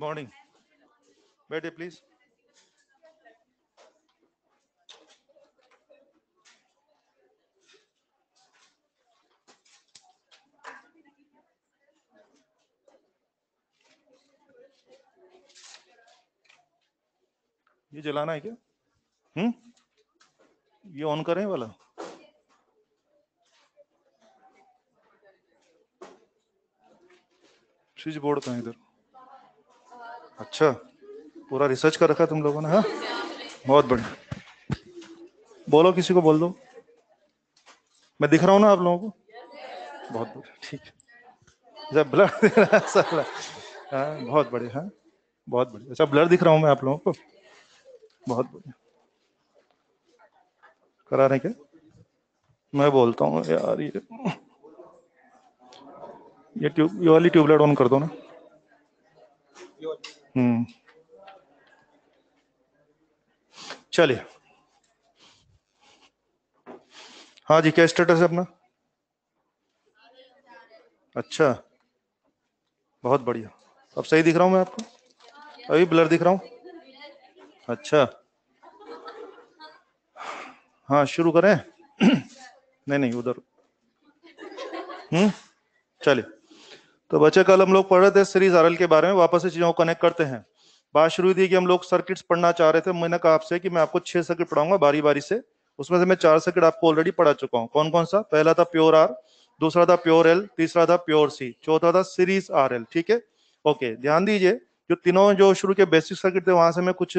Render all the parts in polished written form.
Morning, बैठे please. ये जलाना है क्या? ये ऑन करें वाला? स्विच बोर्ड कहाँ है इधर? अच्छा, पूरा रिसर्च कर रखा है तुम लोगों ने। हाँ, बहुत बढ़िया। बोलो, किसी को बोल दो। मैं दिख रहा हूँ ना आप लोगों को? बहुत बढ़िया, ठीक है। जब ब्लर दिख रहा है साला। हाँ, बहुत बढ़िया। हाँ, बहुत बढ़िया। अच्छा, ब्लर दिख रहा हूँ मैं आप लोगों को? बहुत बढ़िया। करा रहे क्या? मैं बोलता हूँ यार, ये वाली ट्यूबलाइट ऑन कर दो ना। चलिए। हाँ जी, क्या स्टेटस है अपना? अच्छा, बहुत बढ़िया। अब सही दिख रहा हूँ मैं आपको? अभी ब्लर दिख रहा हूँ? अच्छा, हाँ शुरू करें? नहीं नहीं, उधर। चलिए। तो बच्चे, कल हम लोग पढ़ रहे थे सीरीज आरएल के बारे में। वापस से चीजों को कनेक्ट करते हैं। बात शुरू हुई थी कि हम लोग सर्किट्स पढ़ना चाह रहे थे। मैंने कहा आपसे कि मैं आपको 6 सर्किट पढ़ाऊंगा बारी बारी से। उसमें से मैं 4 सर्किट आपको ऑलरेडी पढ़ा चुका हूँ। कौन कौन सा? पहला था प्योर आर, दूसरा था प्योर एल, तीसरा था प्योर सी, चौथा था सीरीज आरएल। ठीक है, ओके। ध्यान दीजिए, जो तीनों जो शुरू के बेसिक सर्किट थे वहां से मैं कुछ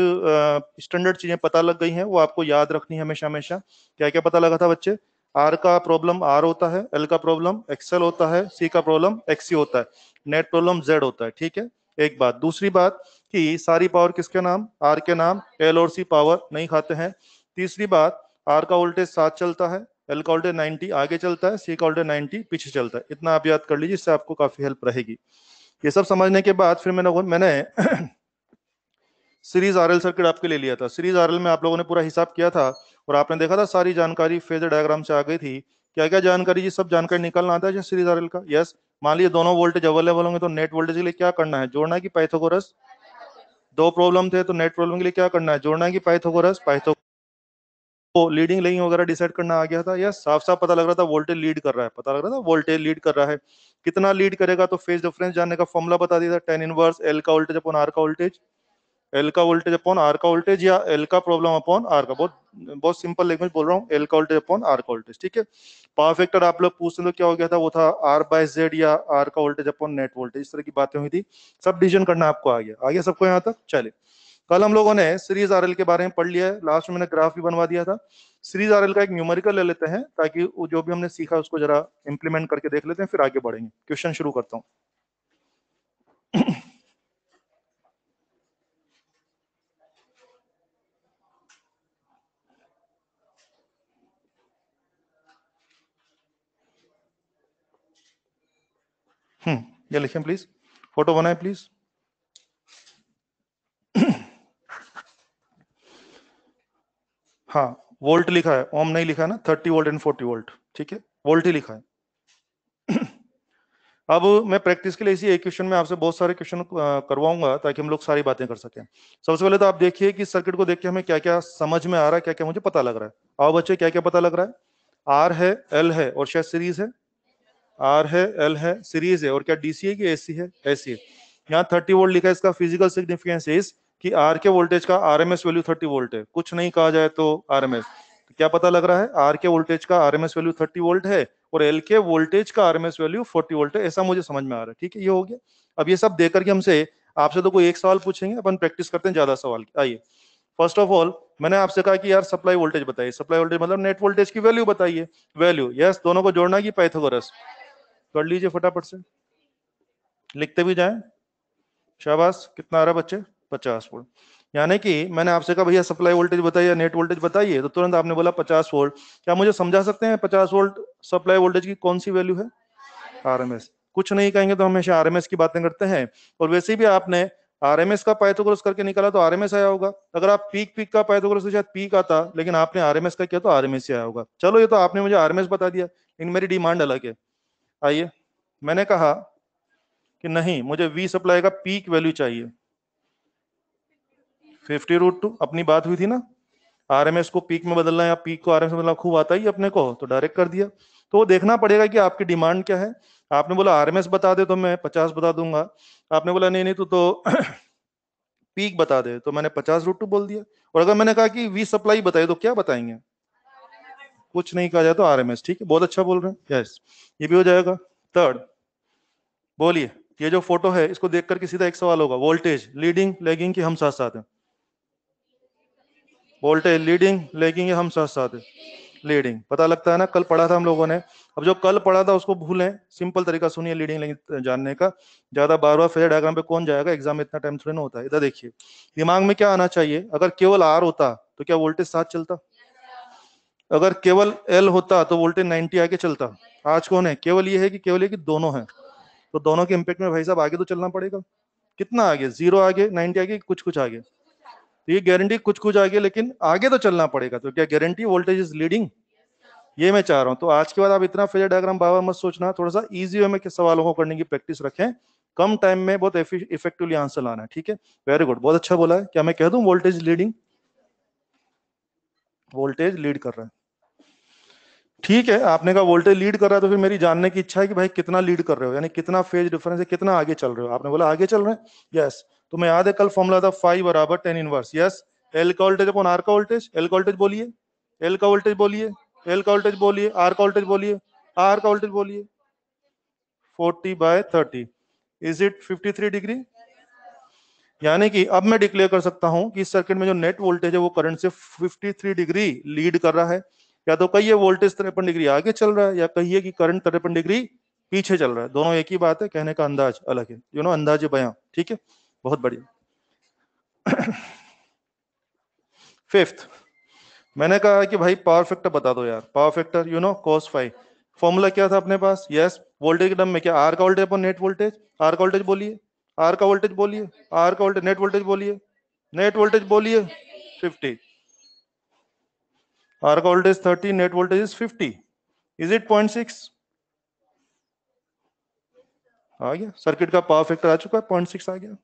स्टैंडर्ड चीजें पता लग गई हैं, वो आपको याद रखनी है हमेशा हमेशा। क्या क्या पता लगा था बच्चे? आर का प्रॉब्लम आर होता है, एल का प्रॉब्लम एक्सएल होता है, सी का प्रॉब्लम एक्ससी होता है, नेट प्रॉब्लम जेड होता है। ठीक है, एक बात। दूसरी बात कि सारी पावर किसके नाम? आर के नाम। एल और सी पावर नहीं खाते हैं। तीसरी बात, आर का वोल्टेज 7 चलता है, एल का वोल्टेज 90 आगे चलता है, सी का वोल्टेज 90 पीछे चलता है। इतना आप याद कर लीजिए, इससे आपको काफी हेल्प रहेगी। ये सब समझने के बाद फिर मैंने सीरीज आरएल सर्किट आपके ले लिया था। सीरीज आरएल में आप लोगों ने पूरा हिसाब किया था और आपने देखा था सारी जानकारी फेजर डायग्राम से आ गई थी। क्या क्या जानकारी? जी, सब जानकारी निकालना आता है सीरीज आरएल का। यस। मान लीजिए दोनों वोल्टेज अवेलेबल होंगे तो नेट वोल्टेज के लिए क्या करना है? जोड़ना है कि पाइथागोरस? दो प्रॉब्लम थे तो नेट प्रॉब्लम के लिए क्या करना है? जोड़ना है कि पाइथागोरस? को लीडिंग लेगिंग वगैरह डिसाइड करना आ गया था। यस, साफ साफ पता लग रहा था वोल्टेज लीड कर रहा है। पता लग रहा था वोल्टेज लीड कर रहा है। कितना लीड करेगा? तो फेज डिफरेंस जानने का फॉर्मूला बता दिया था, टेन इनवर्स एल का वोल्टेज अपॉन आर का वोल्टेज। एल का वोल्टेज अपॉन आर का वोल्टेज या एल का प्रॉब्लम अपॉन आर का। बहुत बहुत सिंपल लैंग्वेज बोल रहा हूँ। एल का वोल्टेज अपॉन आर का वोल्टेज। ठीक है। पावर फैक्टर आप लोग पूछते तो क्या हो गया था? वो था आर बाय जेड या आर का वोल्टेज अपॉन नेट वोल्टेज। इस तरह की बातें हुई थी। सब डिवीजन करना आपको आ गया। सबको यहाँ तक? चले। कल हम लोगों ने सीरीज आरएल के बारे में पढ़ लिया है। लास्ट में मैंने ग्राफ भी बनवा दिया था। सीरीज आरएल का एक न्यूमेरिकल ले लेते हैं ताकि जो भी हमने सीखा उसको जरा इंप्लीमेंट करके देख लेते हैं, फिर आगे बढ़ेंगे। क्वेश्चन शुरू करता हूँ। ये लिखें प्लीज, फोटो बनाए प्लीज। हाँ, वोल्ट लिखा है, ओम नहीं लिखा है ना। 30 वोल्ट एंड 40 वोल्ट। ठीक है, वोल्ट ही लिखा है। अब मैं प्रैक्टिस के लिए इसी एक क्वेश्चन में आपसे बहुत सारे क्वेश्चन करवाऊंगा ताकि हम लोग सारी बातें कर सकें। सबसे पहले तो आप देखिए कि सर्किट को देख के हमें क्या क्या समझ में आ रहा है, क्या क्या मुझे पता लग रहा है। आओ बच्चे, क्या क्या पता लग रहा है? आर है, एल है और शायद सीरीज है। आर है, एल है, सीरीज है और क्या डीसी है कि एसी है? एसी है। यहाँ 30 वोल्ट लिखा है। इसका फिजिकल सिग्निफिकेंस इज कि आर के वोल्टेज का आरएमएस वैल्यू 30 वोल्ट है। कुछ नहीं कहा जाए तो आरएमएस। तो क्या पता लग रहा है? आर के वोल्टेज का आरएमएस वैल्यू 30 वोल्ट है और एल के वोल्टेज का आरएमएस वैल्यू 40 वोल्ट है। ऐसा मुझे समझ में आ रहा है। ठीक है, ये हो गया। अब ये सब देकर के हमसे आपसे तो कोई एक सवाल पूछेंगे, अपन प्रैक्टिस करते हैं ज्यादा सवाल। आइए, फर्स्ट ऑफ ऑल मैंने आपसे कहा कि यार सप्लाई वोल्टेज बताइए। सप्लाई वोल्टेज मतलब नेट वोल्टेज की वैल्यू बताइए। Value, yes. दोनों को जोड़ना की पाइथागोरस? कर लीजिए फटाफट से, लिखते भी जाएं। शाबाश। कितना आ रहा है बच्चे? 50 वोल्ट। यानी कि मैंने आपसे कहा भैया सप्लाई वोल्टेज बताइए, नेट वोल्टेज बताइए, तो तुरंत आपने बोला 50 वोल्ट। क्या मुझे समझा सकते हैं 50 वोल्ट सप्लाई वोल्टेज की कौन सी वैल्यू है? आरएमएस। कुछ नहीं कहेंगे तो हमेशा आरएमएस की बातें करते हैं। और वैसे भी आपने आरएमएस का पाइथागोरस करके निकाला तो आरएमएस आया होगा। अगर आप पीक पीक का पाइथागोरस तो शायद पीक आता, लेकिन आपने आरएमएस का किया तो आरएमएस ही आया होगा। चलो, ये तो आपने मुझे आरएमएस बता दिया, इन मेरी डिमांड अलग है। आइए, मैंने कहा कि नहीं, मुझे वी सप्लाई का पीक वैल्यू चाहिए। 50√2 अपनी बात हुई थी ना, आरएमएस को पीक में बदलना या पीक को आरएमएस में बदलना खूब आता ही अपने को, तो डायरेक्ट कर दिया। तो वो देखना पड़ेगा कि आपकी डिमांड क्या है। आपने बोला आरएमएस बता दे तो मैं 50 बता दूंगा, आपने बोला नहीं नहीं तो पीक बता दे तो मैंने 50√2 बोल दिया। और अगर मैंने कहा कि वी सप्लाई बताइए तो क्या बताएंगे? कुछ नहीं कहा जाए तो आरएमएस। ठीक है, बहुत अच्छा बोल रहे हैं, यस ये भी हो जाएगा। थर्ड बोलिए, ये जो फोटो है इसको देख करके सीधा एक सवाल होगा, वोल्टेज लीडिंग लेगिंग की हम साथ साथ हैं? वोल्टेज लीडिंग लेगिंग हम साथ साथ है? लीडिंग पता लगता है ना, कल पढ़ा था हम लोगों ने। अब जो कल पढ़ा था उसको भूलें, सिंपल तरीका सुनिए लीडिंग लेगिंग जानने का। ज्यादा बार बार फेजर डायग्राम पे कौन जाएगा, एग्जाम में इतना टाइम थोड़ी ना होता है। इधर देखिए, दिमाग में क्या आना चाहिए, अगर केवल आर होता तो क्या वोल्टेज साथ चलता? अगर केवल एल होता तो वोल्टेज 90 आगे चलता। आज कौन है, केवल ये है कि केवल ये कि दोनों है, तो दोनों के इम्पेक्ट में भाई साहब आगे तो चलना पड़ेगा। कितना आगे, 0 आगे, 90 आगे, कुछ कुछ आगे? तो ये गारंटी कुछ कुछ आगे, लेकिन आगे तो चलना पड़ेगा। तो क्या गारंटी वोल्टेज इज लीडिंग? ये मैं चाह रहा हूं। तो आज के बाद आप इतना फेजर डायग्राम बाबा मत सोचना, थोड़ा सा इजी वे में के सवालों को करने की प्रैक्टिस रखें, कम टाइम में बहुत इफेक्टिवली आंसर लाना है। ठीक है, वेरी गुड, बहुत अच्छा बोला है। क्या मैं कह दूं वोल्टेज लीडिंग? वोल्टेज लीड कर रहा है, ठीक है। आपने कहा वोल्टेज लीड कर रहा है, तो फिर मेरी जानने की इच्छा है कि भाई कितना लीड कर रहे हो, यानी कितना फेज डिफरेंस है, कितना आगे चल रहे हो। आपने बोला आगे चल रहे हैं, यस। तो मैं याद है कल फॉर्मूला था फाइव बराबर 10 इनवर्स, यस। एल का वोल्टेज अपॉन आर का वोल्टेज, एल का वोल्टेज बोलिए, एल का वोल्टेज बोलिए, एल का वोल्टेज बोलिए, आर का वोल्टेज बोलिए, आर का वोल्टेज बोलिए। 40/30 इज इट 53 डिग्री? यानी कि अब मैं डिक्लेयर कर सकता हूं कि इस सर्किट में जो नेट वोल्टेज है वो करंट से 53 डिग्री लीड कर रहा है। या तो कहिए वोल्टेज 53 डिग्री आगे चल रहा है, या कहिए कि करंट 53 डिग्री पीछे चल रहा है। दोनों एक ही बात है, कहने का अंदाज अलग है, अंदाज बयां। ठीक है, बहुत बढ़िया। फिफ्थ, मैंने कहा कि भाई पावर फैक्टर बता दो यार, power factor cos phi. Formula क्या था अपने पास, यस। वोल्टेज के टर्म में क्या, आर का voltage upon net voltage, R का वोल्टेज बोलिए, आर का वोल्टेज बोलिए, आर का वोल्टेज, नेट वोल्टेज बोलिए, नेट वोल्टेज बोलिए 50, आर का voltage 30, net voltage is 50, is it 0.6? आ गया, सर्किट का पावर फैक्टर आ चुका है, 0.6 आ गया।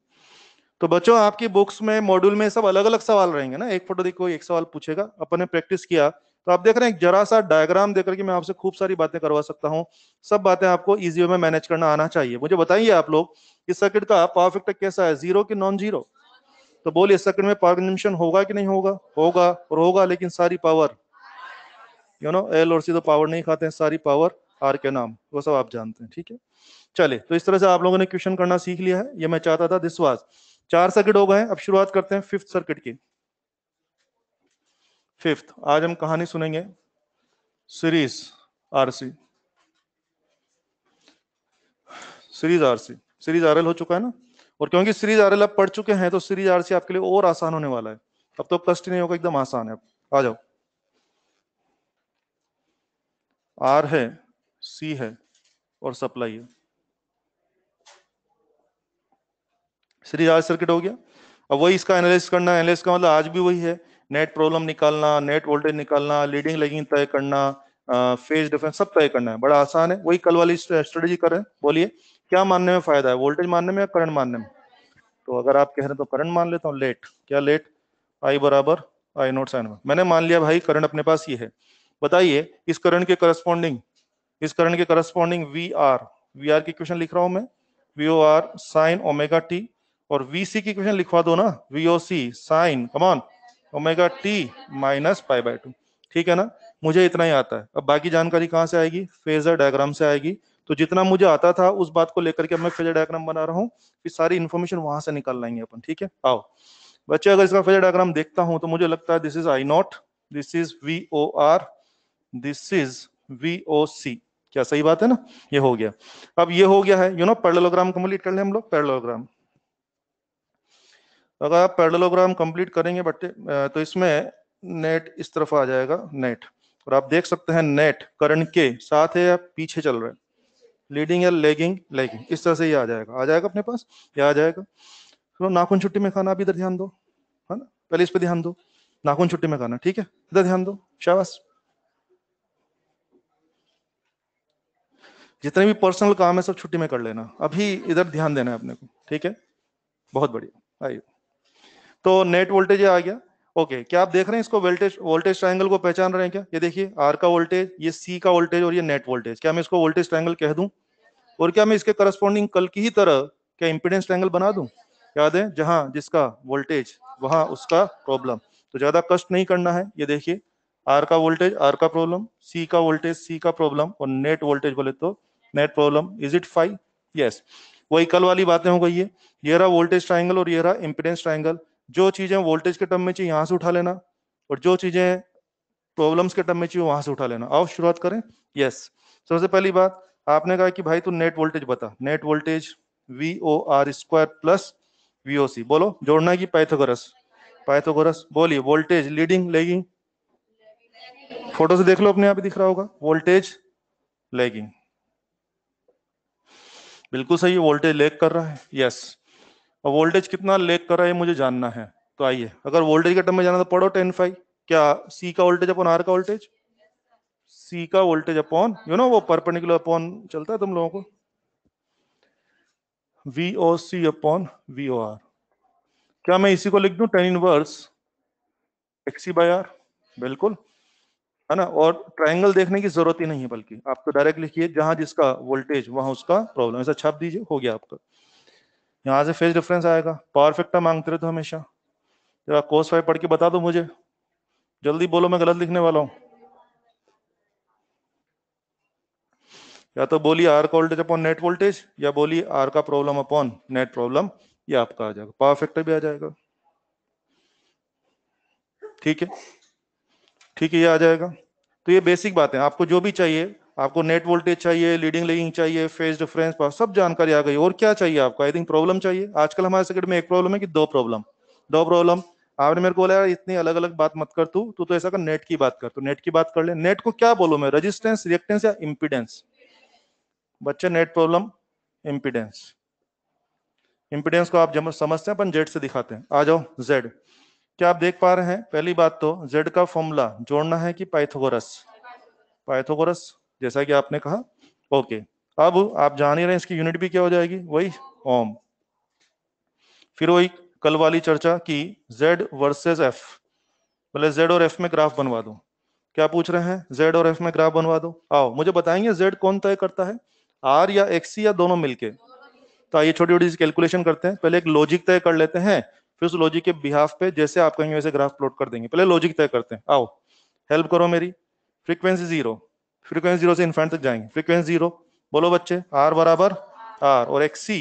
तो बच्चों आपकी बुक्स में मॉड्यूल में सब अलग अलग सवाल रहेंगे ना, एक फोटो देखो एक सवाल पूछेगा, अपन ने प्रैक्टिस किया। तो आप देख रहे हैं एक जरा सा डायग्राम देकर के मैं आपसे खूब सारी बातें करवा सकता हूं। सब बातें आपको इजी वे में मैनेज करना आना चाहिए। मुझे बताइए आप लोग, इस सर्किट का पावर फैक्टर कैसा है, जीरो कि नॉन जीरो? तो बोलिए सर्किट में पावर कंजम्पशन होगा कि नहीं होगा? होगा, और होगा, लेकिन सारी पावर एल और सी तो पावर नहीं खाते हैं, सारी पावर आर के नाम, वो सब आप जानते हैं। ठीक है, चलिए, तो इस तरह से आप लोगों ने क्वेश्चन करना सीख लिया है, ये मैं चाहता था। दिस वाज 4 सर्किट हो गए। अब शुरुआत करते हैं फिफ्थ सर्किट की। फिफ्थ, आज हम कहानी सुनेंगे series RC, series RC. Series RL हो चुका है ना, और क्योंकि सीरीज आरएल आप पढ़ चुके हैं तो सीरीज आरसी आपके लिए और आसान होने वाला है। अब तो कष्ट नहीं होगा, एकदम आसान है। अब आ जाओ, आर है, सी है, और सप्लाई है। सीरीज आर सर्किट हो गया। अब वही इसका एनालिसिस करना है। एनालिसिस का मतलब आज भी वही है, नेट प्रॉब्लम निकालना, नेट वोल्टेज निकालना, लीडिंग लेगिंग तय करना, फेज डिफरेंस सब तय करना है। बड़ा आसान है, वही कल वाली स्ट्रेटेजी करें। बोलिए क्या मानने में फायदा है, वोल्टेज मानने में या करंट मानने में? तो अगर आप कह रहे हैं तो करंट मान लेता हूँ। लेट, क्या लेट? आई बराबर आई नोट साइन। मैंने मान लिया भाई करंट अपने पास ये है। बताइए इस करंट के करस्पॉन्डिंग, इस करंट के करस्पॉन्डिंग वी आर की इक्वेशन लिख रहा हूं मैं, V O R sine omega T. और वीसी की इक्वेशन लिखवा दो ना, V O C sine common omega T minus पाई/2। ठीक है ना, मुझे इतना ही आता है। अब बाकी जानकारी कहाँ से आएगी, फेजर डायग्राम से आएगी। तो जितना मुझे आता था उस बात को लेकर के मैं फेजर डायग्राम बना रहा हूँ, फिर सारी इन्फॉर्मेशन वहां से निकाल लाएंगे अपन। ठीक है, आओ बच्चे, अगर इसका फेजर डायग्राम देखता हूं तो मुझे लगता है this is I not, this is V O R, this is V O C. क्या सही बात है ना, ये हो गया। अब ये हो गया है, पैरेललोग्राम कंप्लीट कर ले हम लोग। पैरेललोग्राम, अगर आप पैरेललोग्राम कंप्लीट करेंगे बट्टे तो इसमें नेट इस तरफ आ जाएगा, नेट। और आप देख सकते हैं नेट करंट के साथ है या पीछे चल रहा है, लीडिंग या लेगिंग, लेगिंग, इस तरह से ये आ जाएगा, आ जाएगा अपने पास, ये आ जाएगा। तो नाखून छुट्टी में खाना, आप इधर ध्यान दो, है ना, पहले इस पे ध्यान दो, नाखून छुट्टी में खाना। ठीक है, इधर ध्यान दो, शाबाश। जितने भी पर्सनल काम है सब छुट्टी में कर लेना, अभी इधर ध्यान देना है अपने को। ठीक है, बहुत बढ़िया। आइए तो नेट वोल्टेज आ गया। ओके, क्या आप देख रहे हैं इसको, वोल्टेज वोल्टेज ट्रायंगल को पहचान रहे हैं क्या? ये देखिए आर का वोल्टेज, ये सी का वोल्टेज और ये नेट वोल्टेज, क्या मैं इसको वोल्टेज ट्रायंगल कह दूं? और क्या मैं इसके करस्पॉन्डिंग कल की ही तरह क्या इंपीडेंस ट्रायंगल बना दूं? याद है, जहां जिसका वोल्टेज वहां उसका प्रॉब्लम। तो ज्यादा कष्ट नहीं करना है। ये देखिए आर का वोल्टेज आर का प्रॉब्लम, सी का वोल्टेज सी का प्रॉब्लम, और नेट वोल्टेज बोले तो net problem. Is it five? Yes, वही कल वाली बातें हो गई है। ये रहा वोल्टेज ट्रायंगल और ये रहा इंपीडेंस ट्रायंगल। जो चीजें वोल्टेज के टर्म में चाहिए यहां से उठा लेना, और जो चीजें प्रॉब्लम्स के टर्म में चाहिए वहां से उठा लेना। आओ शुरुआत करें। यस, सबसे पहली बात आपने कहा कि भाई तू नेट वोल्टेज बता। Net voltage V O R square plus V O C. बोलो, जोड़ना है कि पाइथागोरस? पाइथागोरस। बोलिए, वोल्टेज लीडिंग लैगिंग? फोटो से देख लो, अपने आप ही दिख रहा होगा। वोल्टेज लैगिंग, बिल्कुल सही है, वोल्टेज लैग कर रहा है। यस, और वोल्टेज कितना लैग कर रहा है मुझे जानना है। तो आइए, अगर वोल्टेज के टर्म में जाना तो पढ़ो 10 फाइव। क्या सी का वोल्टेज अपॉन आर का वोल्टेज? सी का वोल्टेज अपॉन वो परपेंडिकुलर अपॉन चलता है तुम लोगों को, V O C upon V O R. क्या मैं इसी को लिख दूं tan inverse X C by R? बिल्कुल, है ना। और ट्रायंगल देखने की जरूरत ही नहीं है, बल्कि आप तो डायरेक्ट लिखिए जहां जिसका वोल्टेज वहां उसका प्रॉब्लम, ऐसा छाप दीजिए, हो गया आपका। यहाँ से फेज डिफरेंस आएगा। पावर फैक्टर मांगते रहे तो हमेशा। जरा कोस फाइव पढ़ के बता दो मुझे, जल्दी बोलो, मैं गलत लिखने वाला हूँ। या तो बोलिए आर का वोल्टेज अपॉन नेट वोल्टेज, या बोलिए आर का प्रॉब्लम अपॉन नेट प्रॉब्लम। ये आपका आ जाएगा, पावर फैक्टर भी आ जाएगा। ठीक है, ठीक है, ये आ जाएगा। तो ये बेसिक बात है, आपको जो भी चाहिए, आपको नेट वोल्टेज चाहिए, लीडिंग लैगिंग चाहिए, फेज डिफरेंस, सब जानकारी आ गई। और क्या चाहिए आपको? आई थिंक प्रॉब्लम चाहिए। आजकल हमारे सर्किट में एक प्रॉब्लम है कि दो प्रॉब्लम, दो प्रॉब्लम। आपने मेरे को बोला यार इतनी अलग अलग बात मत कर, तू तो ऐसा कर, नेट की बात कर। तो नेट की बात कर ले। नेट को क्या बोलूं मैं, रेजिस्टेंस, रिएक्टेंस या इंपीडेंस? बच्चे नेट प्रॉब्लम इंपीडेंस। इंपीडेंस को आप जब समझते हैं अपन जेड से दिखाते हैं। आ जाओ जेड। क्या आप देख पा रहे हैं? पहली बात तो जेड का फॉर्मूला जोड़ना है कि पाइथागोरस? पाइथागोरस, जैसा कि आपने कहा। ओके, अब आप जान ही रहे हैं इसकी यूनिट भी क्या हो जाएगी, वही ओम। फिर वही कल वाली चर्चा की, जेड वर्सेस एफ। बोले जेड और एफ में ग्राफ बनवा दो। क्या पूछ रहे हैं? जेड और एफ में ग्राफ बनवा दो। आओ मुझे बताएंगे जेड कौन तय करता है, आर या एक्सी या दोनों मिलके? तो आइए छोटी छोटी सी कैलकुलेशन करते हैं। पहले एक लॉजिक तय कर लेते हैं, फिर उस लॉजिक के बिहाफ पे जैसे आप कहेंगे वैसे ग्राफ प्लॉट कर देंगे। पहले लॉजिक तय करते हैं। आओ हेल्प करो मेरी। फ्रीक्वेंसी जीरो, फ्रीक्वेंसी जीरो से इन्फाइनाइट तक जाएंगे। फ्रीक्वेंसी जीरो, बोलो बच्चे, आर बराबर आर और एक्सी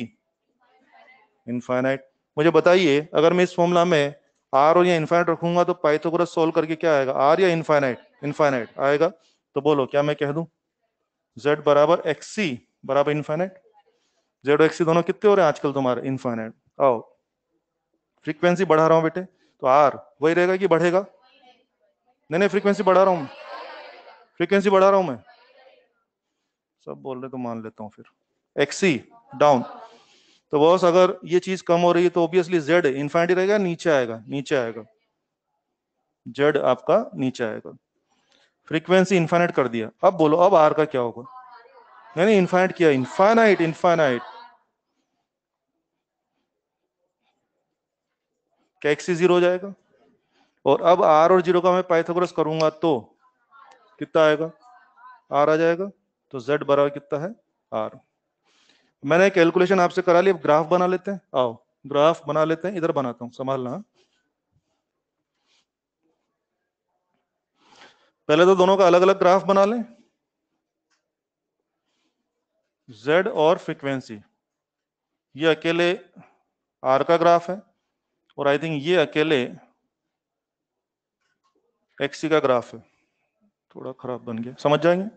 इनफाइनाइट। मुझे बताइए, अगर मैं इस फॉर्मूला में आर और या इनफाइनाइट रखूंगा तो पाइथागोरस सोल्व करके क्या आएगा, आर या इनफाइनाइट? इनफाइनाइट आएगा। तो बोलो क्या मैं कह दूं, जेड बराबर एक्सी बराबर इनफाइनाइट। जेड और एक्सी दोनों कितने हो रहे हैं आजकल तुम्हारे, इनफाइनाइट। आओ फ्रीक्वेंसी बढ़ा रहा हूं बेटे, तो आर वही रहेगा कि बढ़ेगा? नहीं नहीं, फ्रीक्वेंसी बढ़ा रहा हूं, फ्रीक्वेंसी बढ़ा रहा हूं मैं। सब बोल रहे तो मान लेता हूं। फिर एक्सी डाउन। तो बॉस अगर ये चीज कम हो रही है तो ऑब्वियसली जेड इनफाइनिटी रहेगा, नीचे आएगा, नीचे आएगा। जेड आपका नीचे आएगा। फ्रीक्वेंसी इनफाइनाइट कर दिया। अब बोलो अब आर का क्या होगा? नहीं नहीं, इनफाइनाइट किया, इनफाइनाइट, इनफाइनाइट। क्या एक्सी जीरो हो जाएगा? और अब आर और जीरो का मैं पाइथागोरस करूंगा तो कितना आएगा? आर आ जाएगा। तो जेड बराबर कितना है, आर। मैंने कैलकुलेशन आपसे करा ली, अब ग्राफ बना लेते हैं। आओ ग्राफ बना लेते हैं, इधर बनाता हूं, संभालना। पहले तो दोनों का अलग अलग ग्राफ बना लें, जेड और फ्रीक्वेंसी। ये अकेले आर का ग्राफ है, और आई थिंक ये अकेले एक्सी का ग्राफ है। थोड़ा खराब बन गया, समझ जाएंगे।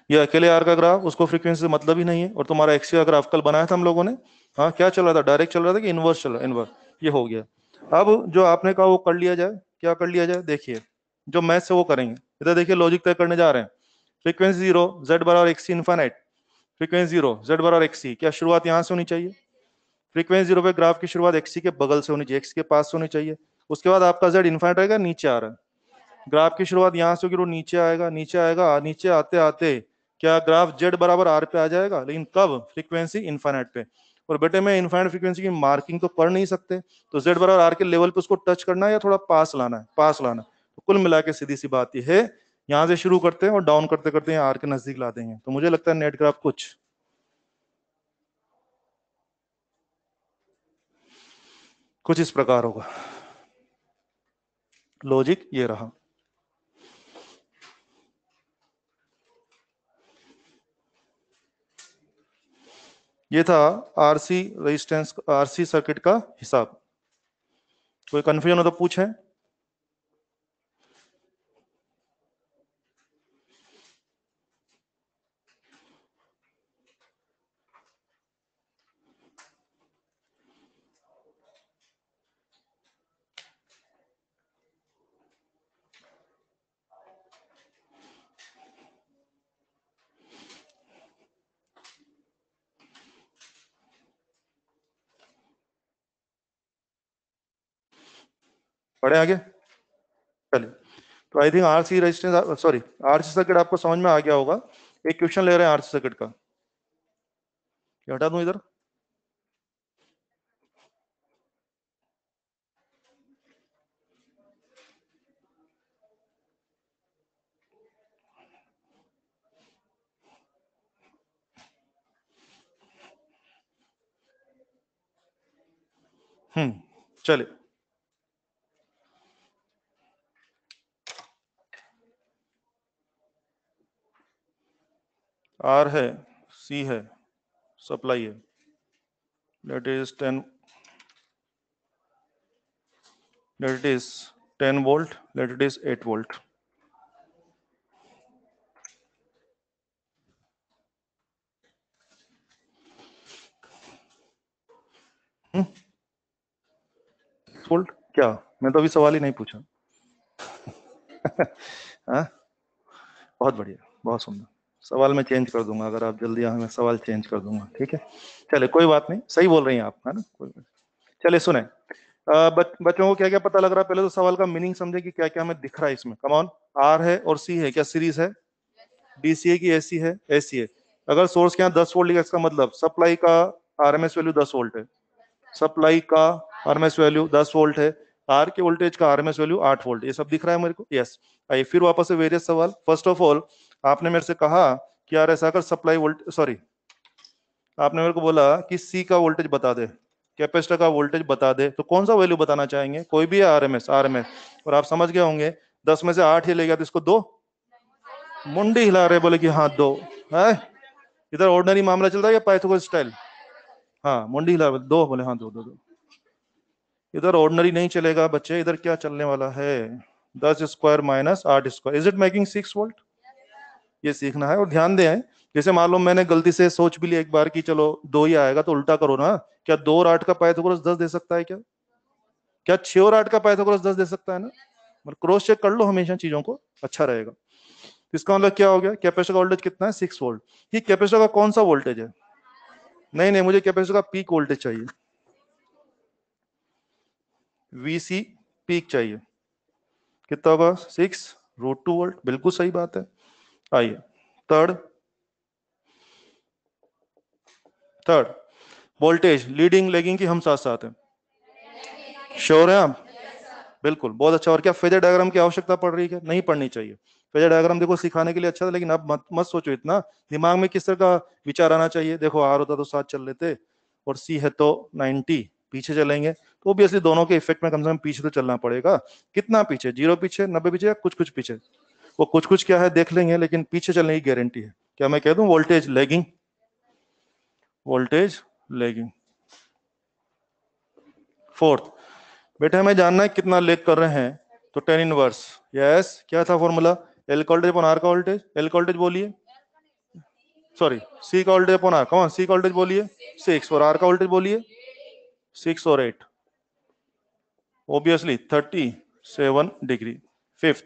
ये अकेले आर का ग्राफ, उसको फ्रीक्वेंसी से मतलब ही नहीं है। और तुम्हारा एक्सी का ग्राफ कल बनाया था हम लोगों ने। हाँ, क्या चल रहा था, डायरेक्ट चल रहा था कि इनवर्स चल रहा है? इनवर्स। ये हो गया। अब जो आपने कहा वो कर लिया जाए। क्या कर लिया जाए? देखिए जो मैथ से वो करेंगे। इधर देखिए लॉजिक तय करने जा रहे हैं। फ्रीक्वेंसी जीरो, जेड बराबर X C infinite. Frequency zero, Z बराबर एक्सी। क्या शुरुआत यहाँ से होनी चाहिए? फ्रीक्वेंसी जीरो पे ग्राफ की शुरुआत एक्सी के बगल से होनी चाहिए, एक्स के पास से होनी चाहिए। उसके बाद आपका जेड इनफाइनाइट रहेगा, नीचे आ रहा है। ग्राफ की शुरुआत यहाँ से होगी, वो नीचे आएगा, नीचे आएगा, नीचे आते आते क्या ग्राफ जेड बराबर आर पे आ जाएगा, लेकिन कब? फ्रीक्वेंसी इनफाइनाइट पे। और बेटे मैं इनफाइनाइट फ्रीक्वेंसी की मार्किंग तो कर नहीं सकते, तो Z बराबर R के लेवल पे उसको टच करना है या थोड़ा पास लाना है, पास लाना है। तो कुल मिला के सीधी सी बात यह है, यहां से शुरू करते हैं और डाउन करते करते यहाँ R के नजदीक ला देंगे। तो मुझे लगता है नेट ग्राफ कुछ इस प्रकार होगा। लॉजिक ये रहा। ये था आरसी रेजिस्टेंस, आरसी सर्किट का हिसाब। कोई कंफ्यूजन हो तो पूछें। पढ़े आगे, चलिए। तो I think RC resistance, sorry, RC circuit आपको समझ में आ गया होगा। एक क्वेश्चन ले रहे हैं आरसी सर्किट का, ये हटा दूं इधर। चलिए। आर है, सी है, सप्लाई है, that is 10, that it is 10 volt, that it is 8 volt. Volt क्या? मैं तो अभी सवाल ही नहीं पूछा। हाँ, बहुत बढ़िया, बहुत सुंदर। सवाल मैं चेंज कर दूंगा, अगर आप जल्दी आए मैं सवाल चेंज कर दूंगा, ठीक है। चले, कोई बात नहीं, सही बोल रही हैं आप, है ना, कोई बात। चलिए सुने, बच्चों को क्या क्या पता लग रहा है, पहले तो सवाल का मीनिंग समझे कि क्या क्या हमें दिख रहा है इसमें। कम ऑन, आर है और सी है, क्या सीरीज है? डीसीए की एसी है, एसी है। अगर सोर्स के यहाँ 10 वोल्ट लिखा, इसका मतलब सप्लाई का आरएमएस वैल्यू 10 वोल्ट है, सप्लाई का आरएमएस वैल्यू 10 वोल्ट है, आर के वोल्टेज का आरएमएस वैल्यू 8 वोल्ट। ये सब दिख रहा है मेरे को? यस। आइए फिर वापस से वेरियस सवाल। फर्स्ट ऑफ ऑल, आपने मेरे से कहा कि यार ऐसा कर, सप्लाई वोल्ट, सॉरी, आपने मेरे को बोला कि सी का वोल्टेज बता दे, कैपेसिटर का वोल्टेज बता दे। तो कौन सा वैल्यू बताना चाहेंगे? कोई भी है, आरएमएस, आरएमएस। और आप समझ गए होंगे 10 में से 8 ही ले गया तो इसको दो, मुंडी हिला रहे, बोले कि हाँ दो है। इधर ऑर्डिनरी मामला चल रहा है या पाइथागोरस स्टाइल? हाँ, मुंडी हिला रहे, दो, बोले हाँ दो दो दो। इधर ऑर्डिनरी नहीं चलेगा बच्चे, इधर क्या चलने वाला है? 10 square minus 8 square, is it making 6 volt? ये सीखना है। और ध्यान दें, जैसे मान लो मैंने गलती से सोच भी लिया एक बार कि चलो दो ही आएगा, तो उल्टा करो ना। क्या 2 और 8 का पाइथागोरस 10 दे सकता है क्या? क्या 6 और 8 का पाइथागोरस 10 दे सकता है ना? मतलब क्रॉस चेक कर लो हमेशा चीजों को, अच्छा रहेगा। इसका मतलब क्या हो गया? कैपेसिटर का वोल्टेज कितना है? 6 वोल्ट। ये कैपेसिटर का कौन सा वोल्टेज है? नहीं नहीं, मुझे कैपेसिटर का पीक वोल्टेज चाहिए, वीसी पीक चाहिए। कितना होगा? 6 √2 वोल्ट, बिल्कुल सही बात है। आइए, third, third voltage leading lagging की हम साथ साथ हैं? श्योर है आप? बिल्कुल, बहुत अच्छा। और क्या फेजर डायग्राम की आवश्यकता पड़ रही है? नहीं पड़नी चाहिए। फेजर डायग्राम देखो सिखाने के लिए अच्छा था, लेकिन अब मत सोचो इतना। दिमाग में किस तरह का विचार आना चाहिए? देखो आर होता तो साथ चल लेते, और सी है तो 90 पीछे चलेंगे, तो ऑब्वियसली दोनों के इफेक्ट में कम से कम पीछे तो चलना पड़ेगा। कितना पीछे? 0 पीछे, 90 पीछे, या कुछ कुछ पीछे? वो कुछ कुछ क्या है देख लेंगे, लेकिन पीछे चलने की गारंटी है। क्या मैं कह दूं? Voltage lagging, voltage lagging. Fourth, बेटा हमें जानना है कितना लेग कर रहे हैं, तो टेन इनवर्स। यस, क्या था फॉर्मूला? एल का वोल्टेज अपॉन आर का वोल्टेज। एल का वोल्टेज बोलिए, सॉरी, सी का वोल्टेज अपॉन आर, कौन सी का वोल्टेज बोलिए? 6, और आर का वोल्टेज बोलिए 6 और 8, obviously 37 degree. Fifth,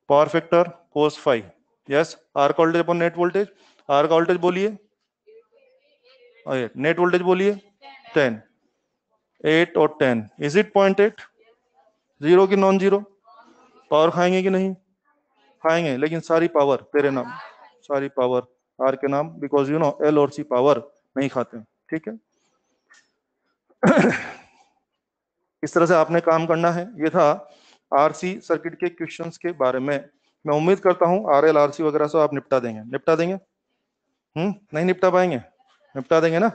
power factor cos 5। Yes, R का voltage upon net voltage, R का वोल्टेज बोलिए, नेट वोल्टेज बोलिए 10, 8 और 10, इज इट 0.8? जीरो की नॉन जीरो? पावर खाएंगे कि नहीं? खाएंगे, लेकिन सारी पावर तेरे नाम, सारी पावर आर के नाम, बिकॉज यू नो एल और सी पावर नहीं खाते। ठीक है। इस तरह से आपने काम करना है। ये था आरसी सर्किट के क्वेश्चंस के बारे में। मैं उम्मीद करता हूं आरएल आरसी वगैरह से आप निपटा देंगे। निपटा देंगे? नहीं निपटा पाएंगे? निपटा देंगे ना।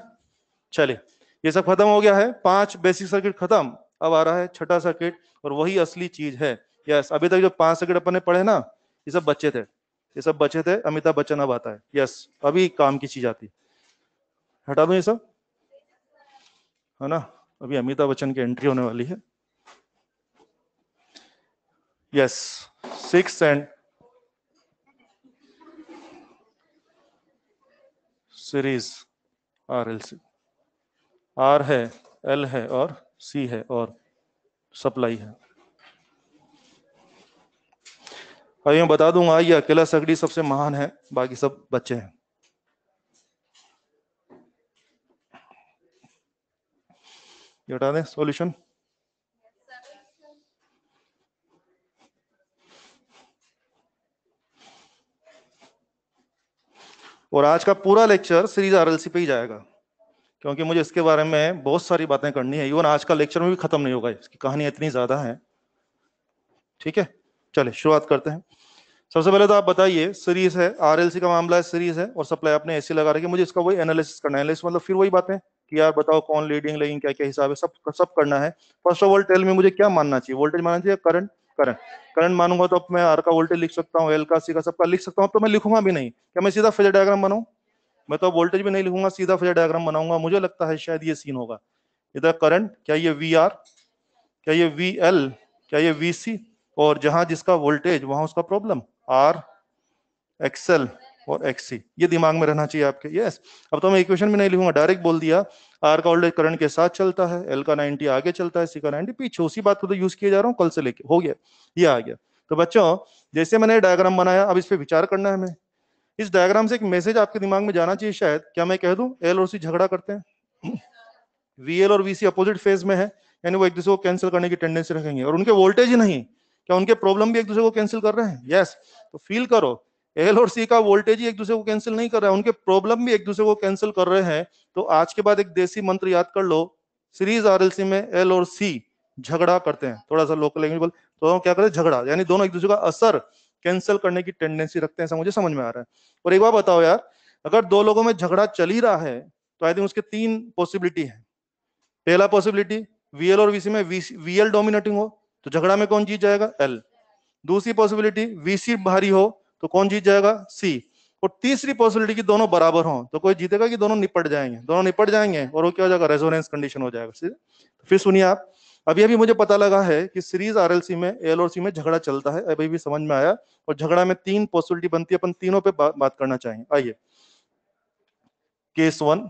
चलिए, ये सब खत्म हो गया है, 5 बेसिक सर्किट खत्म। अब आ रहा है छठा सर्किट, और वही असली चीज है। यस, अभी तक जो 5 सर्किट अपन ने पढ़े ना, ये सब बच्चे थे, ये सब बच्चे थे। अमिताभ बच्चन अब आता है। यस, अभी काम की चीज आती। हटा दूं ये सब, है ना। अभी अमिताभ बच्चन की एंट्री होने वाली है। Yes, 6 and series RLC. R है, एल है, और सी है, और सप्लाई है। अभी मैं बता दूंगा, ये अकेला सर्किट सबसे महान है, बाकी सब बच्चे हैं। ये हटा दें सॉल्यूशन। और आज का पूरा लेक्चर सीरीज आरएलसी पे ही जाएगा, क्योंकि मुझे इसके बारे में बहुत सारी बातें करनी है। इवन आज का लेक्चर में भी खत्म नहीं होगा, इसकी कहानी इतनी ज्यादा है। ठीक है, चलिए शुरुआत करते हैं। सबसे पहले तो आप बताइए, सीरीज है, आरएलसी का मामला है, सीरीज है, और सप्लाई आपने ऐसी लगा रखी है। मुझे इसका वही एनालिसिस करना है। एनालिसिस मतलब फिर वही बातें कि यार बताओ कौन लीडिंग लेगिंग क्या क्या हिसाब है, सब सब करना है। फर्स्ट ऑफ ऑल टेल में मुझे क्या मानना चाहिए, वोल्टेज मानना चाहिए, करंट? करंट। करंट मानूंगा तो अब मैं आर का वोल्टेज लिख सकता हूँ, एल का, सी का, सबका लिख सकता हूँ। अब तो मैं लिखूंगा भी नहीं, क्या मैं सीधा फेजर डायग्राम बनाऊं? मैं तो वोल्टेज भी नहीं लिखूंगा, सीधा फेजर डायग्राम बनाऊंगा। मुझे लगता है शायद ये सीन होगा। इधर करंट, क्या ये वी आर, क्या ये वी एल, क्या ये वी सी, और जहां जिसका वोल्टेज वहां उसका प्रॉब्लम, आर, एक्सएल और एक्सी। ये दिमाग में रहना चाहिए आपके। यस, अब तो मैं इक्वेशन भी नहीं लिखूंगा, डायरेक्ट बोल दिया। आर का वोल्टेज करंट के साथ चलता है, एल का 90 आगे चलता है, सी का 90 पीछे। उसी बात को तो यूज किए जा रहा हूँ कल से लेके, हो गया, ये आ गया। तो बच्चों, जैसे मैंने डायग्राम बनाया, अब इस पे विचार करना है हमें। इस डायग्राम से एक मैसेज आपके दिमाग में जाना चाहिए शायद। क्या मैं कह दूं एल और सी झगड़ा करते हैं, वीएल और वीसी अपोजिट फेज में है, यानी वो एक दूसरे को कैंसिल करने की टेंडेंसी रखेंगे, और उनके वोल्टेज ही नहीं, क्या उनके प्रॉब्लम भी एक दूसरे को कैंसिल कर रहे हैं? यस। तो फील करो, एल और सी का वोल्टेज ही एक दूसरे को कैंसिल नहीं कर रहा है, उनके प्रॉब्लम भी एक दूसरे को कैंसिल कर रहे हैं। तो आज के बाद एक देसी मंत्र याद कर लो, सीरीज आरएलसी में एल और सी झगड़ा करते हैं। थोड़ा सा लोकल लैंग्वेज बोल तो क्या करते हैं, झगड़ा, यानी दोनों एक दूसरे का असर कैंसिल करने की टेंडेंसी रखते हैं, ऐसा मुझे समझ में आ रहा है। और एक बार बताओ यार, अगर दो लोगों में झगड़ा चल ही रहा है, तो आई थिंक उसके 3 पॉसिबिलिटी है। पहला पॉसिबिलिटी, वीएल और वीसी में वीएल डोमिनेटिंग हो, तो झगड़ा में कौन जीत जाएगा? एल। दूसरी पॉसिबिलिटी, वीसी भारी हो, तो कौन जीत जाएगा? सी। और तीसरी पॉसिबिलिटी की दोनों बराबर हो, तो कोई जीतेगा कि दोनों निपट जाएंगे? दोनों निपट जाएंगे, और वो क्या हो जाएगा? रेजोनेंस कंडीशन हो जाएगा। फिर सुनिए आप, अभी अभी मुझे पता लगा है कि सीरीज आरएलसी में एल और सी में झगड़ा चलता है, अभी भी समझ में आया। और झगड़ा में 3 पॉसिबिलिटी बनती है, अपन तीनों पे बात करना चाहेंगे। आइए, केस 1,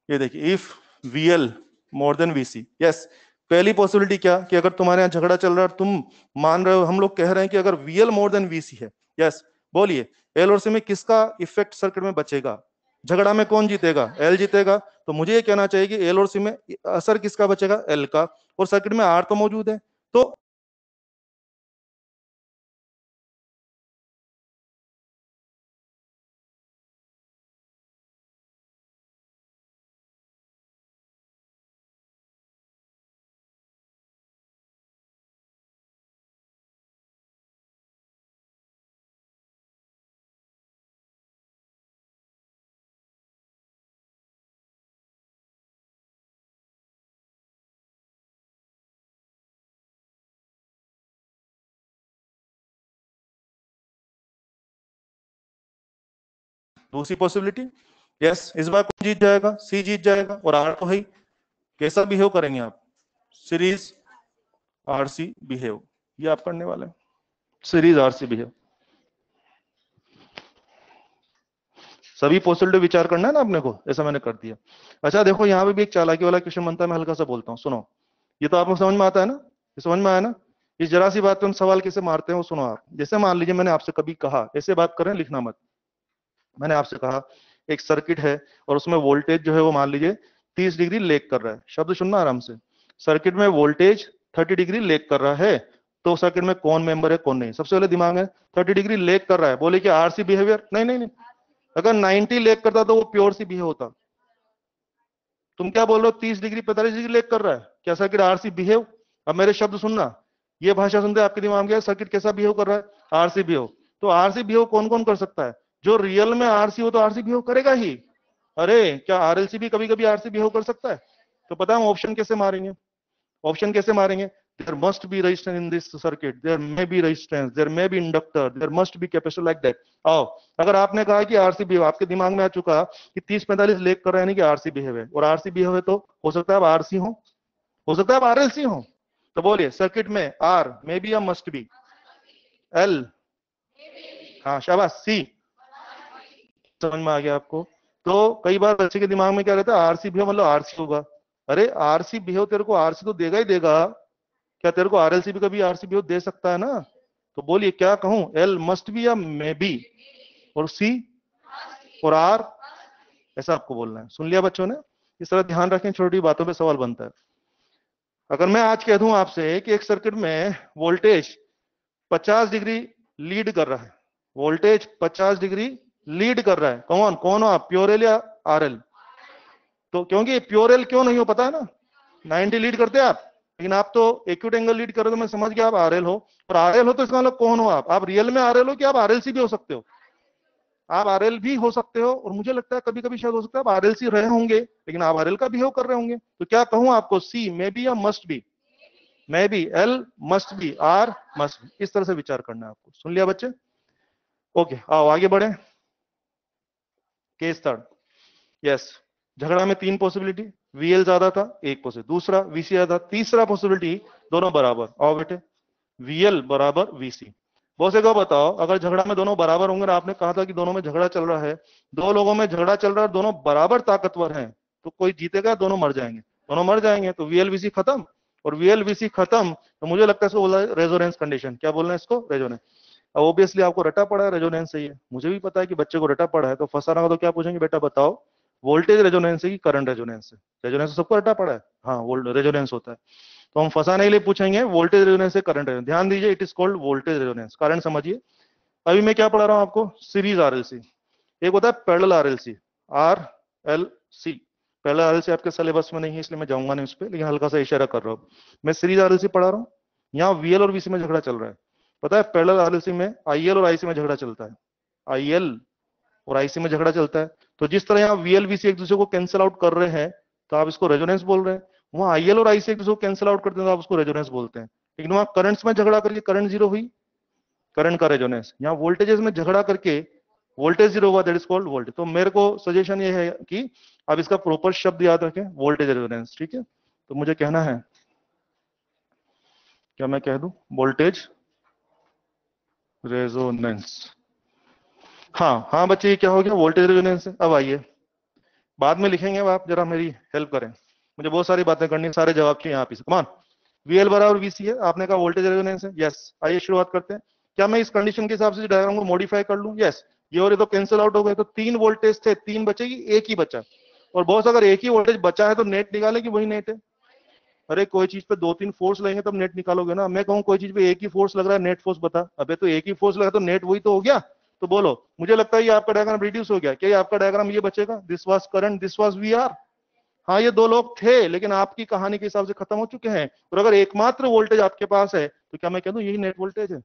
ये देखिए, if VL more than VC. Yes, पहली पॉसिबिलिटी क्या, कि अगर तुम्हारे यहाँ झगड़ा चल रहा है, तुम मान रहे हो, हम लोग कह रहे हैं कि अगर वीएल मोर देन वीसी है, यस, बोलिए एल और सी में किसका इफेक्ट सर्किट में बचेगा? झगड़ा में कौन जीतेगा? एल जीतेगा। तो मुझे ये कहना चाहिए कि एल और सी में असर किसका बचेगा? एल का। और सर्किट में आर तो मौजूद है, तो दूसरी पॉसिबिलिटी, यस, इस बार कौन जीत जाएगा? सी जीत जाएगा, और आर तो है ही। कैसा बिहेव करेंगे आप? सीरीज आरसी बिहेव, ये आप करने वाले हैं, सीरीज आरसी बिहेव। सभी पॉसिबिलिटी विचार करना है ना अपने को, ऐसा मैंने कर दिया। अच्छा देखो, यहाँ पे भी एक चालाकी वाला क्वेश्चन बनता है, मैं हल्का सा बोलता हूँ, सुनो। ये तो आपको समझ में आता है ना, ये समझ में आया ना? इस जरा सी बात पे हम सवाल कैसे मारते हैं वो सुनो आप। जैसे मान लीजिए मैंने आपसे कभी कहा, ऐसे बात करें, लिखना मत। मैंने आपसे कहा एक सर्किट है, और उसमें वोल्टेज जो है वो मान लीजिए 30 डिग्री लेग कर रहा है। शब्द सुनना आराम से, सर्किट में वोल्टेज 30 डिग्री लेग कर रहा है, तो सर्किट में कौन मेंबर है कौन नहीं? सबसे पहले दिमाग है, 30 डिग्री लेग कर रहा है, बोले कि आरसी बिहेवियर, नहीं नहीं नहीं। अगर 90 लेग करता तो वो प्योर सी बिहेव होता। तुम क्या बोल रहे हो 30 डिग्री 45 डिग्री लेग कर रहा है, क्या सर्किट आरसी बिहेव? अब मेरे शब्द सुनना, ये भाषा सुनते आपके दिमाग में सर्किट कैसा बिहेव कर रहा है? RC behave. तो आरसी बिहेव कौन कौन कर सकता है? जो रियल में आरसी हो तो आरसी बिहेव करेगा ही। अरे क्या आरएलसी भी कभी कभी आरसी बिहेव कर सकता है? तो पता है हम ऑप्शन कैसे मारेंगे? ऑप्शन कैसे मारेंगे? there must be resistance in this circuit, there may be resistance, there may be inductor, there must be capacitor, like that। आओ, अगर आपने कहा कि आरसी बिहेव, आपके दिमाग में आ चुका कि 30-45 लेग कर रहे हैं कि आरसी बिहेव है, और आरसी बिहेव है तो हो सकता है आप आरसी हो सकता है आप आरएलसी हो। तो बोलिए सर्किट में आर मे बी या मस्ट बी? एल, हाँ शाबाश, सी। समझ में आ गया आपको? तो कई बार बच्चे के दिमाग में क्या रहता है, आरसी बिहेव मतलब आरसी होगा। अरे आरसी बिहेव तेरे को आरसी तो देगा ही देगा, क्या तेरे को आरएलसी भी कभी आरसी बिहेव दे सकता है ना? तो बोलिए क्या कहूं, एल मस्ट बी या मे बी, और सी और आर, ऐसा आपको बोलना है। सुन लिया बच्चों ने? इस तरह ध्यान रखें, छोटी बातों पे सवाल बनता है। अगर मैं आज कह दूं आपसे कि एक सर्किट में वोल्टेज 50 डिग्री लीड कर रहा है, वोल्टेज 50 डिग्री लीड कर रहा है, कौन कौन हो आप, प्योर एल या आरएल? तो क्योंकि प्योर एल क्यों नहीं हो पता है ना, 90 लीड करते हैं आप, लेकिन आप तो एक्यूट एंगल लीड कर रहे हो, तो मैं समझ गया आप आरएल हो। और आरएल हो तो इसका मतलब कौन हो आप रियल में आरएल हो कि आप आरएलसी भी हो सकते हो? आप आरएल भी हो सकते हो, और मुझे लगता है कभी कभी शायद हो सकता है आप आरएलसी रहे होंगे, लेकिन आप आरएल का बिहेव कर रहे होंगे। तो क्या कहूं आपको, सी मे बी या must be? May be, L must be, R must be. इस तरह से विचार करना है आपको। सुन लिया बच्चे? ओके, आओ आगे बढ़े। केस थर्ड, यस, झगड़ा में 3 पॉसिबिलिटी, वीएल ज्यादा था, एक पॉसिबिलिटी, दूसरा वीसी ज्यादा, तीसरा पॉसिबिलिटी दोनों बराबर। आओ बेटे, वीएल बराबर वीसी। बहुत से को बताओ, अगर झगड़ा में दोनों बराबर होंगे ना, आपने कहा था कि दोनों में झगड़ा चल रहा है, दो लोगों में झगड़ा चल रहा है, दोनों बराबर ताकतवर हैं, तो कोई जीतेगा, दोनों मर जाएंगे, दोनों मर जाएंगे, तो वीएल वीसी खत्म। और वीएल वीसी खत्म तो मुझे लगता है इसको बोला रेजोनेंस कंडीशन। क्या बोलना है इसको? रेजोनेंस। अब ऑब्वियसली आपको रटा पड़ा है, रेजोनेंस सही है, मुझे भी पता है कि बच्चे को रटा पड़ा है, तो फंसाना हो तो क्या पूछेंगे, बेटा बताओ वोल्टेज रेजोनेंस है कि करंट रेजोनेंस है? रेजोनेंस तो सबको रटा पड़ा है, हाँ रेजोनेंस होता है। तो हम फंसाने के लिए पूछेंगे वोल्टेज रेजोनेंस से करंट रेजोनेंस। ध्यान दीजिए, it is called voltage resonance. कारण समझिए, अभी मैं क्या पढ़ा रहा हूं आपको, सीरीज आरएलसी, एक होता है parallel RLC, R L C. Parallel RLC आपके सिलेबस में नहीं है, इसलिए मैं जाऊंगा नहीं उस पर, लेकिन हल्का सा इशारा कर रहा हूं। मैं सीरीज आरएलसी पढ़ा रहा हूं, यहाँ वीएल और वीसी में झगड़ा चल रहा है। पता है पैरेलल आरएलसी में आईएल और आईसी में झगड़ा चलता है, आईएल और आईसी में झगड़ा चलता है। तो जिस तरह यहाँ वीएल वीसी एक दूसरे को कैंसिल आउट कर रहे हैं, तो आप इसको रेजोनेंस बोल रहे हैं। वहां आईएल और आईसी एक दूसरे को कैंसिल आउट करते हैं, तो आप उसको रेजोनेंस बोलते हैं। लेकिन वहां करंट्स में झगड़ा करके करंट जीरो हुई, करंट का रेजोनेंस। यहाँ वोल्टेजेस में झगड़ा करके वोल्टेज जीरो हुआ, दैट इज कॉल्ड वोल्टेज। तो मेरे को सजेशन ये है कि आप इसका प्रॉपर शब्द याद रखें, वोल्टेज रेजोनेंस, ठीक है? तो मुझे कहना है, क्या मैं कह दूं, वोल्टेज रेजोनेंस। हाँ हाँ बच्चे, ये क्या हो गया, वोल्टेज रेजोनेंस है। अब आइए, बाद में लिखेंगे, अब आप जरा मेरी हेल्प करें, मुझे बहुत सारी बातें करनी, सारे जवाब चाहिए यहाँ पे। कमान, वीएल बराबर वीसी है, आपने कहा वोल्टेज रेजोनेंस है, यस। आइए शुरुआत करते हैं। क्या मैं इस कंडीशन के हिसाब से डायग्राम को मॉडिफाई कर लूं? यस। ये और ये तो कैंसिल आउट हो गए, तो 3 वोल्टेज थे, 3 बचेगी, एक ही बचा। और बहुत अगर एक ही वोल्टेज बचा है तो नेट निकाले कि वही नेट है? अरे कोई चीज पे 2-3 फोर्स लगेंगे तब नेट निकालोगे ना। मैं कहूँ कोई चीज पे एक ही फोर्स लग रहा है, नेट फोर्स बता। अबे तो एक ही फोर्स लगा तो नेट वही तो हो गया। तो बोलो, मुझे लगता है ये आपका डायग्राम रिड्यूस हो गया। क्या ये आपका डायग्राम ये बचेगा, this was current, this was VR. हाँ ये 2 लोग थे, लेकिन आपकी कहानी के हिसाब से खत्म हो चुके हैं। और अगर एकमात्र वोल्टेज आपके पास है, तो क्या मैं कह दूं यही नेट वोल्टेज है?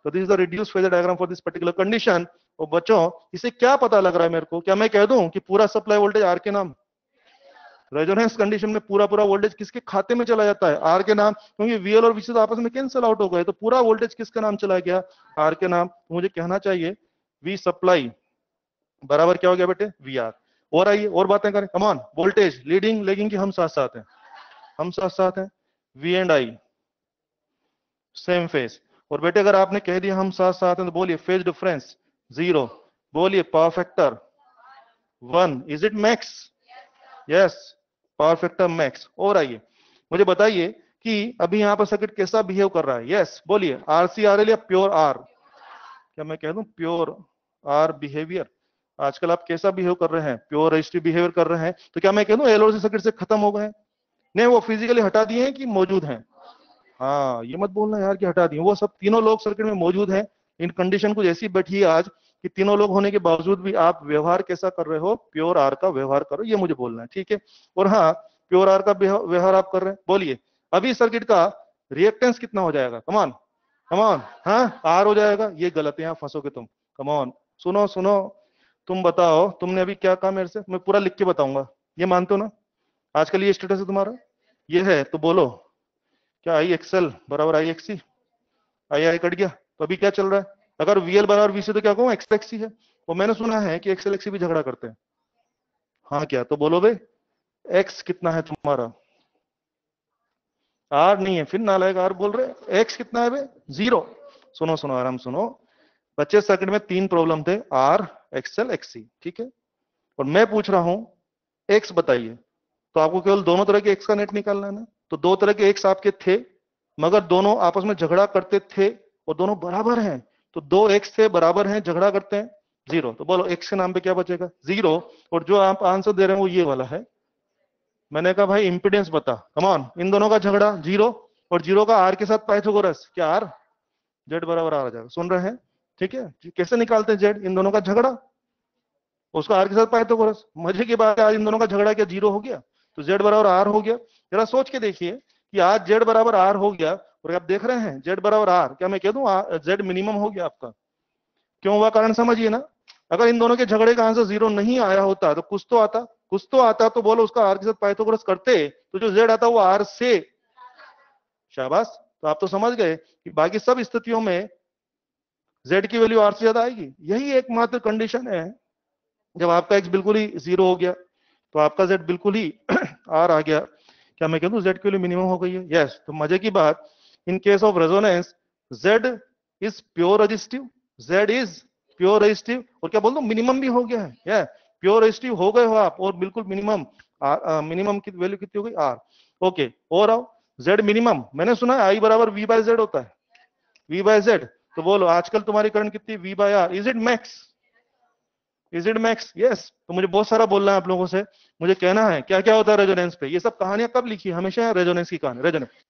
तो this is the reduce phasor diagram for this particular condition. और बच्चों, इसे क्या पता लग रहा है मेरे को, क्या मैं कह दूं कि पूरा सप्लाई वोल्टेज आर के नाम? रेजोनेंस कंडीशन में पूरा पूरा वोल्टेज किसके खाते में चला जाता है? आर के नाम, क्योंकि वीएल और वीसी आपस में कैंसिल आउट हो गए, तो पूरा वोल्टेज किसके नाम चला गया? आर के नाम। मुझे कहना चाहिए वी सप्लाई बराबर क्या हो गया बेटे, वी आर। और आइए और बातें करें, come on. Voltage leading lagging की हम साथ साथ हैं, हम साथ साथ हैं। V and I same phase. और बेटे अगर आपने कह दिया हम साथ साथ हैं, तो बोलिए फेज डिफरेंस 0, बोलिए power factor 1, is it max? Yes, power factor max. और आइए मुझे बताइए कि अभी यहां पर सर्किट कैसा बिहेव कर रहा है? यस बोलिए, आरसी आरएल या प्योर आर? क्या मैं कह दूं प्योर आर बिहेवियर? आजकल आप कैसा बिहेव कर रहे हैं? प्योर रजिस्ट्री बिहेवियर कर रहे हैं। तो क्या मैं कह दूं एलओसी सर्किट से खत्म हो गए? नहीं, वो फिजिकली हटा दिए हैं कि मौजूद हैं? हाँ ये मत बोलना यार कि हटा दिए, वो सब तीनों लोग सर्किट में मौजूद हैं, इन कंडीशन कुछ ऐसी बैठी है आज कि तीनों लोग होने के बावजूद भी आप व्यवहार कैसा कर रहे हो, प्योर आर का व्यवहार करो, ये मुझे बोलना है, ठीक है। और हाँ, प्योर आर का व्यवहार आप कर रहे हैं, बोलिए अभी सर्किट का रिएक्टेंस कितना हो जाएगा, कमान कमान, हाँ आर हो जाएगा। ये गलत है, यहाँ फंसोगे तुम, कमान। सुनो सुनो, तुम बताओ तुमने अभी क्या कहा मेरे से, मैं पूरा लिख के बताऊंगा, ये मानते हो ना, आजकल ये स्टेटस है तुम्हारा, ये है तो बोलो, क्या आई एक्सएल बराबर आई एक्सी, आई आई कट गया, तो अभी क्या चल रहा है, अगर वीएल बराबर वीसी तो क्या कहूँ एक्सएल एक्सी है। और मैंने सुना है कि एक्सएल एक्सी भी झगड़ा करते हैं, हाँ क्या, तो बोलो भाई एक्स कितना है तुम्हारा, आर नहीं है, फिर नालायक आर बोल रहे, एक्स कितना है भाई, 0। सुनो सुनो आराम सुनो, बच्चे सर्किट में 3 प्रॉब्लम थे, आर एक्सएल एक्सी, ठीक है, और मैं पूछ रहा हूं एक्स बताइए, तो आपको केवल दोनों तरह के एक्स का नेट निकालना है ना, तो 2 तरह के एक्स आपके थे, मगर दोनों आपस में झगड़ा करते थे और दोनों बराबर हैं, तो 2 एक्स थे बराबर हैं, झगड़ा करते हैं, 0। तो बोलो एक्स के नाम पे क्या बचेगा, 0। और जो आप आंसर दे रहे हैं वो ये वाला है। मैंने कहा भाई इंपिडेंस बता, कम ऑन, इन दोनों का झगड़ा 0, और 0 का आर के साथ पाइथागोरस, क्या आर, जेड बराबर आर आ जाएगा, सुन रहे हैं, ठीक है। कैसे निकालते हैं जेड, इन दोनों का झगड़ा, उसका आर के साथ पाइथागोरस, मजे की बात है, आज इन दोनों का झगड़ा क्या 0 हो गया, तो जेड बराबर आर हो गया। जरा सोच के देखिए कि आज जेड बराबर आर हो गया, और आप देख रहे हैं जेड बराबर आर, क्या मैं कह दूं जेड मिनिमम हो गया आपका, क्यों हुआ कारण समझिए ना। अगर इन दोनों के झगड़े का आंसर 0 नहीं आया होता तो कुछ तो आता, कुछ तो आता, तो बोलो उसका आर के साथ पाइथागोरस करते, तो जो जेड आता वो आर से, शाबाश। तो आप तो समझ गए कि बाकी सब स्थितियों में जेड की वैल्यू आर से ज्यादा आएगी, यही एकमात्र कंडीशन है जब आपका एक्स बिल्कुल ही 0 हो गया तो आपका जेड बिल्कुल ही आर आ गया, क्या मैं कह दूं जेड की वैल्यू मिनिमम हो गई है, यस। तो मजे की बात, in case of resonance Z is pure resistive, Z is pure resistive, और क्या बोल दो मिनिमम भी हो गया है, या प्योर रेजिस्टिव हो गए हो आप, और बिल्कुल मिनिमम, मिनिमम की वैल्यू कितनी हो गई आर, ओके। और आओ जेड मिनिमम, मैंने सुना है आई बराबर वी बाय जेड होता है, वी बाय जेड, तो बोलो आजकल तुम्हारी करंट कितनी, V by R, is it max, is it max, yes. तो मुझे बहुत सारा बोलना है आप लोगों से, मुझे कहना है क्या क्या होता है रेजोनेंस पे, ये सब कहानियां कब लिखी, हमेशा रेजोनेंस की कहानी, रेजोनेंस।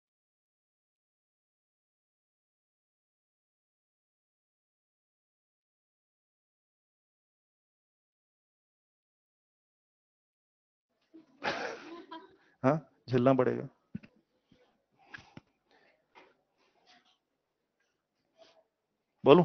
हाँ झेलना पड़ेगा, बोलूं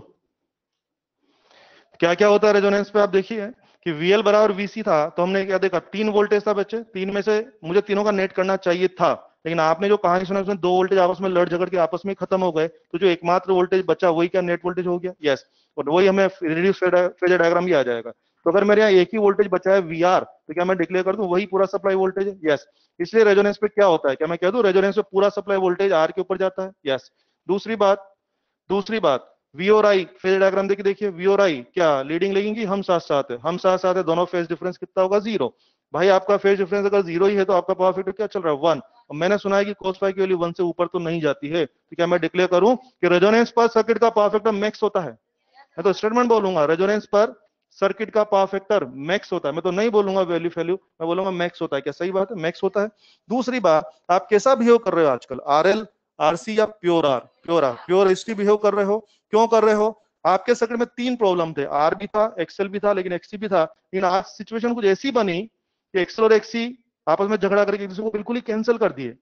क्या क्या होता है रेजोनेंस पे, आप देखिए कि वीएल बराबर वीसी था, तो हमने क्या देखा, 3 वोल्टेज था बच्चे, 3 में से मुझे तीनों का नेट करना चाहिए था, लेकिन आपने जो कहानी सुना उसमें 2 वोल्टेज आपस में लड़ झगड़ के आपस में खत्म हो गए, तो जो एकमात्र वोल्टेज बचा वही क्या नेट वोल्टेज हो गया, यस। और वही हमें रिड्यूस फेजर डायग्राम भी आ जाएगा, तो अगर मेरे यहाँ एक ही वोल्टेज बचा है वीआर, तो क्या मैं डिक्लेयर कर दूं वही पूरा सप्लाई वोल्टेज है, यस। इसलिए रेजोनेंस पे क्या होता है, क्या मैं कह दूं रेजोनेंस पे पूरा सप्लाई वोल्टेज आर के ऊपर जाता है, यस। दूसरी बात, दूसरी बात, वी और आई फेज डायग्राम देखिए, देखिए वी और आई क्या लीडिंग लगेंगी, हम साथ साथ है, हम साथ साथ है, दोनों फेज डिफरेंस कितना होगा 0। भाई आपका फेज डिफरेंस अगर 0 ही है तो आपका पावर फैक्टर क्या चल रहा है 1, और मैंने सुना है कि cos फाई की वैल्यू 1 से ऊपर तो नहीं जाती है, तो क्या मैं डिक्लेयर करूं कि रेजोनेंस पर सर्किट का पावर फैक्टर मैक्स होता है, मैं तो स्टेटमेंट बोलूंगा रेजोनेंस पर सर्किट का पावर फैक्टर मैक्स होता है, मैं तो नहीं बोलूंगा वैल्यू वैल्यू, मैं बोलूंगा मैक्स होता है, क्या सही बात है, मैक्स होता है। दूसरी बात, आप कैसा बिहेव कर रहे हो आजकल, आरएल आरसी या pure R, pure R pure एसटी बिहेव कर रहे हो, क्यों कर रहे हो, आपके सर्किट में 3 प्रॉब्लम थे, आर भी था एक्सएल भी था लेकिन एक्सी भी था, लेकिन आज सिचुएशन कुछ ऐसी बनी कि एक्सएल और एक्सी आपस में झगड़ा करके एक दूसरे को बिल्कुल ही कैंसिल कर दिए,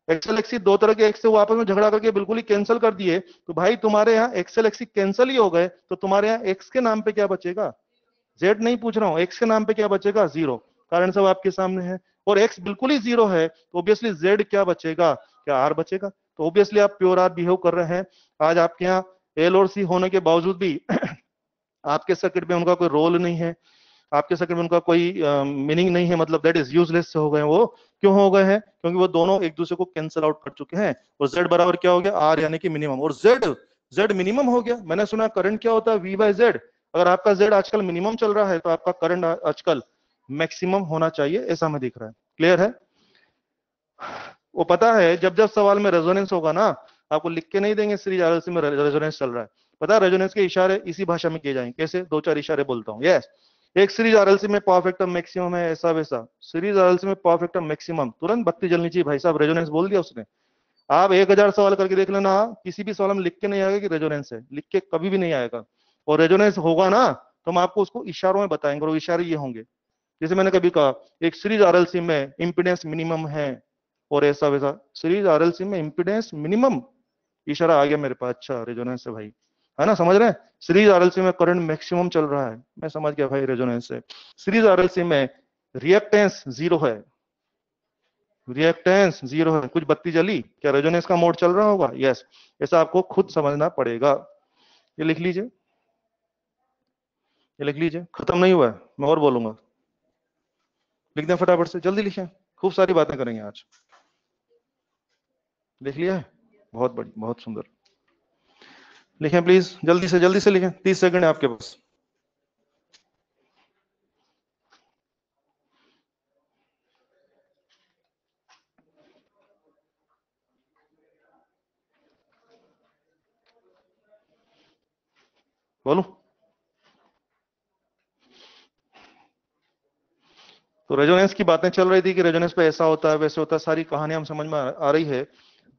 एक्सएल एक्सी 2 तरह के एक्स से वो आपस में झगड़ा करके बिल्कुल ही कैंसिल कर दिए, तो भाई तुम्हारे यहाँ एक्सएल एक्सी कैंसिल ही हो गए, तो तुम्हारे यहाँ एक्स के नाम पे क्या बचेगा, जेड नहीं पूछ रहा हूं, एक्स के नाम पे क्या बचेगा 0, कारण सब आपके सामने है, और एक्स बिल्कुल ही 0 है तो ऑब्वियसली जेड क्या बचेगा, क्या आर बचेगा, तो ऑब्वियसली आप प्योर आर बिहेव कर रहे हैं। आज आपके यहाँ एल और सी होने के बावजूद भी आपके सर्किट में उनका कोई रोल नहीं है, आपके सर्किट में उनका कोई मीनिंग नहीं है, मतलब दैट इज यूजलेस हो गए वो, क्यों हो गए हैं, क्योंकि वो दोनों एक दूसरे को कैंसिल आउट कर चुके हैं, और जेड बराबर क्या हो गया आर यानी कि मिनिमम, और जेड जेड मिनिमम हो गया। मैंने सुना करंट क्या होता है वी बाय जेड, अगर आपका जेड आजकल मिनिमम चल रहा है तो आपका करंट आजकल मैक्सिमम होना चाहिए, ऐसा हमें दिख रहा है, क्लियर है। वो पता है जब जब सवाल में रेजोनेंस होगा ना, आपको लिख के नहीं देंगे सीरीज आरएलसी में रेजोनेंस चल रहा है, पता है रेजोनेंस के इशारे इसी भाषा में किए जाएंगे, कैसे, 2-4 इशारे बोलता हूँ, यस। एक सीरीज आरएलसी में पावर फैक्टर मैक्सिमम है, ऐसा वैसा, सीरीज आरएलसी में पावर फैक्टर मैक्सिमम, तुरंत बत्ती जलनी चाहिए भाई साहब, रेजोनेंस बोल दिया उसने। आप 1000 सवाल करके देख लेना, किसी भी सवाल में लिख के नहीं आएगा कि रेजोनेंस है, लिख के कभी भी नहीं आएगा। और रेजोनेंस होगा ना तो हम आपको उसको इशारों में बताएंगे, और इशारे ये होंगे, जैसे मैंने कभी कहा एक सीरीज आरएलसी में इंपिडेंस मिनिमम है, और ऐसा वैसा, सीरीज आरएलसी में इंपिडेंस मिनिमम, इशारा आ गया मेरे पास, अच्छा रेजोनेंस है भाई, है ना, समझ रहे हैं। सीरीज आरएलसी में करंट मैक्सिमम चल रहा है, मैं समझ गया भाई रेजोनेंस है। सीरीज आरएलसी में रिएक्टेंस जीरो है, रिएक्टेंस जीरो है, कुछ बत्ती जली, क्या रेजोनेंस का मोड चल रहा होगा? यस। ऐसा आपको खुद समझना पड़ेगा। ये लिख लीजिए, ये लिख लीजिए, खत्म नहीं हुआ है, मैं और बोलूंगा। लिख दें फटाफट से, जल्दी लिखें, खूब सारी बातें करेंगे आज। लिख लिया है? बहुत बढ़िया, बहुत सुंदर। लिखें प्लीज, जल्दी से लिखें, 30 सेकंड है आपके पास। बोलो। तो रेजोनेंस की बातें चल रही थी कि रेजोनेंस पे ऐसा होता है वैसे होता है, सारी कहानियां हम समझ में आ रही है।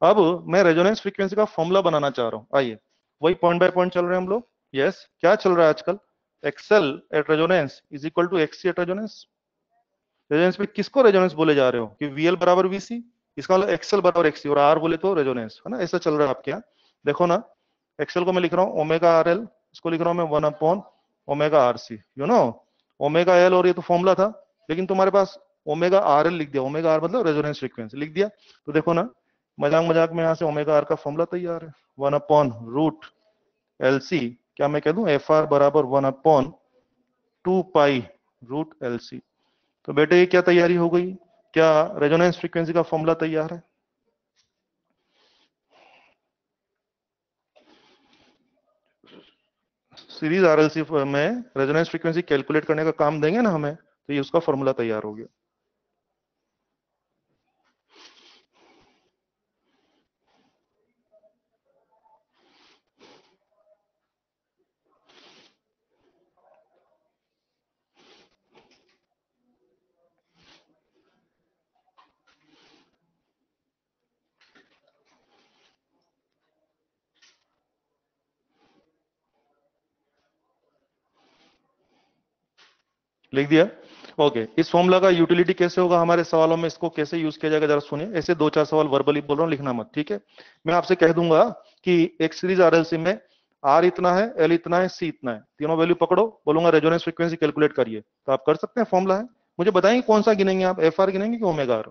अब मैं रेजोनेंस फ्रीक्वेंसी का फॉर्मूला बनाना चाह रहा हूं, आइए वही पॉइंट बाय पॉइंट चल रहे हैं हम लोग। यस, क्या चल रहा है आजकल? X L at resonance is equal to X C at resonance. Resonance पे किसको रेजोनेंस बोले जा रहे हो कि वीएल बराबर वीसी, इसका मतलब एक्सेल बराबर एक्ससी, और आर बोले तो रेजोनेंस, है ना, ऐसा चल रहा है आपके यहाँ। देखो ना, एक्सेल को मैं लिख रहा हूँ ओमेगा आर एल, इसको लिख रहा हूँ मैं 1 upon omega R C, you know, omega L, और ये तो फॉर्मूला था, लेकिन तुम्हारे पास ओमेगा आर एल लिख दिया, ओमेगा आर मतलब रेजोनेंस फ्रीक्वेंसी लिख दिया। तो देखो ना, मजाक मजाक में यहाँ से ओमेगा आर का फॉर्मूला तैयार है, 1/√LC, क्या मैं कह दूं, एफ आर बराबर 1/2 पाई √LC। तो बेटे ये क्या तैयारी हो गई, क्या रेजोनेंस फ्रीक्वेंसी का फॉर्मूला तैयार है? सीरीज आरएलसी में रेजोनेंस फ्रीक्वेंसी कैलकुलेट करने का काम देंगे ना हमें, तो ये उसका फॉर्मूला तैयार हो गया। लिख दिया? ओके, इस फॉर्मूला का यूटिलिटी कैसे होगा हमारे सवालों में, इसको कैसे यूज किया जाएगा, जरा सुनिए। ऐसे 2-4 सवाल वर्बली बोल रहा हूँ, लिखना मत, ठीक है। मैं आपसे कह दूंगा कि एक सीरीज आरएलसी में आर इतना है, एल इतना है, सी इतना है, तीनों वैल्यू पकड़ो, बोलूंगा रेजोनेंस फ्रीक्वेंसी कैलकुलेट करिए, तो आप कर सकते हैं, फॉर्मूला है। मुझे बताएंगे कौन सा गिनेंगे आप, एफ आर गिनेंगे कि ओमेगा आर?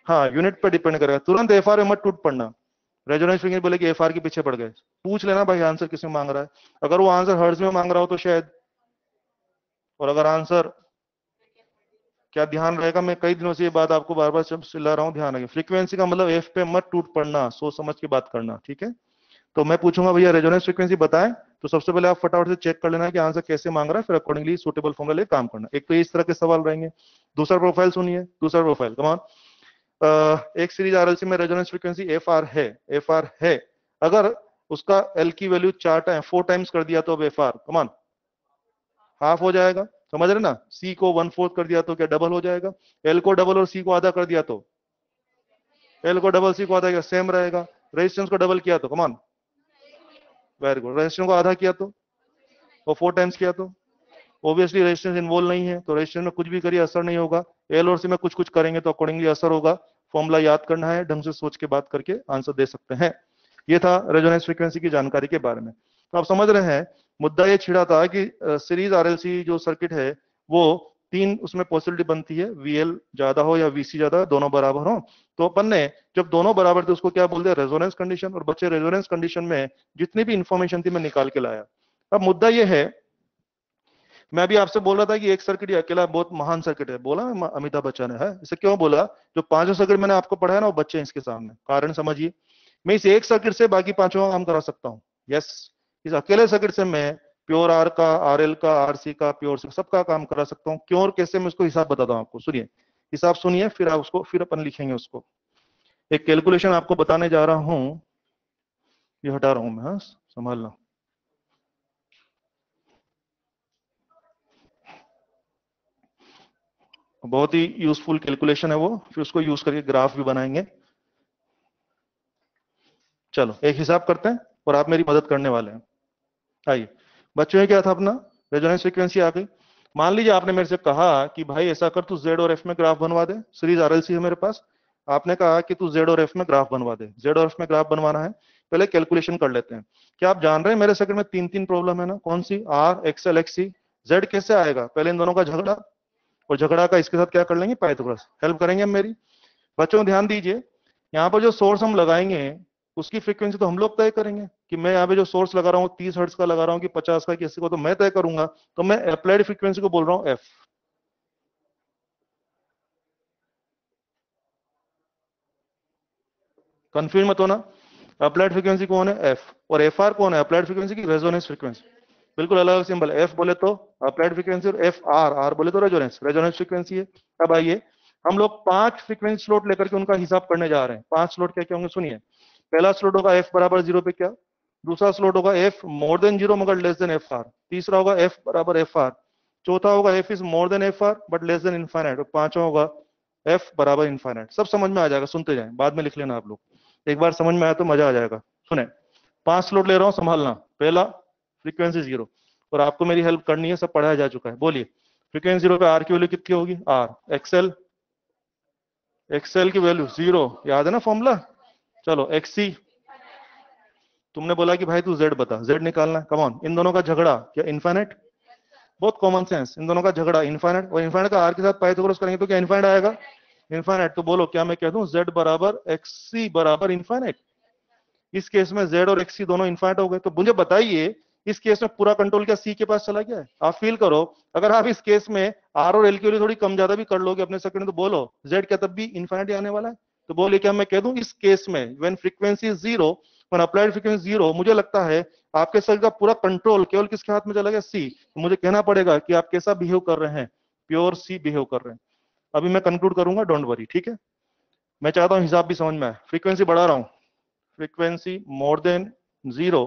हाँ, यूनिट पर डिपेंड करेगा, तुरंत एफ आर में मत टूट पड़ना। रेजोनेंस फ्रीक्वेंसी बोले कि एफ आर के पीछे पड़ गए, पूछ लेना भाई आंसर किस में मांग रहा है, अगर वो आंसर हर्ट्ज में मांग रहा हो तो शायद, और अगर आंसर, क्या ध्यान रहेगा, मैं कई दिनों से ये बात आपको बार बार चिल्ला रहा हूँ, ध्यान रखिए, फ्रीक्वेंसी का मतलब एफ पे मत टूट पड़ना, सोच समझ के बात करना, ठीक है। तो मैं पूछूंगा भैया रेजोनेंस फ्रीक्वेंसी बताएं, तो सबसे पहले आप फटाफट से चेक कर लेना कि आंसर कैसे मांग रहा है, फिर अकॉर्डिंगली सूटेबल फॉर्मूला लेकर काम करना। एक तो इस तरह के सवाल रहेंगे। दूसरा प्रोफाइल सुनिए, दूसरा प्रोफाइल, कमान। एक सीरीज आरएलसी में रेजोनेंस फ्रीक्वेंसी एफ आर है, एफ आर है, अगर उसका एल की वैल्यू 4 टाइम्स कर दिया तो अब एफ आर, कमान, हाफ हो जाएगा, समझ रहे ना। सी को 1/4 कर दिया तो क्या डबल हो जाएगा? एल को डबल और सी को आधा कर दिया तो, एल को डबल सी को आधा किया सेम रहेगा। रेजिस्टेंस को डबल किया तो, कमान, वेरी गुड, रेजिस्टेंस को आधा किया तो, और 4 टाइम्स किया तो, ऑब्वियसली रेजिस्टेंस इन्वॉल्व नहीं है, तो रेजिस्टेंस में कुछ भी करिए असर नहीं होगा। एल और सी में कुछ कुछ करेंगे तो अकॉर्डिंगली असर होगा। फॉर्मूला याद करना है, ढंग से सोच के बात करके आंसर दे सकते हैं। ये था रेजोनेंस फ्रीक्वेंसी की जानकारी के बारे में। तो आप समझ रहे हैं, मुद्दा ये छिड़ा था कि सीरीज आरएलसी जो सर्किट है वो तीन उसमें पॉसिबिलिटी बनती है, वीएल ज्यादा हो या वीसी ज्यादा, दोनों बराबर हो। तो अपन ने जब दोनों बराबर थे उसको क्या बोलते हैं, रेजोनेंस कंडीशन, और बच्चे रेजोनेंस कंडीशन में जितनी भी इंफॉर्मेशन थी मैं निकाल के लाया। अब मुद्दा यह है, मैं भी आपसे बोल रहा था कि एक सर्किट ही अकेला बहुत महान सर्किट है, बोला अमिताभ बच्चन है, इसे क्यों बोला? जो पांचों सर्किट मैंने आपको पढ़ाया ना वो बच्चे हैं इसके सामने, कारण समझिए। मैं इस एक सर्किट से बाकी पांचों का काम करा सकता हूँ। यस, इस अकेले सर्किट से मैं प्योर आर का, आर एल का, आर सी का, प्योर सी सबका काम करा सकता हूँ। क्यों और कैसे, मैं उसको हिसाब बताता हूँ आपको, सुनिए। हिसाब सुनिए, फिर आप उसको, फिर अपन लिखेंगे उसको। एक कैलकुलेशन आपको बताने जा रहा हूँ, ये हटा रहा हूँ मैं, हाँ संभालना। बहुत ही यूजफुल कैलकुलेशन है वो, फिर उसको यूज करके ग्राफ भी बनाएंगे। चलो एक हिसाब करते हैं और आप मेरी मदद करने वाले हैं। आइए बच्चों, ये क्या था अपना रेजोनेंस फ्रीक्वेंसी आ गई। मान लीजिए आपने मेरे से कहा कि भाई ऐसा कर, तू जेड और एफ में ग्राफ बनवा दे। सीरीज आरएलसी है मेरे पास। आपने कहा कि तू जेड और एफ में ग्राफ बनवा दे। जेड और एफ में ग्राफ बनवाना है, पहले कैलकुलेशन कर लेते हैं। क्या आप जान रहे हैं मेरे सर्किट में तीन तीन प्रॉब्लम है ना? कौन सी? R, XL, XC. जेड कैसे आएगा? पहले इन दोनों का झगड़ा, और झगड़ा का इसके साथ क्या कर लेंगे? पाइथागोरस। हेल्प करेंगे हम मेरी। बच्चों ध्यान दीजिए, यहाँ पर जो सोर्स हम लगाएंगे उसकी फ्रीक्वेंसी तो हम लोग तय करेंगे कि मैं यहाँ पे जो सोर्स लगा रहा हूँ 30 हर्ट्ज का लगा रहा हूँ कि 50 का, किसी को तो मैं तय करूंगा। तो मैं अप्लाइड फ्रीक्वेंसी को बोल रहा हूँ एफ। कंफ्यूज मत होना। अप्लाइड फ्रीक्वेंसी कौन है? एफ। और एफ आर कौन है? अप्लाइड फ्रीक्वेंसी की रेजोनेंस फ्रीक्वेंसी। बिल्कुल अलग अलग सिंबल। एफ बोले तो अप्लाइड फ्रीक्वेंसी और एफ आर, आर बोले तो रेजोनेंस, रेजोनेंस फ्रीक्वेंसी है। अब आइए हम लोग 5 फ्रीक्वेंसी स्लॉट लेकर के उनका हिसाब करने जा रहे हैं। 5 स्लॉट क्या क्या होंगे सुनिए। पहला स्लॉट होगा एफ बराबर 0 पे क्या? दूसरा स्लॉट होगा एफ मोर देन 0 मगर लेस देन एफ आर। तीसरा होगा एफ बराबर एफ आर। चौथा होगा F is more than F are but less than infinite. और पांचवा होगा एफ बराबर इनफाइनाइट। सब समझ में आ जाएगा, सुनते जाएं, बाद में लिख लेना आप लोग। एक बार समझ में आया तो मजा आ जाएगा। सुने, 5 स्लॉट ले रहा हूं, संभालना। पहला फ्रीक्वेंसी 0, और आपको मेरी हेल्प करनी है, सब पढ़ाया जा चुका है। बोलिए फ्रीक्वेंसी 0 पे आर की वैल्यू कितनी होगी? आर। एक्सएल, एक्सएल की वैल्यू 0, याद है ना फॉर्मूला? चलो एक्ससी, तुमने बोला कि भाई तू जेड बता, जेड निकालना है। कम ऑन, इन दोनों का झगड़ा क्या इनफाइनाइट? बहुत कॉमन सेंस, इन दोनों का झगड़ा इनफाइनाइट, और इनफाइनाइट का आर के साथ पाइथागोरस करेंगे तो क्या इनफाइनाइट आएगा? इनफाइनाइट। तो बोलो क्या मैं कह दूं जेड बराबर एक्ससी बराबर इनफाइनाइट? इस केस में जेड और एक्ससी दोनों इनफाइनाइट हो गए। तो मुझे बताइए इस केस में पूरा कंट्रोल क्या सी के पास चला गया है? आप फील करो, अगर आप इस केस में आर और एल की वैल्यू थोड़ी कम ज्यादा भी कर लोगे अपने सर्किट में, तो बोलो जेड क्या तब भी इनफाइनाइट आने वाला है? तो बोलिए क्या मैं कह दूं इस केस में when frequency is 0, when applied frequency 0, मुझे लगता है आपके सर्किट का पूरा कंट्रोल केवल किसके हाथ में चला गया? सी। तो मुझे कहना पड़ेगा कि आप कैसा बिहेव कर रहे हैं? प्योर सी बिहेव कर रहे हैं। अभी मैं कंक्लूड करूंगा, डोंट वरी, ठीक है? मैं चाहता हूं हिसाब भी समझ में आए। फ्रीक्वेंसी बढ़ा रहा हूं, फ्रीक्वेंसी मोर देन 0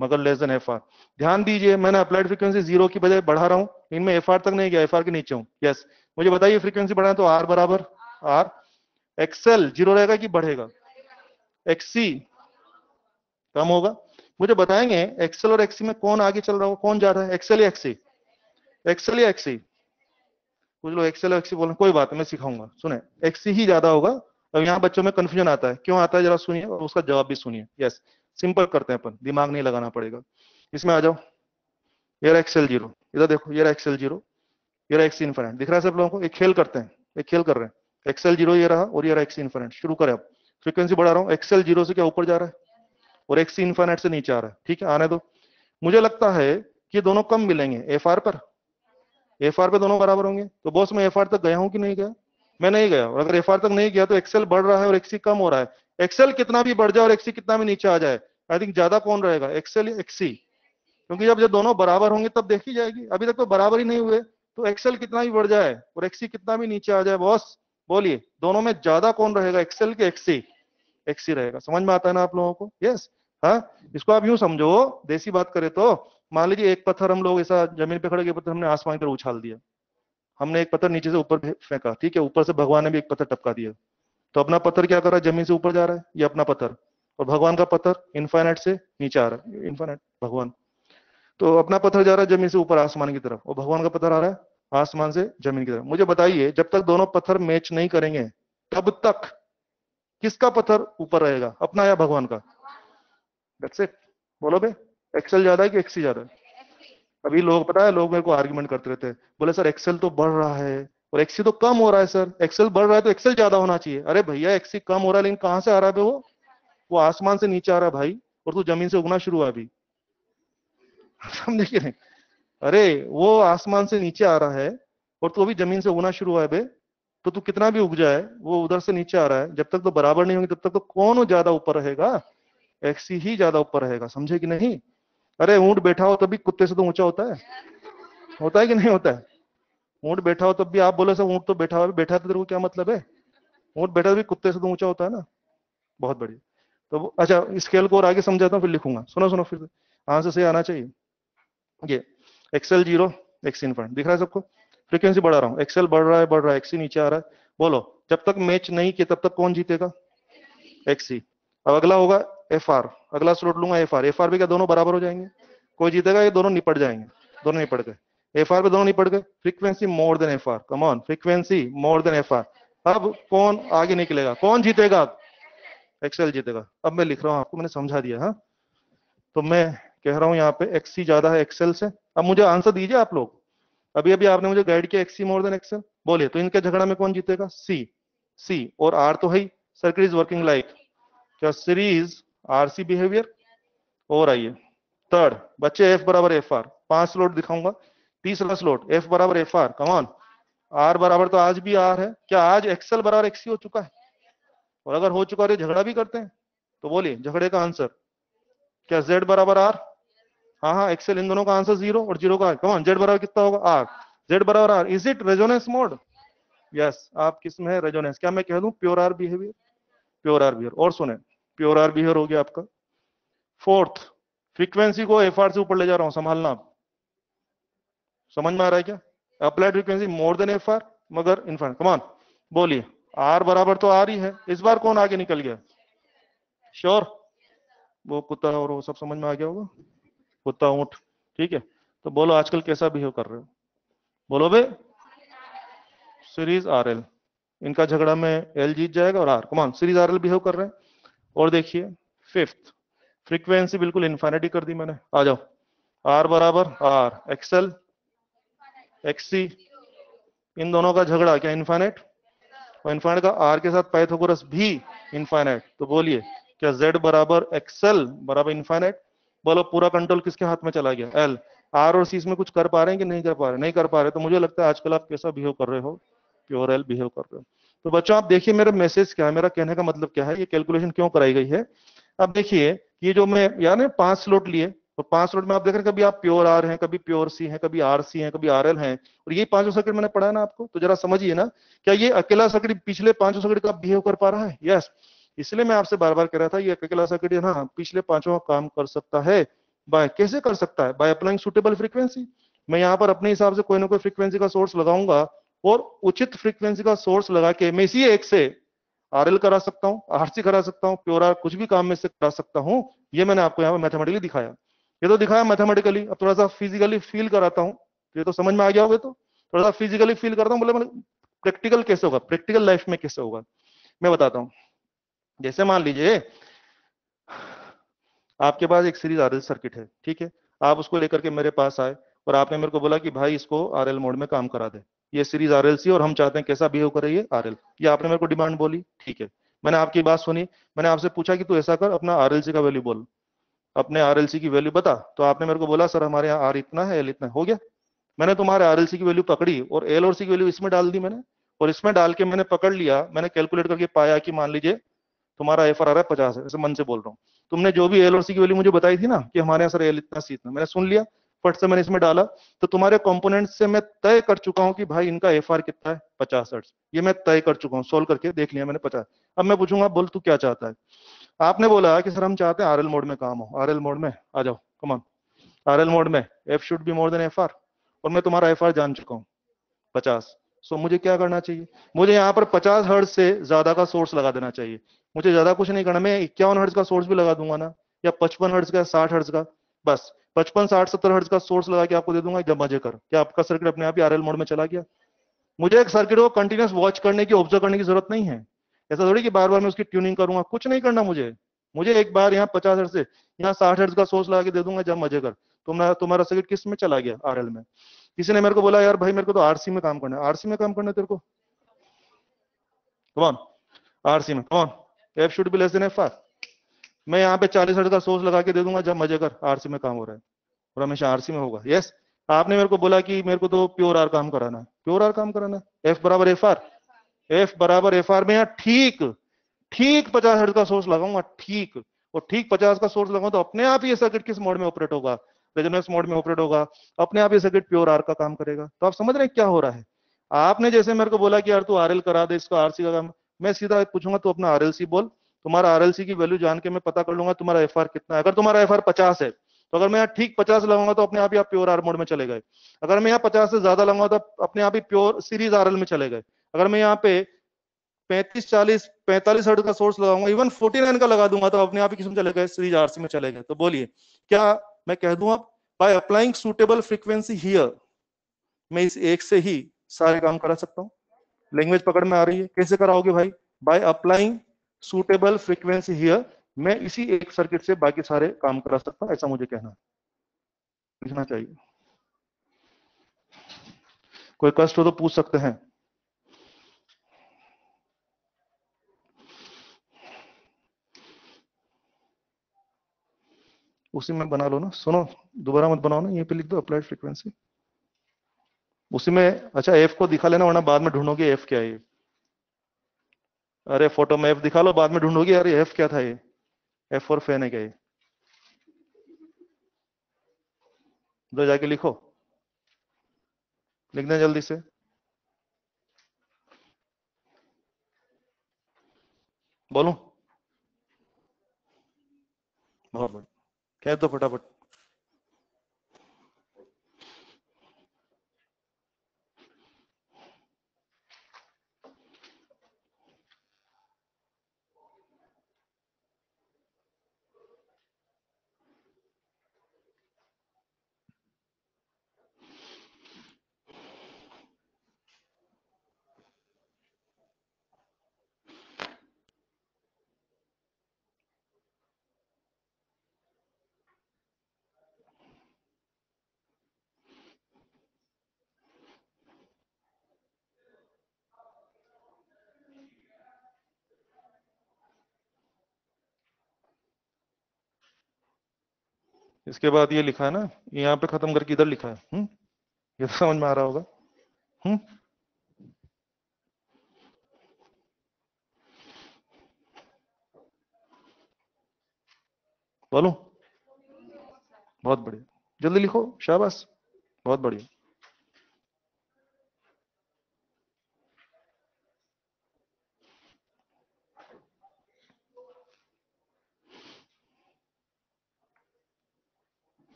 मगर लेस देन एफ आर। ध्यान दीजिए, मैंने अप्लाइड फ्रीक्वेंसी 0 की बजाय बढ़ा रहा हूं, इनमें एफ आर तक नहीं गया, एफ आर के नीचे हूं। यस, मुझे बताइए फ्रीक्वेंसी बढ़ाए तो आर बराबर आर। एक्सएल 0 रहेगा कि बढ़ेगा? एक्ससी कम होगा। मुझे बताएंगे एक्सएल और एक्ससी में कौन आगे चल रहा होगा, कौन जा रहा है? एक्सएल या एक्ससी? एक्सएल या एक्ससी? कुछ लोग एक्सएल और एक्ससी बोल रहे हैं, कोई बात नहीं, मैं सिखाऊंगा। सुने, एक्ससी ही ज्यादा होगा। अब यहाँ बच्चों में कंफ्यूजन आता है, क्यों आता है जरा सुनिए और उसका जवाब भी सुनिए। यस, सिंपल करते हैं अपन, दिमाग नहीं लगाना पड़ेगा। इसमें आ जाओ, ये रहा एक्सएल 0, इधर देखो, ये रहा एक्सएल 0, ये रहा एक्सी इनफाइनाइट। दिख रहा है सब लोगों को? एक खेल करते हैं, एक खेल कर रहे हैं। एक्सएल 0 ये रहा और ये रहा एक्सी इनफाइनाइट। शुरू करें अब। फ्रीक्वेंसी बढ़ा रहा हूँ, एक्सएल 0 से क्या ऊपर जा रहा है और एक्सी इनफाइनाइट से नीचे आ रहा है। ठीक है, आने दो। मुझे लगता है कि दोनों कम मिलेंगे एफ आर पर। एफ आर पे दोनों बराबर होंगे। तो बॉस मैं एफ आर तक गया हूं कि नहीं गया? मैं नहीं गया। और अगर एफ आर तक नहीं गया तो एक्सएल बढ़ रहा है और एक्सी कम हो रहा है। एक्सएल कितना भी बढ़ जाए और एक्सी कितना भी नीचे आ जाए, आई थिंक ज्यादा कौन रहेगा, एक्सएल या एक्सी? क्योंकि जब जब दोनों बराबर होंगे तब देखी जाएगी। अभी तक तो बराबर ही नहीं हुए, तो एक्सएल कितना भी बढ़ जाए और एक्सी कितना भी नीचे आ जाए, बॉस बोलिए दोनों में ज्यादा कौन रहेगा, एक्सएल के एक्सी? एक्सी रहेगा। समझ में आता है ना आप लोगों को? यस। हाँ, इसको आप यूं समझो, देसी बात करें तो मान लीजिए एक पत्थर हम लोग ऐसा जमीन पे खड़े के पत्थर हमने आसमान की तरफ उछाल दिया। हमने एक पत्थर नीचे से ऊपर फेंका, ठीक है, ऊपर से भगवान ने भी एक पत्थर टपका दिया। तो अपना पत्थर क्या कर रहा है, जमीन से ऊपर जा रहा है, ये अपना पत्थर। और भगवान का पत्थर इनफाइनाइट से नीचे आ रहा है, इनफाइनाइट भगवान। तो अपना पत्थर जा रहा है जमीन से ऊपर आसमान की तरफ, और भगवान का पत्थर आ रहा है आसमान से जमीन की तरफ। मुझे बताइए जब तक दोनों पत्थर मैच नहीं करेंगे तब तक किसका पत्थर ऊपर रहेगा, अपना या भगवान का? That's it. बोलो बे, एक्सेल ज्यादा है कि एक्सी ज्यादा है? अभी लोग, पता है लोग मेरे को आर्ग्यूमेंट करते रहते हैं, बोले सर एक्सेल तो बढ़ रहा है और एक्सी तो कम हो रहा है। सर एक्सेल बढ़ रहा है तो एक्सेल ज्यादा होना चाहिए। अरे भैया एक्सी कम हो रहा है लेकिन कहां से आ रहा है वो आसमान से नीचे आ रहा है भाई, और तू जमीन से उगना शुरू हुआ अभी। समझे कि नहीं? अरे वो आसमान से नीचे आ रहा है और तू अभी जमीन से उगना शुरू हुआ है बे। तो तू कितना भी उग जाए वो उधर से नीचे आ रहा है, जब तक तो बराबर नहीं होंगे तब तक तो कौन ज्यादा ऊपर रहेगा? एक्सी ही ज्यादा ऊपर रहेगा। समझे कि नहीं? अरे ऊंट बैठा हो तब भी कुत्ते से तो ऊंचा होता है कि नहीं होता है? ऊंट बैठा हो तब भी आप बोले सर ऊंट तो बैठा हुआ है, बैठा तो तेरे को क्या मतलब है? ऊंट बैठा भी कुत्ते से तो ऊंचा होता है ना। बहुत बढ़िया। तो अच्छा, स्केल को और आगे समझाता हूँ फिर लिखूंगा। सुनो सुनो, फिर आंसर से आना चाहिए। ये एक्सएल 0, एक्सी इनफाइनाइट दिख रहा है सबको? फ्रीक्वेंसी बढ़ा रहा हूँ, एक्सएल बढ़ रहा है, एक्सी नीचे आ रहा है। बोलो जब तक मैच नहीं किया तब तक कौन जीतेगा? एक्सी। अब अगला होगा एफ आर, अगला स्लॉट लूंगा एफ आर। एफ आर पे क्या दोनों बराबर हो जाएंगे? कोई जीतेगा? ये दोनों निपट जाएंगे, दोनों निपट गए। एफ आर पे दोनों निपट गए, frequency more than F R, come on, frequency more than F are. अब कौन आगे निकलेगा, कौन जीतेगा? एक्सेल जीतेगा। अब मैं लिख रहा हूं आपको, मैंने समझा दिया। हाँ, तो मैं कह रहा हूं यहाँ पे एक्सी ज्यादा है एक्सेल से। अब मुझे आंसर दीजिए आप लोग। अभी अभी आपने मुझे गाइड किया एक्सी मोर देन एक्सेल, बोलिए तो इनके झगड़ा में कौन जीतेगा? सी। सी और आर तो है ही, सर्किट इज वर्किंग लाइक, क्या सीरीज आरसी बिहेवियर। और आइए थर्ड बच्चे, एफ बराबर एफ आर, 5 स्लॉट दिखाऊंगा। तीसरा स्लॉट एफ बराबर F R, come on. R बराबर तो आज भी आर है, क्या आज एक्सेल बराबर एक्सी हो चुका है? और अगर हो चुका है झगड़ा भी करते हैं, तो बोलिए झगड़े का आंसर क्या? जेड बराबर आर। हाँ हाँ, एक्सेल, इन दोनों का आंसर 0 और 0 का आर। कम ऑन, जेड बराबर कितना होगा? आर। जेड बराबर R, is it resonance mode? Yes, आप किस में है? रेजोनेंस। क्या मैं कह दूं pure R behaviour? Pure R behaviour. और सुने, प्योर आर बिहेवियर हो गया आपका। फोर्थ, फ्रीक्वेंसी को एफ आर से ऊपर ले जा रहा हूं, संभालना आप। समझ में आ रहा है क्या? Applied frequency more than F are, मगर इनफाइनाइट। कम ऑन, बोलिए आर बराबर तो आर ही है। इस बार कौन आगे निकल गया? श्योर? वो कुत्ता और वो सब समझ में आ गया होगा, कुत्ता ऊंट। ठीक है, तो बोलो आजकल कैसा बिहेव कर रहे हो? बोलो बे, सीरीज आर एल, इनका झगड़ा में एल जीत जाएगा और R. Come on, series R L behave कर रहे हैं। और देखिए फिफ्थ, फ्रीक्वेंसी बिल्कुल इन्फाइनिटी कर दी मैंने। आ जाओ, आर बराबर आर, एक्सएल एक्सी, इन दोनों का झगड़ा क्या इन्फाइनाइट? और इन्फाइनाइट का आर के साथ पाइथागोरस भी इन्फाइनाइट। तो बोलिए क्या जेड बराबर एक्सएल बराबर इन्फाइनाइट? बोलो पूरा कंट्रोल किसके हाथ में चला गया? एल। आर और सी इसमें कुछ कर पा रहे हैं कि नहीं कर पा रहे? नहीं कर पा रहे। तो मुझे लगता है आजकल आप कैसा बिहेव कर रहे हो? प्योर एल बिहेव कर रहे हो। तो बच्चों आप देखिए मेरा मैसेज क्या है, मेरा कहने का मतलब क्या है, ये कैलकुलेशन क्यों कराई गई है। अब देखिए ये जो मैं यार 5 स्लॉट लिए, और 5 स्लॉट में आप देख रहे हैं कभी आप प्योर आर हैं, कभी प्योर सी हैं, कभी आर सी हैं, कभी आर एल हैं, और ये 5 सर्किट मैंने पढ़ा ना आपको, तो जरा समझिए ना, क्या ये अकेला सर्किट पिछले 5 सर्किट का बिहेव कर पा रहा है? यस। इसलिए मैं आपसे बार बार कह रहा था ये अकेला सर्किट है ना, पिछले 5 काम कर सकता है। बाय कैसे कर सकता है? By applying suitable frequency. मैं यहाँ पर अपने हिसाब से कोई ना कोई फ्रीक्वेंसी का सोर्स लगाऊंगा, और उचित फ्रीक्वेंसी का सोर्स लगा के मैं इसी एक से आरएल करा सकता हूँ, आरसी करा सकता हूँ, प्योर आर, कुछ भी काम में से करा सकता हूँ। ये मैंने आपको यहाँ पर मैथमेटिकली दिखाया। ये तो दिखाया मैथमेटिकली, अब थोड़ा सा फिजिकली फील कराता हूँ। ये तो समझ में आ गया होगा, तो थोड़ा सा फिजिकली फील करता हूँ। बोले प्रैक्टिकल कैसे होगा, प्रैक्टिकल लाइफ में कैसे होगा, मैं बताता हूँ। जैसे मान लीजिए आपके पास एक सीरीज आरएल सर्किट है, ठीक है, आप उसको लेकर के मेरे पास आए और आपने मेरे को बोला कि भाई इसको आरएल मोड में काम करा दे, ये सीरीज आरएल सी और हम चाहते हैं कैसा बिहेव करे ये आरएल। ये आपने मेरे को डिमांड बोली, ठीक है, मैंने आपकी बात सुनी, मैंने आपसे पूछा कि तू ऐसा कर, अपना आरएलसी का वैल्यू बोल, अपने आरएलसी की वैल्यू बता। तो आपने मेरे को बोला सर हमारे यहाँ आर इतना है, एल इतना है। हो गया, मैंने तुम्हारे आरएलसी की वैल्यू पकड़ी और एल और सी की वैल्यू इसमें डाल दी मैंने, और इसमें डाल के मैंने पकड़ लिया, मैंने कैलकुलेट करके पाया कि मान लीजिए तुम्हारा एफ आर आ रहा है 50 है, ऐसे मन से बोल रहा हूँ। तुमने जो भी एल और सी की वैल्यू मुझे बताई थी ना कि हमारे यहाँ सर एल इतना सी इतना, मैंने सुन लिया, फट से मैंने इसमें डाला, तो तुम्हारे कंपोनेंट से मैं तय कर चुका हूँ कि भाई इनका एफ आर कितना है? 50 हर्ट्ज। ये मैं तय कर चुका हूँ, सोल्व करके देख लिया मैंने 50। अब मैं पूछूंगा बोल तू क्या चाहता है? आपने बोला कि सर हम चाहते हैं आरएल मोड में काम हो। आरएल मोड में आ जाओ, कमान, आरएल मोड में F should be more than F are, और मैं तुम्हारा एफ आर जान चुका हूँ 50। सो मुझे क्या करना चाहिए? मुझे यहाँ पर 50 हर्ट्ज से ज्यादा का सोर्स लगा देना चाहिए। मुझे ज्यादा कुछ नहीं करना, मैं 51 हर्ट्ज का सोर्स भी लगा दूंगा ना, या 55 हर्ट्ज का, 60 हर्ट्ज का, बस 55, 60, 70 हर्ट्ज का सोर्स लगा के आपको दे दूंगा, जब मजे कर। क्या आपका सर्किट अपने आप ही आरएल मोड में चला गया? मुझे एक सर्किट को कंटिन्यूस वॉच करने की, ऑब्जर्व करने की जरूरत नहीं है। ऐसा थोड़ी कि बार बार मैं उसकी ट्यूनिंग करूंगा, कुछ नहीं करना मुझे। मुझे एक बार यहाँ 50 हर्ट्ज से यहाँ 60 हर्ट्ज का सोर्स लगा के दे दूंगा, जब मजे कर। तुम्हारा सर्किट किस में चला गया? आरएल में। किसी ने मेरे को बोला यार भाई मेरे को तो आरसी में काम करना है। आरसी में काम करना है तेरे को? कौन? आरसी में कौन? F should be less than F are. मैं यहाँ पे 40 हर्ट्ज का सोर्स लगा के दे दूंगा, जब मजे कर, आरसी में काम हो रहा है और हमेशा आरसी में होगा। यस। आपने मेरे को बोला कि मेरे को तो प्योर आर काम कराना है, प्योर आर काम कराना है, एफ बराबर एफ आर, एफ बराबर एफ आर में यहाँ ठीक ठीक 50 हर्ट्ज का सोर्स लगाऊंगा, ठीक, और ठीक 50 का सोर्स लगाऊंगा तो अपने आप ही ये सर्किट किस मोड में ऑपरेट होगा? रेजोनेंस मोड में ऑपरेट होगा, अपने आप ये सर्किट प्योर आर का काम करेगा। तो आप समझ रहे हैं क्या हो रहा है? आपने जैसे मेरे को बोला कि यार तू आरएल करा दे, इसका आरसी का काम, मैं सीधा पूछूंगा तो अपना आरएलसी बोल, तुम्हारा आरएलसी की वैल्यू जान के मैं पता कर लूंगा तुम्हारा एफआर कितना है। अगर तुम्हारा एफआर 50 है, तो अगर मैं यहाँ ठीक 50 लगाऊंगा तो अपने आप ही आप प्योर आर मोड में चले गए। अगर मैं यहाँ 50 से ज्यादा लगाऊंगा तो अपने आप ही प्योर सीरीज आरएल में चले गए। अगर मैं यहाँ पे 45 हर्ट्ज का सोर्स लगाऊंगा, इवन 49 का लगा दूंगा तो अपने आप ही किस्म चले गए, सीरीज आरसी में चले गए। तो बोलिए क्या मैं कह दूं आप, by applying suitable frequency here, मैं इस एक से ही सारे काम करा सकता हूं। लैंग्वेज पकड़ में आ रही है? कैसे कराओगे भाई? By applying suitable frequency here, मैं इसी एक सर्किट से बाकी सारे काम करा सकता हूं, ऐसा मुझे कहना है, लिखना चाहिए। कोई कष्ट हो तो पूछ सकते हैं। उसी में बना लो ना, सुनो दोबारा मत बनाओ ना, यहीं पे लिख दो अप्लाइड फ्रीक्वेंसी उसी में। अच्छा एफ को दिखा लेना, वरना बाद में ढूंढोगे एफ क्या है ये। अरे फोटो में एफ दिखा लो, बाद में ढूंढोगे अरे एफ क्या था ये, एफ और फैन है क्या ये। तो जाके लिखो, लिख दें जल्दी से। बोलूं? बहुत बढ़िया, कह दो फटाफट। इसके बाद ये लिखा है ना, यहाँ पे खत्म करके इधर लिखा है। ये तो समझ में आ रहा होगा। हम्म बोलूं? बहुत बढ़िया, जल्दी लिखो, शाबाश, बहुत बढ़िया।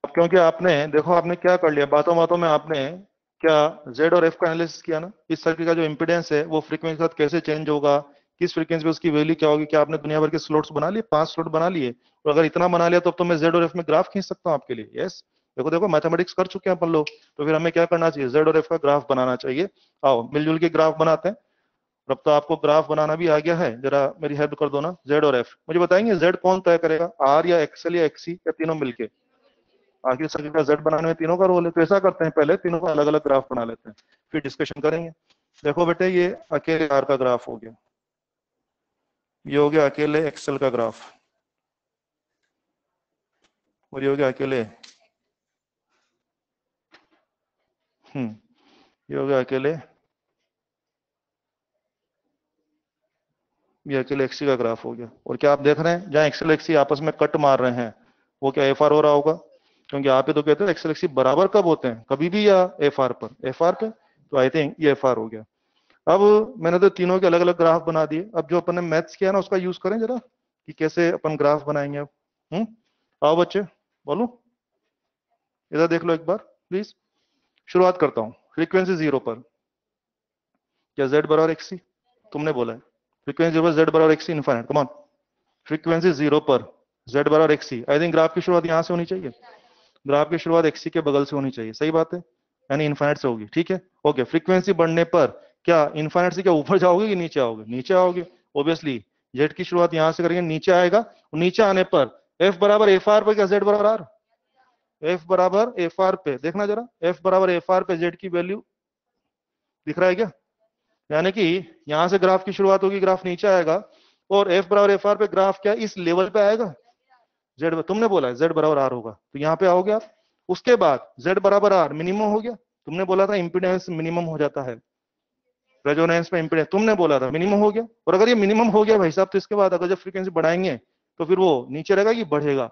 अब क्योंकि आपने देखो, आपने क्या कर लिया, बातों बातों में आपने क्या जेड और एफ का एनालिसिस किया ना, इस सर्किट का जो इम्पीडेंस है वो फ्रीक्वेंसी के साथ कैसे चेंज होगा, किस फ्रीक्वेंसी पे उसकी वैल्यू क्या होगी। क्या आपने दुनिया भर के स्लॉट्स बना लिए? 5 स्लॉट बना लिए। और अगर इतना बना लिया तो अब तो मैं जेड और एफ में ग्राफ खींच सकता हूँ आपके लिए। यस, देखो देखो मैथमेटिक्स कर चुके हैं अपन लोग, तो फिर हमें क्या करना चाहिए, जेड और एफ का ग्राफ बनाना चाहिए। आओ मिलजुल के ग्राफ बनाते हैं। और अब तो आपको ग्राफ बनाना भी आ गया है, जरा मेरी हेल्प कर दो ना। जेड और एफ मुझे बताएंगे, जेड कौन तय करेगा, आर या एक्सएल या एक्सी या तीनों मिलके? आखिर सर्किट का जेड बनाने में तीनों का रोल है, तो ऐसा करते हैं पहले तीनों का अलग अलग ग्राफ बना लेते हैं, फिर डिस्कशन करेंगे। देखो बेटे, ये अकेले आर का ग्राफ हो गया, ये हो गया अकेले एक्सेल का ग्राफ, और ये हो गया अकेले ये हो गया अकेले, ये अकेले एक्सी का ग्राफ हो गया। और क्या आप देख रहे हैं, जहां एक्सेल एक्सी आपस में कट मार रहे हैं, वो क्या एफ आर हो रहा होगा? क्योंकि आप ही तो कहते हो एक्सेल एक्सी बराबर कब होते हैं, कभी भी, या एफ आर पर, एफ आर पे। तो आई थिंक ये एफ आर हो गया। अब मैंने तो तीनों के अलग अलग ग्राफ बना दिए, अब जो अपन ने मैथ्स किया ना उसका यूज करें जरा, कि कैसे अपन ग्राफ बनाएंगे अब। आओ बच्चे, बोलो, इधर देख लो एक बार प्लीज। शुरुआत करता हूँ फ्रीक्वेंसी 0 पर, क्या जेड बराबर एक्सी? तुमने बोला है फ्रीक्वेंसी 0 पर जेड बराबर X C infinite, come on. Frequency 0 पर जेड बराबर एक्सी, आई थिंक ग्राफ की शुरुआत यहाँ से होनी चाहिए, ग्राफ की शुरुआत एक्सी के बगल से होनी चाहिए, सही बात है, यानी इनफाइनाइट से होगी, ठीक है। ओके, फ्रीक्वेंसी बढ़ने पर क्या इनफाइनाइट से क्या ऊपर जाओगे कि नीचे आओगे? नीचे आओगे ऑब्वियसली। जेड की शुरुआत यहां से करेंगे, नीचे आएगा, नीचे आने पर एफ बराबर एफ आर पर, क्या जेड बराबर आर? एफ बराबर एफ आर पे, देखना जरा, एफ बराबर एफ आर पे जेड की वैल्यू दिख रहा है क्या? यानी कि यहां से ग्राफ की शुरुआत होगी, ग्राफ नीचे आएगा, और एफ बराबर एफ आर पे ग्राफ क्या इस लेवल पे आएगा, जेड, तुमने बोला है जेड बराबर आर होगा, तो यहाँ पे आओगे आप। उसके बाद जेड बराबर आर मिनिमम हो गया, तुमने बोला था इंपीडेंस मिनिमम हो जाता है, रेजोनेंस में इंपीडेंस तुमने बोला था मिनिमम हो गया। और अगर ये मिनिमम हो गया भाई साहब, तो इसके बाद अगर जब फ्रीक्वेंसी बढ़ाएंगे तो फिर वो नीचे रहेगा कि बढ़ेगा,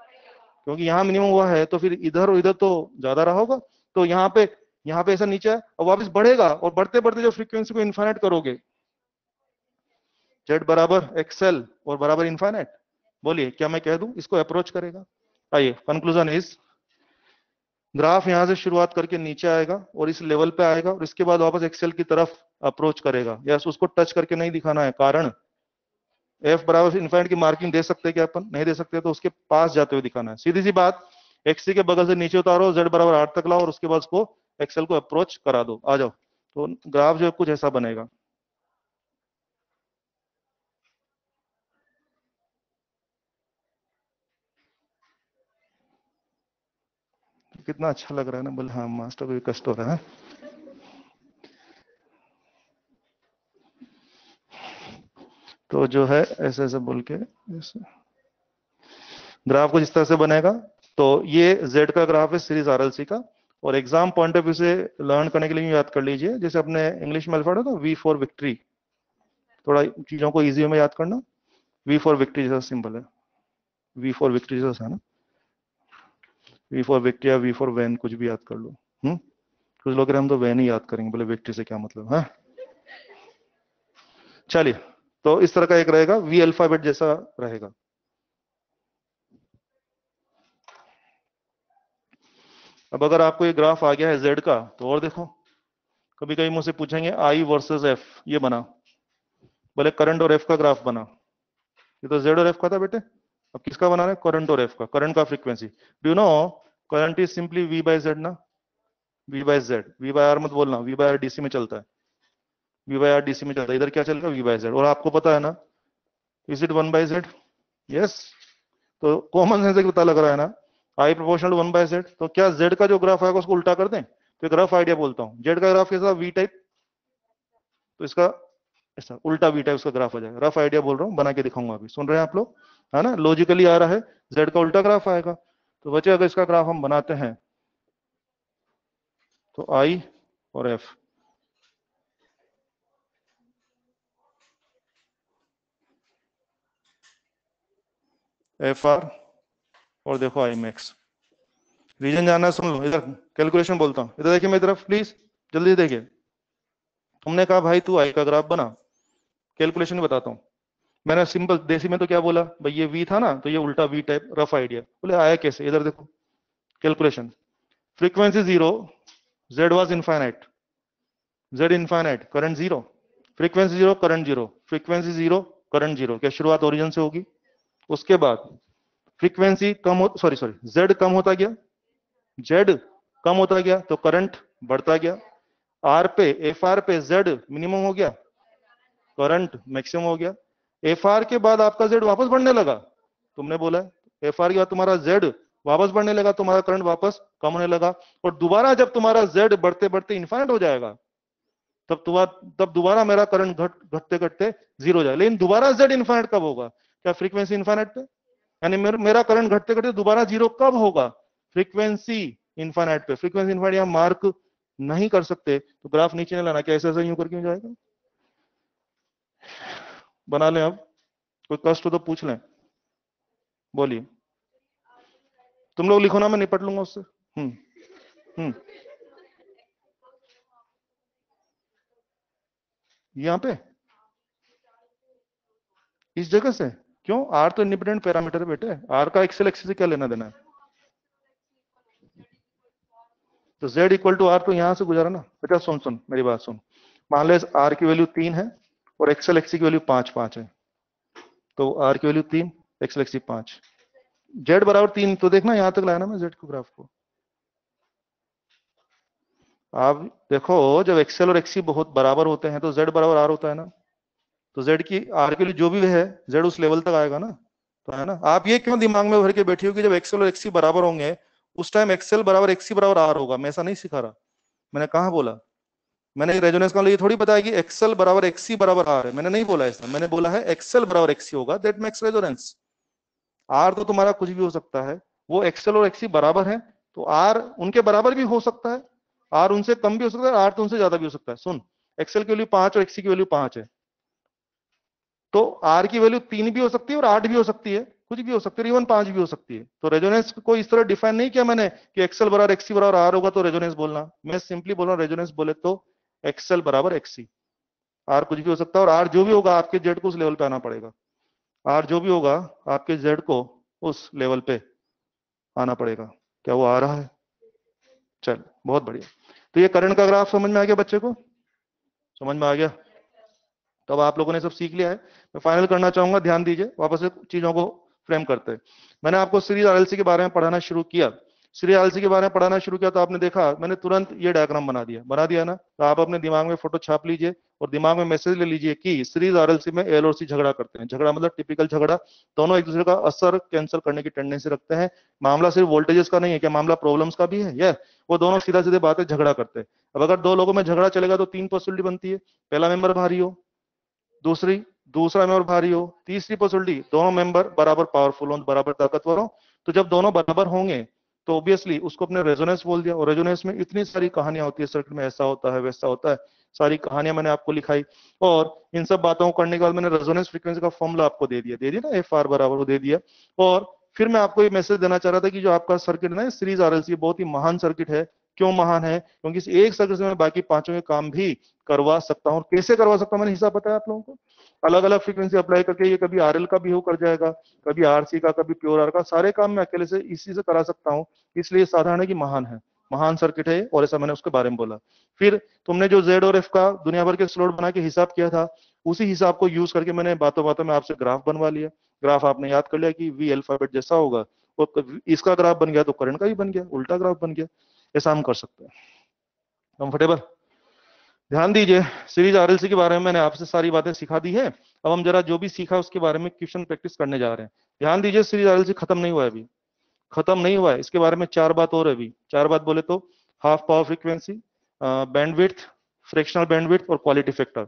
क्योंकि यहाँ मिनिमम हुआ है तो फिर इधर और इधर तो ज्यादा रहा होगा, तो यहाँ पे ऐसा नीचे है और वापस बढ़ेगा, और बढ़ते बढ़ते जो फ्रीक्वेंसी को इन्फाइनाइट करोगे, जेड बराबर एक्सएल और बराबर इन्फाइनाइट, बोलिए क्या मैं कह दूं, इसको अप्रोच करेगा। आइए, कंक्लूजन इज, ग्राफ यहां से शुरुआत करके नीचे आएगा और इस लेवल पे आएगा और इसके बाद वापस एक्सेल की तरफ अप्रोच करेगा। यस, उसको टच करके नहीं दिखाना है, कारण एफ बराबर इन्फाइनाइट की मार्किंग दे सकते हैं क्या अपन, नहीं दे सकते, तो उसके पास जाते हुए दिखाना है। सीधी सी बात, एक्सी के बगल से नीचे उतारो, जेड बराबर 8 तक लाओ और उसके बाद उसको एक्सेल को अप्रोच करा दो, आ जाओ, तो ग्राफ जो है कुछ ऐसा बनेगा। कितना अच्छा लग रहा है ना, बोले हाँ मास्टर को भी कष्ट हो रहा है। तो जो है ऐसे ऐसे बोल के ग्राफ कुछ इस तरह से बनेगा। तो ये जेड का ग्राफ है सीरीज आरएलसी का, और एग्जाम पॉइंट ऑफ व्यू से लर्न करने के लिए याद कर लीजिए, जैसे अपने इंग्लिश में अल्फाबेट है ना, वी फॉर विक्ट्री, थोड़ा चीजों को इजी में याद करना। वी फॉर विक्ट्री जैसा सिंबल है, वी फॉर विक्ट्री जैसा है ना, वी फॉर विक्ट्री या वी फॉर वैन, कुछ भी याद कर लो। कुछ लोग हम तो वैन ही याद करेंगे, बोले विक्ट्री से क्या मतलब है। चलिए, तो इस तरह का एक रहेगा, वी अल्फाबेट जैसा रहेगा। अब अगर आपको ये ग्राफ आ गया है जेड का, तो और देखो, कभी कभी मुझसे पूछेंगे आई वर्सेस एफ, ये बना, बोले करंट और एफ का ग्राफ बना, ये तो जेड और एफ का था बेटे, अब किसका बना रहे, करंट और एफ का, करंट का फ्रीक्वेंसी। Do you know current is simply V by Z ना, V by Z, V by R मत बोलना, वी बाय आर डीसी में चलता है, वी बाय आर डीसी में चलता है, इधर क्या चलेगा, वी बाय जेड, और आपको पता है ना, इज इट 1/z, यस, तो कॉमन सेंस से पता लग रहा है ना, आई प्रोपोर्शनल 1/z, तो क्या जेड का जो ग्राफ आएगा उसको उल्टा कर दें, तो एक रफ आइडिया बोलता हूँ, जेड का ग्राफ कैसा, वी टाइप, तो इसका ऐसा उल्टा वी टाइप उसका ग्राफ आ जाएगा, रफ आइडिया बोल रहा हूँ, बना के दिखाऊंगा अभी, सुन रहे हैं आप लोग, है ना, लॉजिकली आ रहा है, जेड का उल्टा ग्राफ आएगा। तो बच्चे अगर इसका ग्राफ हम बनाते हैं, तो आई और एफ, एफ आर और देखो आई मैक्स, रीजन जानना है सुन लो, इधर कैलकुलेशन बोलता हूँ, इधर देखिए मेरी तरफ प्लीज, जल्दी देखिए। तुमने कहा भाई तू आई का ग्राफ बना, कैलकुलेशन बताता हूँ, मैंने सिंपल देसी में तो क्या बोला भाई, ये वी था ना, तो ये उल्टा वी टाइप, रफ आइडिया, बोले आया कैसे, इधर देखो calculation, frequency zero, Z was infinite, Z infinite, current zero, frequency zero, current zero, frequency zero, current zero, क्या शुरुआत ओरिजिन से होगी, उसके बाद फ्रीक्वेंसी कम हो, सॉरी सॉरी, जेड कम होता गया, जेड कम होता गया तो करंट बढ़ता गया, आर पे, एफ आर पे जेड मिनिमम हो गया, करंट मैक्सिमम हो गया, एफ आर के बाद आपका जेड वापस बढ़ने लगा, तुमने बोला एफ आर के बाद तुम्हारा जेड वापस बढ़ने लगा, तुम्हारा करंट वापस कम होने लगा, और दोबारा जब तुम्हारा जेड बढ़ते बढ़ते इन्फाइनाइट हो जाएगा, तब दोबारा मेरा करंट घटते घटते जीरो हो जाएगा, लेकिन दोबारा जेड इन्फाइनाइट कब होगा, क्या फ्रीक्वेंसी इन्फाइनाइट पे, यानी मेरा करंट घटते घटते दोबारा जीरो कब होगा, फ्रीक्वेंसी इन्फाइनाइट पे, फ्रीक्वेंसी इन्फाइनाइट यहां मार्क नहीं कर सकते, तो ग्राफ नीचे नहीं लाना, क्या ऐसा ऐसा यूं करके हो जाएगा, बना लें, अब कोई कष्ट हो तो पूछ लें, बोलिए, तुम लोग लिखो ना, मैं निपट लूंगा उससे। हम्म यहाँ पे इस जगह से क्यों, आर तो इंडिपेंडेंट पैरामीटर है बेटे, आर का एक्सेल एक्सिस से क्या लेना देना है, तो z इक्वल टू आर तो यहां से गुजारा ना बेटा, सुन सुन मेरी बात सुन, मान ले आर की वैल्यू 3 है और एक्सेल एक्सी की वैल्यू 5 है, तो आर की वैल्यू 3, एक्सेल एक्सी 5, जेड बराबर 3, तो देखना यहां तक लाया ना मैं जेड को ग्राफ को, आप देखो जब एक्सेल और एक्सी बहुत बराबर होते हैं तो जेड बराबर आर होता है ना, तो जेड की आर के लिए जो भी है, जेड उस लेवल तक आएगा ना, तो है ना, आप ये क्यों दिमाग में भर के बैठी हो कि जब एक्सेल और एक्सी बराबर होंगे उस टाइम एक्सेल बराबर एक्सी बराबर आर होगा, मैं ऐसा नहीं सिखा रहा, मैंने कहा बोला, मैंने रेजोनेंस का ये थोड़ी बताया कि एक्सेल बराबर एक्सी बराबर आर है, मैंने नहीं बोला ऐसा, मैंने बोला है एक्सेल बराबर एक्सी होगा, दैट मेक्स रेजोनेंस, आर तो तुम्हारा कुछ भी हो सकता है, वो एक्सेल और एक्सी बराबर है, तो आर उनके बराबर भी हो सकता है, आर उनसे कम भी हो सकता है, आर तो उनसे ज्यादा भी हो सकता है, सुन, एक्सेल की वैल्यू 5 और एक्सी की वैल्यू 5 है, तो आर की वैल्यू 3 भी हो सकती है और 8 भी हो सकती है, कुछ भी हो सकती है, इवन 5 भी हो सकती है। तो रेजोनेंस को इस तरह डिफाइन नहीं किया मैंने कि एक्सएल बराबर एक्सी बराबर आर होगा तो रेजोनेंस बोलना। मैं सिंपली बोल रहा हूँ रेजोनेंस बोले तो एक्सएल बराबर एक्सी। आर कुछ भी हो सकता है, और आर जो भी होगा आपके जेड को उस लेवल पे आना पड़ेगा। आर जो भी होगा आपके जेड को उस लेवल पे आना पड़ेगा। क्या वो आ रहा है? चल बहुत बढ़िया। तो ये करंट का ग्राफ समझ में आ गया बच्चे को? समझ में आ गया? तो अब आप लोगों ने सब सीख लिया है। मैं फाइनल करना चाहूंगा, ध्यान दीजिए, वापस से चीजों को फ्रेम करते हैं। मैंने आपको सीरीज आरएलसी के बारे में पढ़ाना शुरू किया। सीरीज आरएलसी के बारे में पढ़ाना शुरू किया तो आपने देखा मैंने तुरंत ये डायग्राम बना दिया ना। तो आप अपने दिमाग में फोटो छाप लीजिए और दिमाग में मैसेज ले लीजिए कि सीरीज आरएलसी में एल और सी झगड़ा करते हैं। झगड़ा मतलब टिपिकल झगड़ा, दोनों एक दूसरे का असर कैंसिल करने की टेंडेंसी रखते हैं। मामला सिर्फ वोल्टेजेस का नहीं है, क्या मामला प्रॉब्लम्स का भी है? ये वो दोनों सीधा सीधे बातें झगड़ा करते हैं। अब अगर दो लोगों में झगड़ा चलेगा तो 3 पॉसिबिलिटी बनती है। पहला मेंबर भारी हो, दूसरा मेंबर भारी हो, तीसरी पॉसिबिलिटी दोनों मेंबर बराबर पावरफुल हो, बराबर ताकतवर हो। तो जब दोनों बराबर होंगे तो ऑब्वियसली उसको अपने रेजोनेंस बोल दिया। और रेजोनेंस में इतनी सारी कहानियां होती है, सर्किट में ऐसा होता है वैसा होता है, सारी कहानियां मैंने आपको लिखाई। और इन सब बातों को करने के बाद मैंने रेजोनेंस फ्रीक्वेंसी का फॉर्मूला आपको दे दिया ना, एफ आर बराबर वो दे दिया। और फिर मैं आपको ये मैसेज देना चाह रहा था कि जो आपका सर्किट है सीरीज आरएलसी बहुत ही महान सर्किट है। क्यों महान है? क्योंकि इस एक सर्किट से मैं बाकी पांचों के काम भी करवा सकता हूँ। कैसे करवा सकता हूँ मैंने हिसाब बताया आप लोगों को। अलग अलग फ्रीक्वेंसी अप्लाई करके ये कभी आरएल का भी हो कर जाएगा, कभी आरसी का, कभी प्योर आर का, सारे काम मैं अकेले से इसी से करा सकता हूँ। इसलिए साधारण है कि महान है, महान सर्किट है। और ऐसा मैंने उसके बारे में बोला। फिर तुमने जो जेड और एफ का दुनिया भर के स्लोट बना के हिसाब किया था, उसी हिसाब को यूज करके मैंने बातों बातों में आपसे ग्राफ बनवा लिया। ग्राफ आपने याद कर लिया कि वी अल्फाबेट जैसा होगा, और इसका ग्राफ बन गया तो करंट का भी बन गया, उल्टा ग्राफ बन गया। ऐसा हम कर सकते हैं। कंफर्टेबल? ध्यान दीजिए, सीरीज आरएलसी के बारे में मैंने आपसे सारी बातें सिखा दी है। अब हम जरा जो भी सीखा उसके बारे में क्वेश्चन प्रैक्टिस करने जा रहे हैं। ध्यान दीजिए, सीरीज आरएलसी खत्म नहीं हुआ है अभी, खत्म नहीं हुआ है। इसके बारे में 4 बात और है अभी। 4 बात बोले तो half power frequency, bandwidth, fractional bandwidth और क्वालिटी फैक्टर।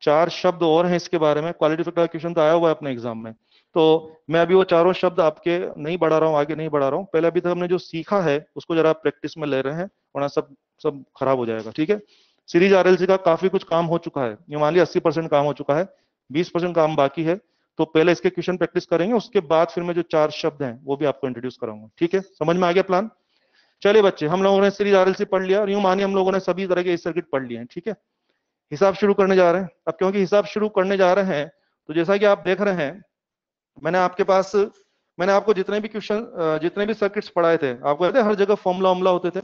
4 शब्द और हैं इसके बारे में। क्वालिटी फैक्टर का क्वेश्चन तो आया हुआ है अपने एग्जाम में। तो मैं अभी वो चारों शब्द आपके नहीं बढ़ा रहा हूँ, आगे नहीं बढ़ा रहा हूँ। पहले अभी तक हमने जो सीखा है उसको जरा प्रैक्टिस में ले रहे हैं, वरना सब सब खराब हो जाएगा। ठीक है? सीरीज आरएलसी का काफी कुछ काम हो चुका है, ये मान लिया 80% काम हो चुका है, 20% काम बाकी है। तो पहले इसके क्वेश्चन प्रैक्टिस करेंगे, उसके बाद फिर मैं जो 4 शब्द हैं वो भी आपको इंट्रोड्यूस कराऊंगा। ठीक है? समझ में आ गया प्लान? चलिए बच्चे, हम लोगों ने सीरीज आरएलसी पढ़ लिया और यूं मानिए हम लोगों ने सभी तरह के सर्किट पढ़ लिए हैं। ठीक है? हिसाब शुरू करने जा रहे हैं। अब क्योंकि हिसाब शुरू करने जा रहे हैं तो जैसा कि आप देख रहे हैं, मैंने आपको जितने भी क्वेश्चन, जितने भी सर्किट्स पढ़ाए थे, आपको याद है हर जगह फॉर्मूला वॉर्मूला होते थे।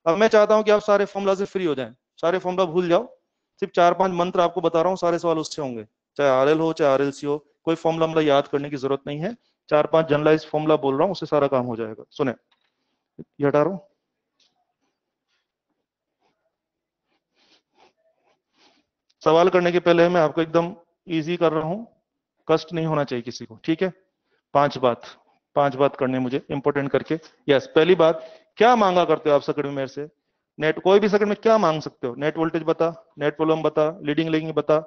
अब मैं चाहता हूं कि आप सारे फॉर्मूला से फ्री हो जाएं, सारे फॉर्मूला भूल जाओ। सिर्फ 4-5 मंत्र आपको बता रहा हूँ, सारे सवाल उससे होंगे, चाहे आरएल हो चाहे आरएलसी हो। कोई फॉर्मूला याद करने की जरूरत नहीं है। 4-5 जनरलाइज फॉर्मूला बोल रहा हूँ, उससे सारा काम हो जाएगा। सुने, ये हटा रहा हूं। सवाल करने के पहले मैं आपको एकदम इजी कर रहा हूं, कष्ट नहीं होना चाहिए किसी को। ठीक है? 5 बात करनी है मुझे इंपोर्टेंट करके। यस, पहली बात, क्या मांगा करते हो आप सर्किट में मेरे से? नेट, कोई भी सर्किट में क्या मांग सकते हो? नेट वोल्टेज बता, नेट प्रॉब्लम बता, लीडिंग लेगिंग बता,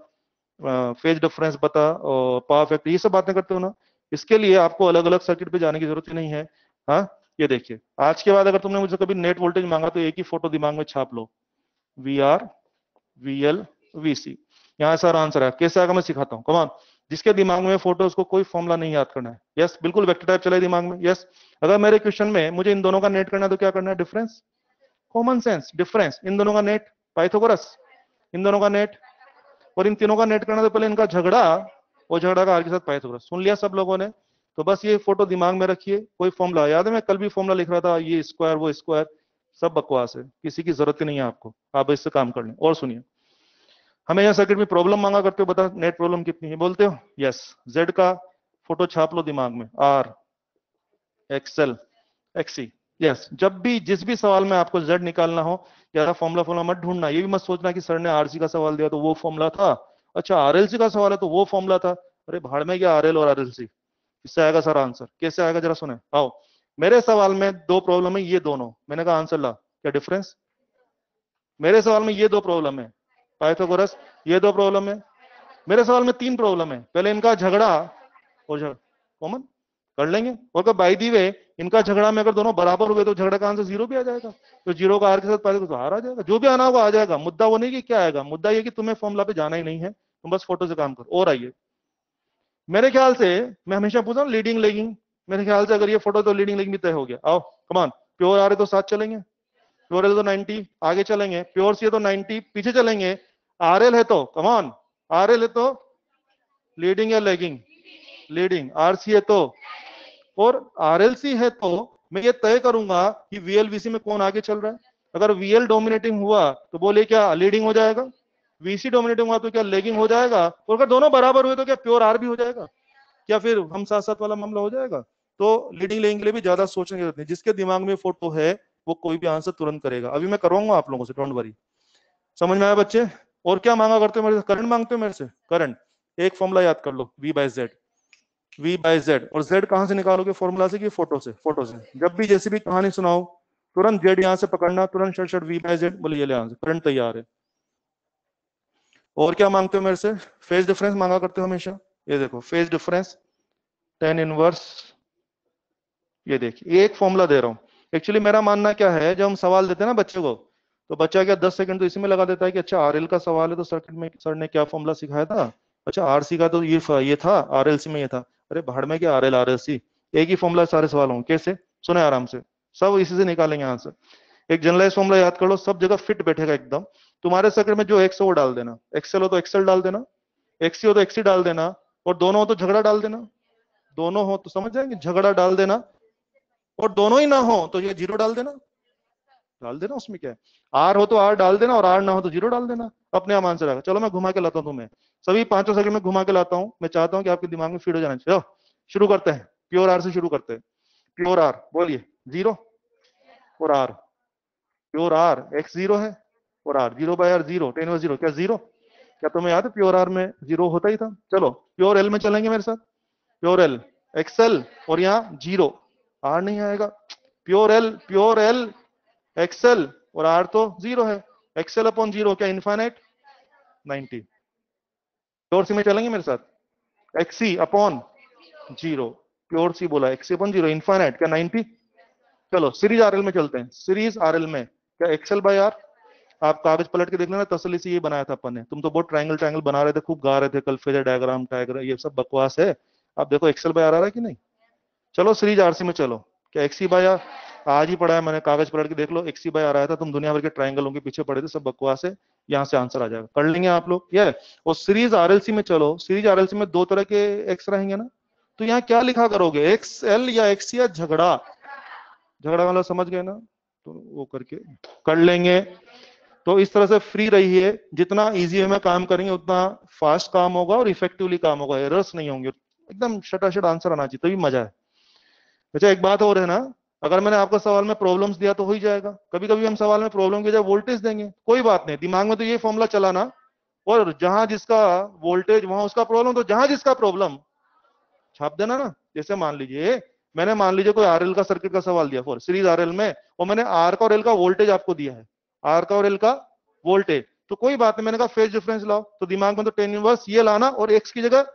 फेज डिफरेंस बता, और पावर फैक्टर, ये सब बातें करते हो ना। इसके लिए आपको अलग अलग सर्किट पे जाने की जरूरत ही नहीं है। हाँ, ये देखिए, आज के बाद अगर तुमने मुझसे कभी नेट वोल्टेज मांगा तो एक ही फोटो दिमाग में छाप लो, V R, V L, V C. यहाँ सारा आंसर है। कैसे आएगा मैं सिखाता हूँ, कमान। जिसके दिमाग में फोटो, उसको कोई फॉर्मूला नहीं याद करना है। यस, बिल्कुल वेक्टर टाइप चले दिमाग में। यस, अगर मेरे क्वेश्चन में मुझे इन दोनों का नेट करना है तो क्या करना है? डिफरेंस, कॉमन सेंस, डिफरेंस, इन दोनों का नेट, पाइथागोरस, इन दोनों का नेट, और इन तीनों का नेट करना तो पहले इनका झगड़ा, और झगड़ा का आर के साथ पाइथागोरस। सुन लिया सब लोगों ने? तो बस ये फोटो दिमाग में रखिए। कोई फॉर्मूला याद है? मैं कल भी फॉर्मूला लिख रहा था, ये स्क्वायर वो स्क्वायर, सब बकवास है, किसी की जरूरत ही नहीं है आपको। आप इससे काम कर लें। और सुनिए, हमें यहाँ सर्किट में प्रॉब्लम मांगा करते हो, बता नेट प्रॉब्लम कितनी है बोलते हो? यस, जेड का फोटो छाप लो दिमाग में, आर, एक्सएल, एक्सी। यस, जब भी जिस भी सवाल में आपको जेड निकालना हो, ज्यादा फॉर्मूला मत ढूंढना। ये भी मत सोचना कि सर ने आरसी का सवाल दिया तो वो फॉर्मूला था, अच्छा आरएलसी का सवाल है तो वो फॉर्मूला था। अरे भाड़ में क्या आरएल और आरएलसी, इससे आएगा सारा आंसर। कैसे आएगा जरा सुने, आओ। मेरे सवाल में 2 प्रॉब्लम है, ये दोनों मैंने कहा आंसर ला, क्या डिफरेंस? मेरे सवाल में ये 2 प्रॉब्लम है, पाइथागोरस, ये 2 प्रॉब्लम है। मेरे सवाल में 3 प्रॉब्लम है, पहले इनका झगड़ा और झगड़ा कॉमन कर लेंगे। और बाई दी वे, इनका झगड़ा में अगर दोनों बराबर हुए तो झगड़ा का आंसर 0 भी आ जाएगा। तो 0 का आर के साथ पहले तो हार आ जाएगा, जो भी आना होगा आ जाएगा। मुद्दा वो नहीं कि क्या आएगा, मुद्दा ये कि तुम्हें फॉर्मूला पे जाना ही नहीं है, तुम बस फोटो से काम करो। और आइए, मेरे ख्याल से मैं हमेशा पूछता हूँ लीडिंग लेगिंग, मेरे ख्याल से अगर ये फोटो तो लीडिंग लेगिंग भी तय हो गया। आओ कमान, प्योर आ रहे तो साथ चलेंगे, प्योर एल तो 90 आगे चलेंगे, प्योर सी है तो 90 पीछे चलेंगे, आर एल है तो कमान, आर एल है तो लीडिंग या लेगिंग, लीडिंग, आर सी है तो, और आर एल सी है तो मैं ये तय करूंगा कि वीएल वीसी में कौन आगे चल रहा है। अगर वीएल डोमिनेटिंग हुआ तो बोले क्या लीडिंग हो जाएगा, वीसी डोमिनेटिंग हुआ तो क्या लेगिंग हो जाएगा, और अगर दोनों बराबर हुए तो क्या प्योर आर भी हो जाएगा, क्या फिर हम साथ साथ वाला मामला हो जाएगा। तो लीडिंग लेगिंग के लिए भी ज्यादा सोचने की जरूरत नहीं, जिसके दिमाग में फोटो है वो कोई भी आंसर तुरंत करेगा। अभी मैं करवाऊंगा आप लोगों से, डोंट वरी। समझ में आया बच्चे? और क्या मांगा करते हो मेरे से? करंट मांगते हो मेरे से? करंट, एक फॉर्मूला याद कर लो, V by Z, V by Z. और जेड कहां से निकालोगे फॉर्मूला से कि फोटो से? फोटो से। जब भी जैसी भी कहानी सुनाओ तुरंत जेड यहां से पकड़ना, तुरंत short short V by Z बोलिए, ले यहां से करंट तैयार है। और क्या मांगते हो मेरे से? फेज डिफरेंस मांगा करते हो हमेशा, ये देखो फेज डिफरेंस, टेन इनवर्स, ये देखिए एक फॉर्मूला दे रहा हूँ। एक्चुअली मेरा मानना क्या है, जब हम सवाल देते हैं ना बच्चे को, तो बच्चा क्या 10 सेकंड तो इसी में लगा देता है कि अच्छा आरएल का सवाल है तो सर्किट में सर ने क्या फॉर्मूला सिखाया था, अच्छा आरसी का तो ये था, आरएलसी में ये था। अरे भाड़ में क्या आरएल आरएलसी, एक ही फॉर्मूला सारे सवाल होंगे। कैसे? सुने आराम से, सब इसी से निकालेंगे आंसर। एक जनरलाइज फॉर्मूला याद कर लो, सब जगह फिट बैठेगा एकदम। तुम्हारे सर्किट में जो एक्स हो वो डाल देना, एक्सएल हो तो एक्सएल डाल देना, एक्सी हो तो एक्सी डाल देना, और दोनों हो तो झगड़ा डाल देना, दोनों हो तो समझ जाएंगे झगड़ा डाल देना, और दोनों ही ना हो तो ये जीरो डाल देना, डाल देना, उसमें क्या है। आर हो तो आर डाल देना, और आर ना हो तो जीरो डाल देना, अपने आप आंसर आएगा। चलो मैं घुमा के लाता हूँ तुम्हें, सभी पांचों सेकंड में घुमा के लाता हूँ। मैं चाहता हूँ कि आपके दिमाग में फीड हो जाना चाहिए। चलो शुरू करते हैं, प्योर आर से शुरू करते हैं। प्योर आर बोलिए, जीरो और R, pure R X zero है, और R zero by R zero, tan zero, क्या जीरो? क्या तुम्हें याद है प्योर आर में जीरो होता ही था? चलो प्योर एल में चलेंगे मेरे साथ, प्योर एल एक्सएल, और यहाँ जीरो, आर नहीं आएगा। प्योर एल एक्सएल, और आर तो जीरो है, एक्सएल अपॉन जीरो क्या इनफाइनाइट, 90। प्योर सी में चलेंगे मेरे साथ, एक्सी अपॉन जीरो, प्योर सी बोला, एक्सी अपॉन जीरो इनफाइनाइट क्या 90। चलो सीरीज आरएल में चलते हैं, सीरीज आरएल में क्या एक्सएल बाय आर। आप कागज पलट के देख लेना, तसल्ली से ये बनाया था अपन ने। तुम तो बहुत ट्रायंगल ट्रायंगल बना रहे थे, खूब गा रहे थे कल, फेजर डायग्राम टाइग्राम ये सब बकवास है। आप देखो एक्सएल बाय आर आ रहा है कि नहीं। चलो सीरीज आरसी में चलो, क्या एक्सी बाय आर आज ही पढ़ा है मैंने, कागज पलट के देख लो, एक्सी बाय आर आया था। तुम दुनिया भर के ट्रायंगलों के पीछे पड़े थे, सब बकवास है, यहाँ से आंसर आ जाएगा, कर लेंगे आप लोग ये। और सीरीज आरएलसी में चलो, सीरीज आरएलसी में दो तरह के एक्स रहेंगे ना, तो यहाँ क्या लिखा करोगे, एक्स एल या एक्स या झगड़ा, झगड़ा वाला समझ गए ना, तो वो करके कर लेंगे। तो इस तरह से फ्री रहिए, जितना इजी वे में काम करेंगे उतना फास्ट काम होगा और इफेक्टिवली काम होगा, एरर्स नहीं होंगे, एकदम शटाशट आंसर आना चाहिए, तभी मजा है। अच्छा एक बात और है ना, अगर मैंने आपको सवाल में प्रॉब्लम्स दिया तो हो ही जाएगा। कभी कभी हम सवाल में प्रॉब्लम की जगह वोल्टेज देंगे, कोई बात नहीं, दिमाग में तो ये फॉर्मूला चलाना, और जहां जिसका वोल्टेज वहां उसका प्रॉब्लम, तो जहां जिसका प्रॉब्लम छाप देना ना। जैसे मान लीजिए मैंने, मान लीजिए कोई आरएल का सर्किट का सवाल दिया फॉर सीरीज आरएल में, और मैंने आर का और एल का वोल्टेज आपको दिया है, आर का और एल का वोल्टेज, तो कोई बात नहीं, मैंने कहा फेज डिफरेंस लाओ, तो दिमाग में तो टेन इनवर्स ये लाना, और एक्स की जगह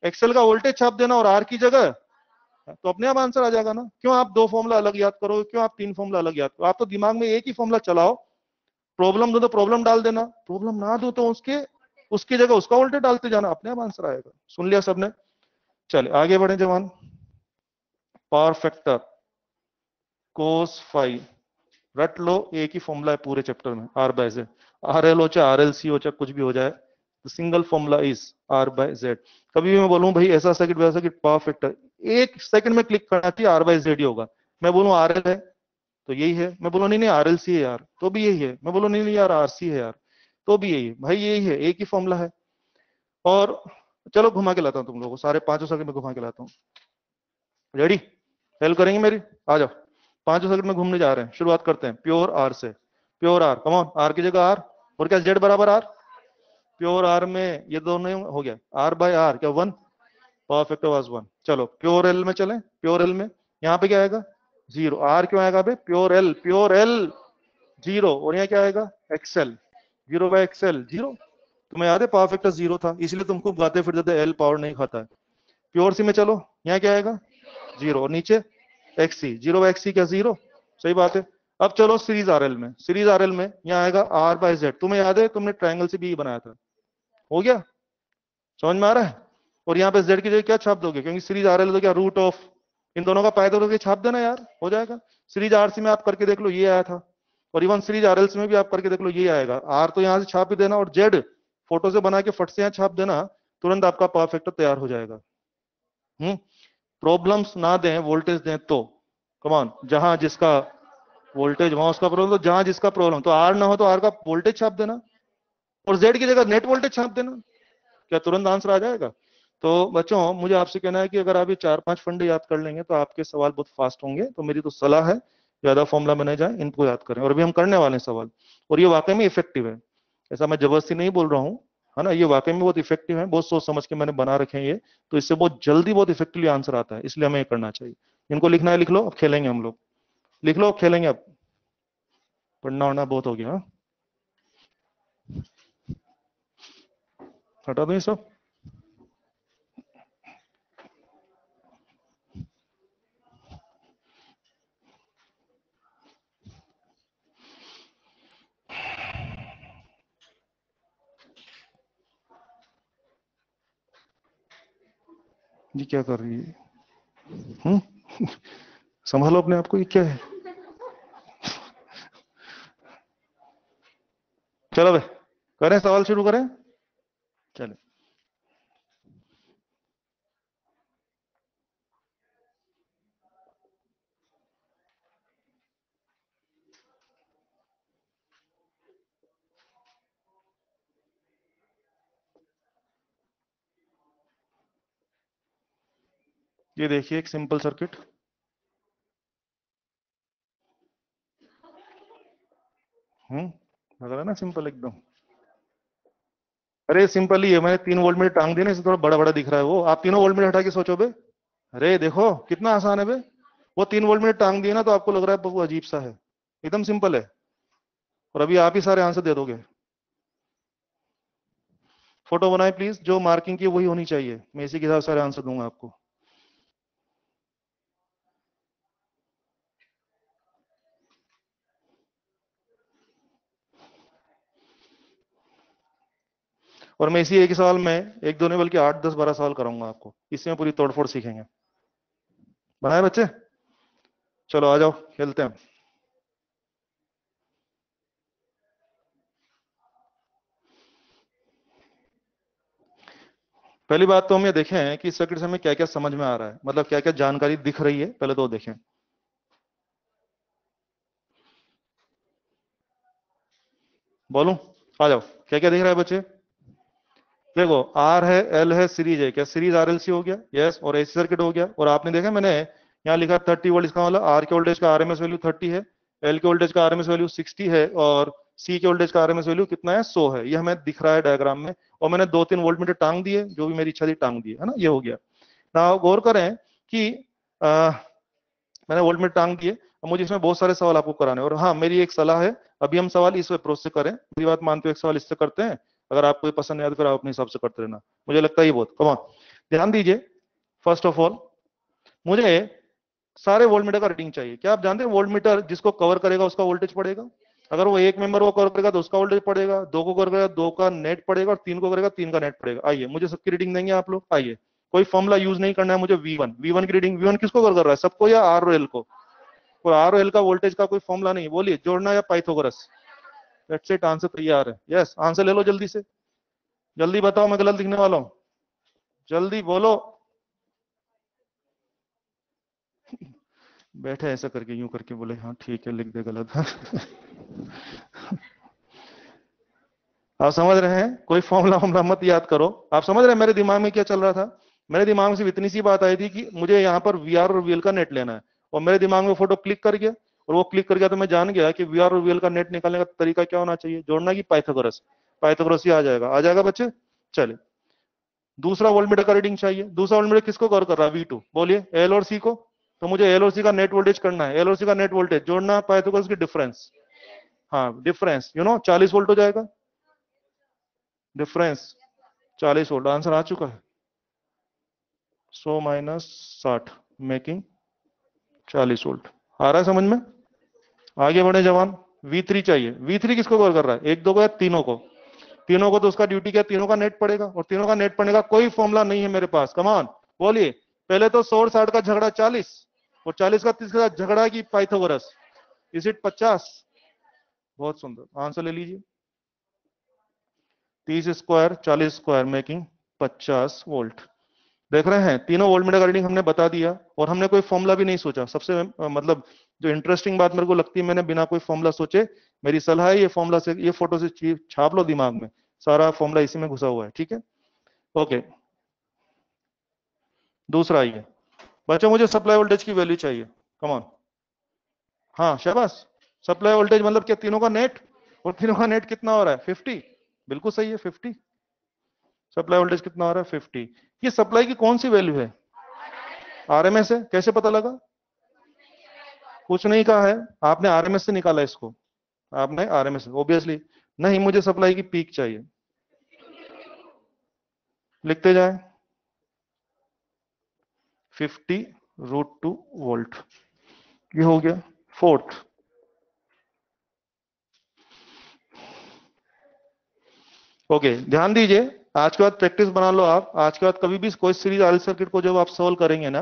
एक्सएल का वोल्टेज छाप देना, और आर की जगह, तो अपने आप आंसर आ जाएगा ना। क्यों आप दो फॉर्मूला अलग याद करो, क्यों आप तीन फॉर्मूला अलग याद करो, आप तो दिमाग में एक ही फॉर्मूला चलाओ। प्रॉब्लम दो तो प्रॉब्लम डाल देना, प्रॉब्लम ना दो तो उसके उसकी जगह उसका वोल्टेज डालते जाना, अपने आप आंसर आएगा। सुन लिया सबने? चले आगे बढ़े जवान। पावर फैक्टर कोस फाइव रट लो, एक ही फॉर्मूला है पूरे चैप्टर में, R by Z, R L हो चाहे आर एल सी हो चाहे कुछ भी हो जाए, single formula is R by Z. कभी भी मैं बोलूं भाई ऐसा सर्किट वैसा सर्किट, पावर फैक्टर एक सेकंड में क्लिक करना चाहिए, आर बाय जेड ही होगा। मैं बोलूं आर एल है तो यही है, मैं बोलूं नहीं नहीं आर एल सी है यार तो भी यही है, मैं बोलूं नहीं नहीं यार आर सी है यार तो भी यही है, भाई यही है, एक ही फॉर्मूला है। और चलो घुमा के लाता हूं तुम लोगों को, सारे पांचों सर्किट में घुमा के लाता हूँ। रेडी? हेल्प करेंगे मेरी? आ जाओ, पांचों सर्किट में घूमने जा रहे हैं, शुरुआत करते हैं प्योर आर से। Pure R, come on, R की जगह आर, और क्या जेड बराबर आर, प्योर आर में ये दोनों हो गया, आर बाय आर क्या one, power factor was one. चलो प्योर एल में चले, प्योर एल में यहाँ पे क्या आएगा, जीरो, आर क्यों आएगा बे, प्योर एल जीरो, और यहाँ क्या आएगा, XL, zero by XL zero. तुम्हें याद है पावर फैक्टर जीरो था, इसलिए तुमको गाते फिरते थे एल पावर नहीं खाता है। प्योर सी में चलो, यहाँ क्या आएगा, जीरो, और नीचे एक्सी, जीरो बाय एक्सी क्या जीरो, सही बात है। अब चलो सीरीज आरएल में, सीरीज आरएल में यहाँ आएगा आर बाय जेड, तुम्हें याद है तुमने ट्रायंगल से भी बनाया था, हो गया, समझ में आ रहा है। और यहाँ पे z की जगह क्या छाप दोगे, क्योंकि सीरीज RL तो क्या रूट ऑफ इन दोनों का पाइथागोरस छाप देना यार, हो जाएगा। सीरीज RC में आप करके देख लो ये आया था, और इवन सीरीज RLC में भी आप करके देख लो ये आएगा। R तो यहाँ से छाप ही देना, और Z फोटो से बना के फट से यहाँ छाप देना, तुरंत आपका पावर फैक्टर तैयार हो जाएगा। प्रॉब्लम्स ना दें, वोल्टेज दें तो कमान, जहां जिसका वोल्टेज वहां उसका प्रॉब्लम, तो जहां जिसका प्रॉब्लम, तो R ना हो तो R का वोल्टेज छाप देना, और Z की जगह नेट वोल्टेज छाप देना, क्या तुरंत आंसर आ जाएगा। तो बच्चों मुझे आपसे कहना है कि अगर आप ये 4-5 फंडे याद कर लेंगे तो आपके सवाल बहुत फास्ट होंगे। तो मेरी तो सलाह है ज्यादा फॉर्मूला बने जाए, इनको याद करें, और अभी हम करने वाले हैं सवाल, और ये वाकई में इफेक्टिव है, ऐसा मैं जबरदस्ती नहीं बोल रहा हूँ, है ना, ये वाकई में बहुत इफेक्टिव है, बहुत सोच समझ के मैंने बना रखे हैं ये, तो इससे बहुत जल्दी बहुत इफेक्टिवली आंसर आता है, इसलिए हमें ये करना चाहिए। इनको लिखना है लिख लो, अब खेलेंगे हम लोग, लिख लो, अब खेलेंगे, अब पढ़ना वढ़ना बहुत हो गया। हटा दो ये सब। ये क्या कर रही है, संभालो अपने आप को, ये क्या है। चलो भाई करें, सवाल शुरू करें, चले। ये देखिए एक सिंपल सर्किट, लग रहा है ना सिंपल एकदम। अरे सिंपल ही है, मैंने 3 वोल्ट में टांग दी ना, इसे थोड़ा बड़ा बड़ा दिख रहा है वो, आप तीनों वोल्ट में हटा के सोचो बे। अरे देखो कितना आसान है बे, वो 3 वोल्ट में टांग दिए ना, तो आपको लग रहा है बहुत अजीब सा है, एकदम सिंपल है, और अभी आप ही सारे आंसर दे दोगे। फोटो बनाए प्लीज, जो मार्किंग की वही होनी चाहिए, मैं इसी के हिसाब से सारे आंसर दूंगा आपको। और मैं इसी एक ही सवाल में एक दो नहीं बल्कि 8, 10, 12 सवाल कराऊंगा आपको, इसमें पूरी तोड़फोड़ सीखेंगे। बनाए बच्चे, चलो आ जाओ खेलते हैं। पहली बात तो हम ये देखें कि इस सर्किट से हमें क्या क्या समझ में आ रहा है, मतलब क्या क्या जानकारी दिख रही है, पहले तो वो देखें। बोलूं, आ जाओ, क्या क्या दिख रहा है बच्चे। देखो आर है, एल है, सीरीज है, क्या सीरीज RLC हो गया, यस, और AC सर्किट हो गया। और आपने देखा मैंने यहाँ लिखा 30 वोल्ट, इसका मतलब आर के वोल्टेज का RMS वैल्यू 30 है, एल के वोल्टेज का RMS वैल्यू 60 है, और सी के वोल्टेज का RMS वैल्यू कितना है, 100 है। ये हमें दिख रहा है डायग्राम में, और मैंने 2-3 वोल्ट मीटर टांग दिए, जो भी मेरी इच्छा थी टांग दिए, है ना, ये हो गया ना। गौर करें कि मैंने वोल्ट मीटर टांग दिए, अब मुझे इसमें बहुत सारे सवाल आपको कराने, और हाँ मेरी एक सलाह है, अभी हम सवाल इस अप्रोच से करें, मेरी बात मानते हुए एक सवाल इससे करते हैं, अगर आपको ये पसंद नहीं आया तो फिर आप अपने हिसाब से करते रहना, मुझे लगता है ये बहुत कमान। ध्यान दीजिए, फर्स्ट ऑफ ऑल मुझे सारे वोल्ट मीटर का रीडिंग चाहिए। क्या आप जानते हैं वोल्ट मीटर जिसको कवर करेगा उसका वोल्टेज पड़ेगा, अगर वो एक मेंबर को कवर करेगा तो उसका वोल्टेज पड़ेगा, दो को कवर करेगा दो का नेट पड़ेगा, और तीन को करेगा तीन का नेट पड़ेगा। आइए मुझे सबकी रीडिंग देंगे आप लोग, आइए, कोई फॉर्मूला यूज नहीं करना है मुझे। V1 की रीडिंग, V1 किसको कवर कर रहा है, सबको या R और L को, और R और L का वोल्टेज का कोई फॉर्मूला नहीं, बोलिए जोड़ना या पाइथागोरस। लेट्स इट, आंसर तैयार है, यस आंसर ले लो जल्दी से, जल्दी बताओ, मैं गलत लिखने वाला हूं, जल्दी बोलो। बैठे ऐसा करके यूं करके बोले हाँ ठीक है लिख दे गलत। आप समझ रहे हैं, कोई फॉर्मूला वॉर्मूला मत याद करो, आप समझ रहे हैं मेरे दिमाग में क्या चल रहा था। मेरे दिमाग में सिर्फ इतनी सी बात आई थी कि मुझे यहाँ पर VR और VL का नेट लेना है, और मेरे दिमाग में फोटो क्लिक कर गया, और वो क्लिक कर गया तो मैं जान गया कि VR और VL का नेट निकालने का तरीका क्या होना चाहिए, जोड़ना की पाइथागोरस। पाइथागोरस ही आ जाएगा बच्चे। चले, दूसरा वोल्टमीटर का रीडिंग चाहिए। दूसरा वोल्टमीटर किसको कवर कर रहा है, V2, बोलिए L और C को। तो मुझे L और C का नेट वोल्टेज करना है, L और C का नेट वोल्टेज जोड़ना पाइथागोरस की डिफरेंस, हाँ डिफरेंस 40 वोल्ट हो जाएगा, डिफरेंस 40 वोल्ट, आंसर आ चुका है। 100 - 60 मेकिंग 40 वोल्ट, आ रहा है समझ में। आगे बढ़े जवान, V3 चाहिए। V3 किसको कवर कर रहा है, एक दो को या तीनों को, तीनों को तो उसका ड्यूटी क्या, तीनों का नेट पड़ेगा, और तीनों का नेट पड़ने का कोई फॉर्मूला नहीं है मेरे पास। कमान बोलिए, पहले तो 100 और 60 का झगड़ा 40, और 40 का 30 का झगड़ा की पाइथागोरस, इज इट 50? बहुत सुंदर, आंसर ले लीजिए। 30 स्क्वायर 40 स्क्वायर मेकिंग 50 वोल्ट। देख रहे हैं, तीनों वोल्ट मीटर का रीडिंग हमने बता दिया, और हमने कोई फॉर्मूला भी नहीं सोचा। सबसे मतलब जो इंटरेस्टिंग बात मेरे को लगती है, मैंने बिना कोई फॉर्मूला सोचे, मेरी सलाह है ये फॉर्मूला से, ये फोटो से छाप लो दिमाग में, सारा फॉर्मूला इसी में घुसा हुआ है। ठीक है, ओके। दूसरा आइए बच्चों, मुझे सप्लाई वोल्टेज की वैल्यू चाहिए। कम ऑन, हाँ शाबाश। सप्लाई वोल्टेज मतलब क्या, तीनों का नेट, और तीनों का नेट कितना हो रहा है 50, बिल्कुल सही है 50। सप्लाई वोल्टेज कितना हो रहा है 50। ये सप्लाई की कौन सी वैल्यू है, आरएमएस है, कैसे पता लगा? कुछ नहीं कहा है आपने, आरएमएस से निकाला इसको आपने, आरएमएस ऑब्वियसली नहीं, मुझे सप्लाई की पीक चाहिए। लिखते जाए 50√2 वोल्ट, ये हो गया फोर्थ। ओके, ध्यान दीजिए, आज के बाद प्रैक्टिस बना लो आप। आज के बाद कभी भी कोई सीरीज आरएल सर्किट को जब आप सॉल्व करेंगे ना,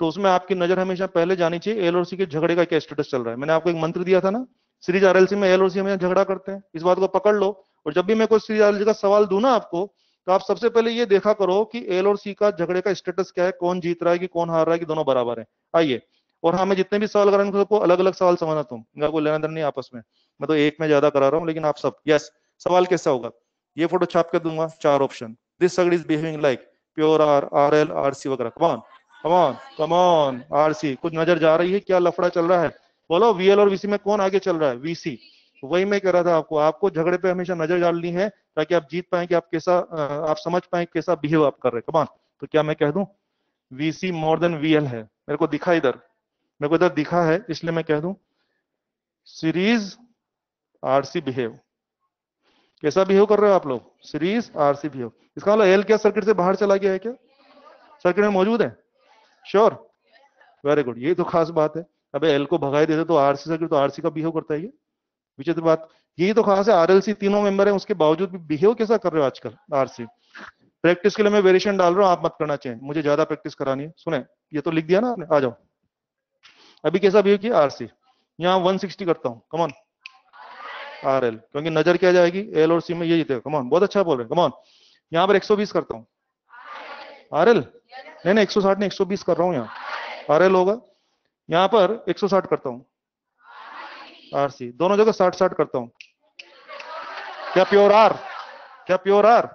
तो उसमें आपकी नजर हमेशा पहले जानी चाहिए एल और सी के झगड़े का क्या स्टेटस चल रहा है। मैंने आपको एक मंत्र दिया था ना, सीरीज आरएलसी में एल और सी हमेशा झगड़ा करते हैं, इस बात को पकड़ लो। और जब भी मैं कोई सीरीज आरएलसी का सवाल दूं ना आपको, तो आप सबसे पहले ये देखा करो कि एल और सी का झगड़े का स्टेटस क्या है, कौन जीत रहा है कि कौन हार रहा है कि दोनों बराबर है। आइए, और हाँ, मैं जितने भी सवाल करा सबको अलग अलग सवाल समझना, तुम इनका कोई लेना देना नहीं आपस में, मैं तो एक में ज्यादा करा रहा हूँ, लेकिन आप सब यस। सवाल कैसा होगा, ये फोटो छाप के दूंगा, 4 option, this circuit is behaving like pure R, RL, RC वगैरह। Come on come on come on, RC कुछ नजर जा रही है, क्या लफड़ा चल रहा है? बोलो, वीएल और वीसी में कौन आगे चल रहा है? वीसी। वही मैं कह रहा था आपको, आपको झगड़े पे हमेशा नजर डालनी है, ताकि आप जीत पाए कि आप कैसा, आप समझ पाए कैसा बिहेव आप कर रहे हैं। कम ऑन, तो क्या मैं कह दूं वीसी मोर देन वीएल है? मेरे को दिखा इधर, मेरे को इधर दिखा है, इसलिए मैं कह दूं सीरीज आरसी बिहेव। कैसा बिहेव कर रहे हो आप लोग? Series RC behave. इसका मतलब एल क्या सर्किट से बाहर चला गया है क्या? सर्किट में मौजूद है? श्योर, वेरी गुड, ये तो खास बात है। अबे एल को भगाई देते तो आरसी सर्किट तो आरसी का बिहेव करता है, ये विचित्र बात। यही तो खास है, आरएलसी तीनों मेंबर है, उसके बावजूद भी बिहेव कैसा कर रहे हो आजकल आरसी। प्रैक्टिस के लिए मैं वेरिएशन डाल रहा हूं, आप मत करना चाहिए, मुझे ज्यादा प्रैक्टिस करानी है। सुने, ये तो लिख दिया ना आपने, आ जाओ। अभी कैसा बिहेव किया आरसी, यहाँ 160 करता हूँ, कमॉन आरएल, क्योंकि नजर क्या जाएगी, एल और सी में ये जीतेगा। कमॉन, बहुत अच्छा बोल रहे हैं, कमॉन। यहाँ पर 120 करता हूँ, आरएल नहीं नहीं 160 नहीं 120 कर रहा हूँ, यहाँ आरएल होगा। यहाँ पर 160 करता हूँ, आरसी, दोनों जगह 60-60 करता हूँ, क्या प्योर आर, क्या प्योर आर?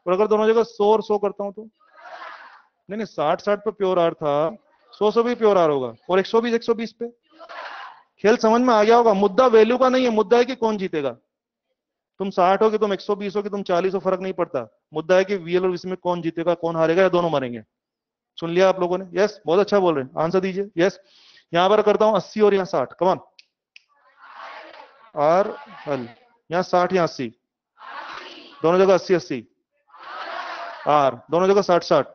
और अगर दोनों जगह 100 और 100 करता हूं तो नहीं नहीं 60-60 पे प्योर आर था, 100 भी प्योर आर होगा, और 120 पे। खेल समझ में आ गया होगा, मुद्दा वैल्यू का नहीं है, मुद्दा है कि कौन जीतेगा। तुम 60 हो कि तुम 120 हो कि तुम 40 हो, फर्क नहीं पड़ता, मुद्दा है कि वीएल और इसमें कौन जीतेगा, कौन हारेगा, या दोनों मरेंगे। सुन लिया आप लोगों ने? यस, बहुत अच्छा बोल रहे हैं, आंसर दीजिए। यस, यहां पर करता हूं 80 और यहाँ 60, कमान आर एल, यहाँ 60 यहाँ 80, दोनों जगह 80-80, आर दोनों जगह 60-60।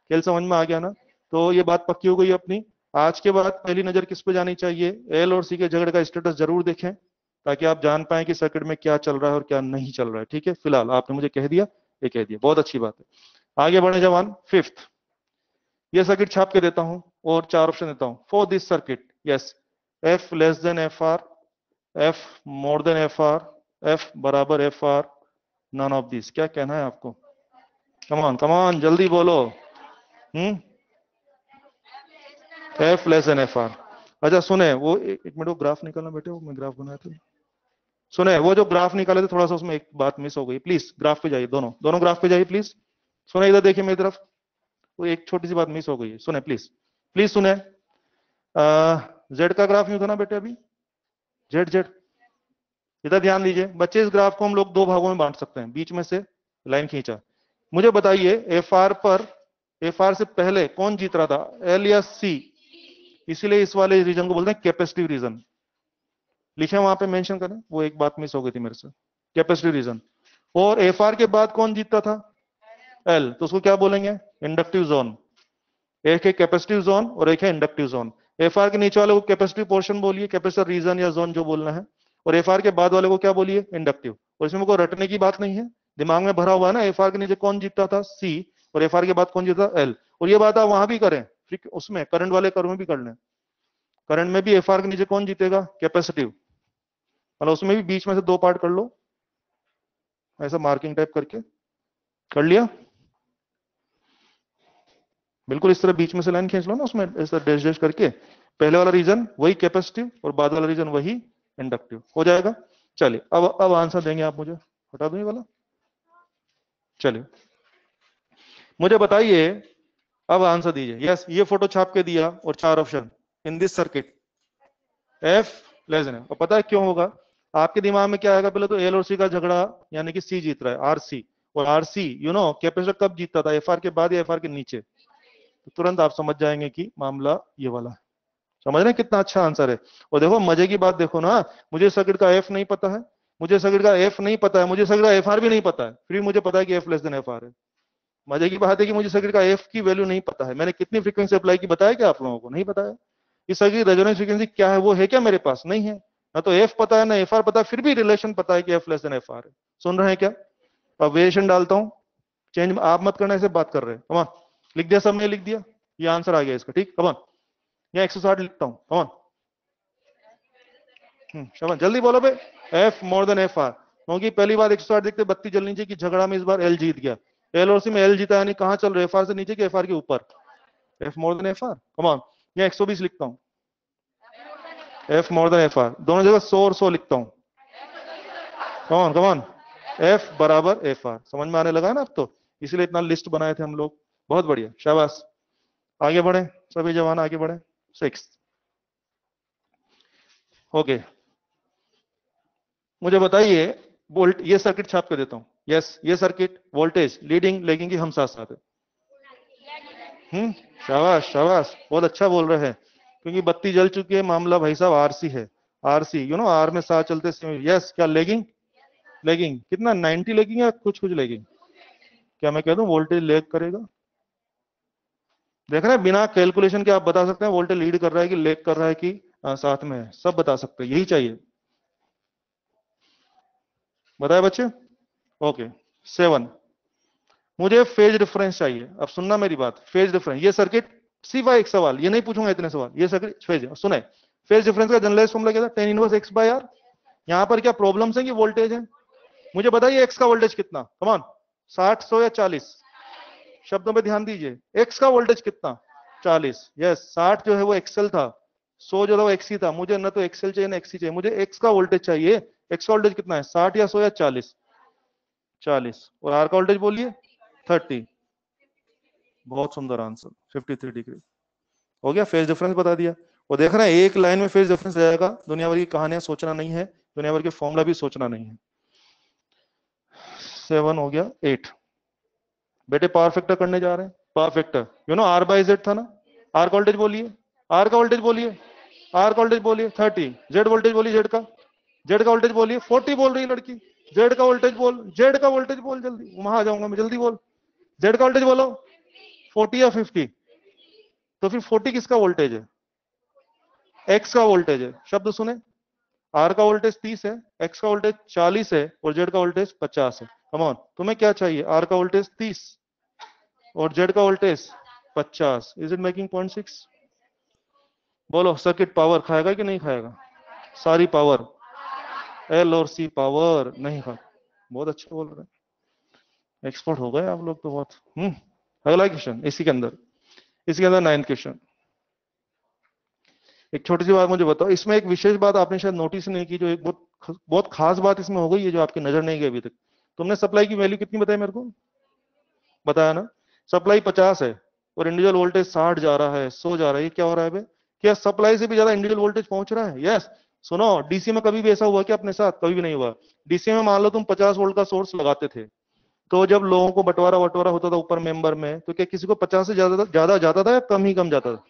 खेल समझ में आ गया ना? तो ये बात पक्की हो गई अपनी। आज के बाद पहली नजर किस पे जानी चाहिए, एल और सी के झगड़े का स्टेटस जरूर देखें, ताकि आप जान पाए कि सर्किट में क्या चल रहा है और क्या नहीं चल रहा है। ठीक है, फिलहाल आपने मुझे कह दिया, ये कह दिया, बहुत अच्छी बात है। आगे बढ़े जवान, फिफ्थ, ये सर्किट छाप के देता हूं और 4 ऑप्शन देता हूं for this circuit. Yes, F less than F R, F more than F R, F बराबर F R, none of this. क्या कहना है आपको? कमान कमान जल्दी बोलो। F less than F R. अच्छा सुने, वो एक मिनट, वो ग्राफ निकालना बेटे, वो मैं ग्राफ बनाया था। सुने, वो जो ग्राफ निकाले थे थोड़ा सा उसमें एक बात मिस हो गई, प्लीज ग्राफ पे जाइए, दोनों दोनों ग्राफ पे जाइए प्लीज। सुने, इधर देखिए मेरी तरफ, वो एक छोटी सी बात मिस हो गई है, सुने प्लीज, प्लीज सुने। जेड का ग्राफ यूं था ना बेटे अभी, जेड जेड, इधर ध्यान दीजिए बच्चे। इस ग्राफ को हम लोग 2 भागों में बांट सकते हैं, बीच में से लाइन खींचा। मुझे बताइए एफ आर पर, एफ आर से पहले कौन जीत रहा था, एल या सी? इसीलिए इस वाले रीजन को बोलते हैं कैपेसिटिव रीजन। लिखे वहां पे मेंशन करें, वो एक बात मिस हो गई थी मेरे से, कैपेसिटिव रीजन। और एफ आर के बाद कौन जीतता था, एल, तो उसको क्या बोलेंगे, इंडक्टिव जोन। एक है कैपेसिटिव जोन और एक है इंडक्टिव जोन। एफ आर के नीचे वाले को कैपेसिटिव पोर्शन बोलिए, कैपेसिटर रीजन या जोन जो बोलना है, और एफ आर के बाद वाले को क्या बोलिए, इंडक्टिव। और इसमें कोई रटने की बात नहीं है, दिमाग में भरा हुआ है ना, एफ आर के नीचे कौन जीतता था, सी, और एफ आर के बाद कौन जीतता, एल। और ये बात आप वहां भी करें, उसमें करंट वाले कर्व में भी कर लें। करंट में भी एफ आर के नीचे कौन जीतेगा, कैपेसिटिव, मतलब उसमें भी बीच में से दो पार्ट कर लो, ऐसा मार्किंग टाइप करके कर लिया, बिल्कुल इस तरह बीच में से लाइन खींच लो ना, उसमें इस तरह डैश डैश करके, पहले वाला रीजन वही कैपेसिटिव और बाद वाला रीजन वही इंडक्टिव, हो जाएगा। चलिए अब आंसर देंगे आप मुझे, हटा दूं ये वाला। चलिए मुझे बताइए, अब आंसर दीजिए। यस, ये फोटो छाप के दिया और 4 option in this circuit, F less than F. और पता है क्यों होगा, आपके दिमाग में क्या आएगा, पहले तो एल और सी का झगड़ा, यानी कि सी जीत रहा है, आर सी, और आर सी कैपेसिटर कब जीतता था, एफ आर के बाद या एफ आर के नीचे, तो तुरंत आप समझ जाएंगे कि मामला ये वाला है। समझ रहे हैं कितना अच्छा आंसर है। और देखो मजे की बात देखो ना, मुझे सर्किट का एफ नहीं पता है, मुझे सर्किट का एफ नहीं पता है, मुझे सर्किट का एफ आर भी नहीं पता है, फिर मुझे पता है कि F less than F are है। मजे की बात है कि मुझे सर्किट का एफ की वैल्यू नहीं पता है, मैंने कितनी फ्रीक्वेंसी अप्लाई की बताया क्या आप लोगों को, नहीं बताया। इस सर्किट की रेजोनेंस फ्रीक्वेंसी क्या है, वो है क्या मेरे पास, नहीं है। ना तो एफ पता है ना एफ आर पता है, फिर भी रिलेशन पता है कि F less than F are है। सुन रहे हैं क्या। अब वेरिएशन डालता हूं, चेंज आप मत करना, ऐसे बात कर रहे हैं। कमान लिख दिया, सबने लिख दिया, ये आंसर आ गया इसका, ठीक। कमान यहाँ 160 लिखता हूं, कमान शाबाश, जल्दी बोलो बे, F more than F R, क्योंकि पहली बार 160 देखते बत्ती जलनी चाहिए कि झगड़ा में इस बार एल जीत गया। एल और सी में एल जीता, यानी कहां चल रहे, एफ आर से नीचे कि एफ आर के ऊपर, F more than F R. Come on यहाँ 120 लिखता हूँ, F more than F R, दोनों जगह 100 और 100 लिखता हूँ। कमान कमान, एफ बराबर एफ आर, समझ में आने लगा ना अब तो, इसलिए इतना लिस्ट बनाए थे हम लोग। बहुत बढ़िया, शाबाश, आगे बढ़े सभी जवान, आगे बढ़े। 6 ओके, मुझे बताइए वोल्ट, ये सर्किट छाप के देता हूं। यस, ये सर्किट वोल्टेज लीडिंग लेगिंग की हम साथ साथ है। शाबाश शाबाश, बहुत अच्छा बोल रहे हैं, क्योंकि बत्ती जल चुकी है, मामला भाई साहब आरसी है, आरसी आर में साथ चलते। यस, क्या लेगिंग, लेगिंग कितना 90 लेगिंग या कुछ कुछ लेगिंग, क्या मैं कह दूं वोल्टेज लेग करेगा। देख रहे हैं, बिना कैलकुलेशन के आप बता सकते हैं वोल्टेज लीड कर रहा है कि लेग कर रहा है कि साथ में है, सब बता सकते हैं, यही चाहिए। बताए बच्चे। ओके 7, मुझे फेज डिफरेंस चाहिए। अब सुनना मेरी बात, फेज डिफरेंस, ये सर्किट सिवा एक सवाल, ये नहीं पूछूंगा इतने सवाल, ये सर्किट फेज सुने। फेज डिफरेंस का जनरलाइज फॉर्मूला क्या था, tan inverse x by R. यहां पर क्या प्रॉब्लम्स है कि वोल्टेज है, मुझे बताइए x का वोल्टेज कितना, कमान 60 100 या 40, शब्दों पे ध्यान दीजिए, x का वोल्टेज कितना, 40। यस, 60 जो है वो एक्सएल था, 100 जो था वो एक्सी था, मुझे ना तो एक्सएल चाहिए ना एक्सी चाहिए, मुझे x का वोल्टेज चाहिए। x का वोल्टेज कितना है, 60 या 100 या 40, 40। और आर का वोल्टेज बोलिए 30। बहुत सुंदर आंसर, 53 डिग्री हो गया, फेज डिफरेंस बता दिया। और देख रहे हैं एक लाइन में फेज डिफरेंस रहेगा, दुनिया भर की कहानियां सोचना नहीं है, दुनिया भर के फॉर्मूला भी सोचना नहीं है। 7 हो गया। 8 बेटे पावर फैक्टर करने जा रहे हैं, power factor R by Z था ना, आर का वोल्टेज बोलिए, आर का वोल्टेज बोलिए, आर का वोल्टेज बोलिए 30, जेड वोल्टेज बोलिए, जेड का, जेड का वोल्टेज बोलिए, 40 बोल रही लड़की, जेड का वोल्टेज बोल, जेड का वोल्टेज बोल, जल्दी वहां आ जाऊंगा मैं, जल्दी बोल, जेड का वोल्टेज बोलो, 40 या 50, तो फिर 40 किसका वोल्टेज है, एक्स का वोल्टेज है, शब्द सुने, आर का वोल्टेज 30 है, एक्स का वोल्टेज 40 है और जेड का वोल्टेज 50 है। कम ऑन, तुम्हें क्या चाहिए, आर का वोल्टेज 30 और जेड का voltage 50। Is it making point 6, बोलो सर्किट पावर खाएगा कि नहीं खाएगा, सारी पावर, एल और सी पावर नहीं खा। बहुत अच्छा बोल रहे हैं, एक्सपर्ट हो गए आप लोग तो बहुत। अगला क्वेश्चन इसी के अंदर, इसके अंदर 9th क्वेश्चन। एक छोटी सी बात मुझे बताओ, इसमें एक विशेष बात आपने शायद नोटिस नहीं की, जो एक बहुत खास बात इसमें हो गई है, जो आपकी नजर नहीं गई अभी तक। तुमने सप्लाई की वैल्यू कितनी बताई मेरे को, बताया ना, सप्लाई 50 है और इंडिविजुअल वोल्टेज 60 जा रहा है, 100 जा रहा है, ये क्या हो रहा है बे? क्या सप्लाई से भी ज्यादा इंडिविजुअल वोल्टेज पहुंच रहा है? यस। सुनो, डीसी में कभी भी ऐसा हुआ क्या अपने साथ, कभी भी नहीं हुआ। डीसी में मान लो तुम 50 वोल्ट का सोर्स लगाते थे, तो जब लोगों को बंटवारा बंटवारा होता था ऊपर मेंबर में, तो क्या किसी को 50 से ज्यादा जाता था या कम ही कम जाता था?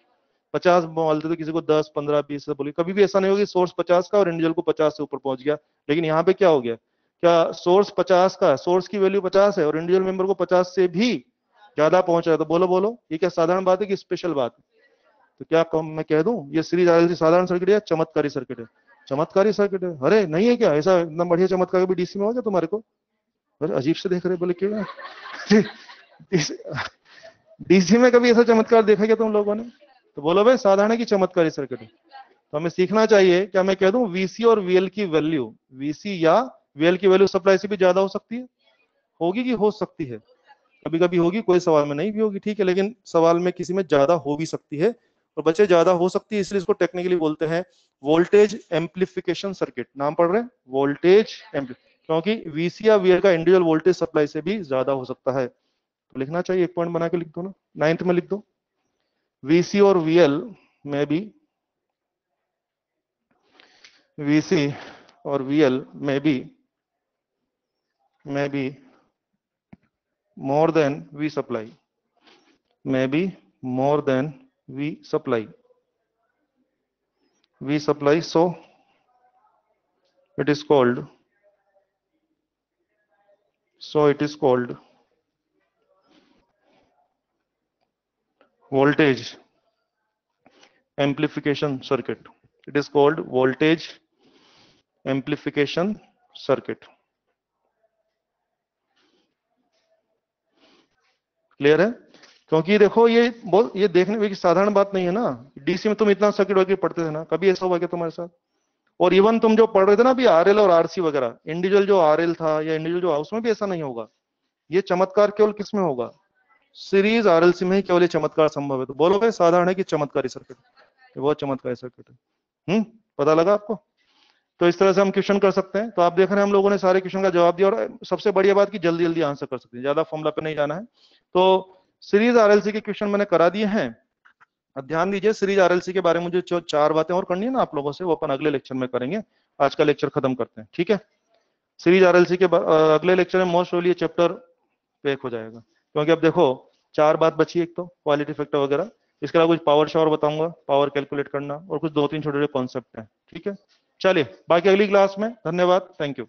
50 बोलते थे, किसी को 10 15 20 से बोली, कभी भी ऐसा नहीं होगा कि सोर्स 50 का और इंडिविजुअल को 50 से ऊपर पहुंच गया। लेकिन यहाँ पे क्या हो गया, क्या सोर्स 50 का, सोर्स की वैल्यू 50 है और इंडिविजुअल मेंबर को 50 से भी ज्यादा पहुंच रहा है, तो बोलो बोलो ये क्या साधारण बात है कि स्पेशल बात है? तो क्या मैं कह दूं ये सीरीज साधारण सर्किट है या चमत्कारी सर्किट है? चमत्कारी सर्किट है। अरे नहीं है क्या, ऐसा एकदम बढ़िया चमत्कार भी डीसी में हो गया तुम्हारे को? अरे अजीब से देख रहे, बोले क्यों? डीसी में कभी ऐसा चमत्कार देखा क्या तुम लोगों ने? तो बोलो भाई साधारण है कि चमत्कारी सर्किट है। तो हमें सीखना चाहिए, क्या मैं कह दूं वीसी और वीएल की वैल्यू, वीसी या वीएल की वैल्यू सप्लाई से भी ज्यादा हो सकती है, होगी कि हो सकती है? कभी कभी होगी, कोई सवाल में नहीं भी होगी, ठीक है, लेकिन सवाल में किसी में ज्यादा हो भी सकती है। और बच्चे ज्यादा हो सकती है, इसलिए इसको टेक्निकली बोलते हैं वोल्टेज एम्पलीफिकेशन सर्किट। नाम पढ़ रहे हैं, वोल्टेज क्योंकि वीसी या वीएल का इंडिविजुअल वोल्टेज सप्लाई से भी ज्यादा हो सकता है। तो लिखना चाहिए, एक पॉइंट बना के लिख दो ना, 9th में लिख दो, वीसी और वीएल में भी, वीसी और वीएल में भी more than we supply, may be more than we supply, so it is called, voltage amplification circuit. It is called voltage amplification circuit. Clear है? क्योंकि देखो ये देखने में साधारण बात नहीं है ना, डीसी में तुम इतना सर्किट वगैरह पढ़ते थे ना, कभी ऐसा हुआ क्या तुम्हारे साथ? और इवन तुम जो पढ़ रहे थे ना अभी आरएल और आरसी वगैरह, इंडिविजुअल जो आरएल था या इंडिविजुअल जो हाउस में भी ऐसा नहीं होगा। ये चमत्कार केवल किस में होगा? सीरीज आरएलसी में ही केवल ये चमत्कार संभव है। तो बोलो भाई साधारण है कि चमत्कारी सर्किट? ये बहुत चमत्कारी सर्किट है। पता लगा आपको? तो इस तरह से हम क्वेश्चन कर सकते हैं। तो आप देख रहे हैं हम लोगों ने सारे क्वेश्चन का जवाब दिया, और सबसे बढ़िया बात कि जल्दी जल्दी आंसर कर सकते हैं, ज्यादा फॉर्मूला पे नहीं जाना है। तो सीरीज आरएलसी के क्वेश्चन मैंने करा दिए हैं। अब ध्यान दीजिए, सीरीज आरएलसी के बारे में मुझे जो 4 बातें और करनी है ना आप लोगों से, वो अपन अगले लेक्चर में करेंगे। आज का लेक्चर खत्म करते हैं, ठीक है? सीरीज आरएलसी के अगले लेक्चर में मोस्ट प्रोबेबली ये चैप्टर पैक हो जाएगा, क्योंकि अब देखो 4 बात बची, एक तो क्वालिटी फैक्टर वगैरह, इसके अलावा कुछ पावर शावर बताऊंगा, पावर कैलकुलेट करना, और कुछ 2-3 छोटे छोटे कॉन्सेप्ट हैं, ठीक है? चलिए बाकी अगली क्लास में। धन्यवाद, थैंक यू।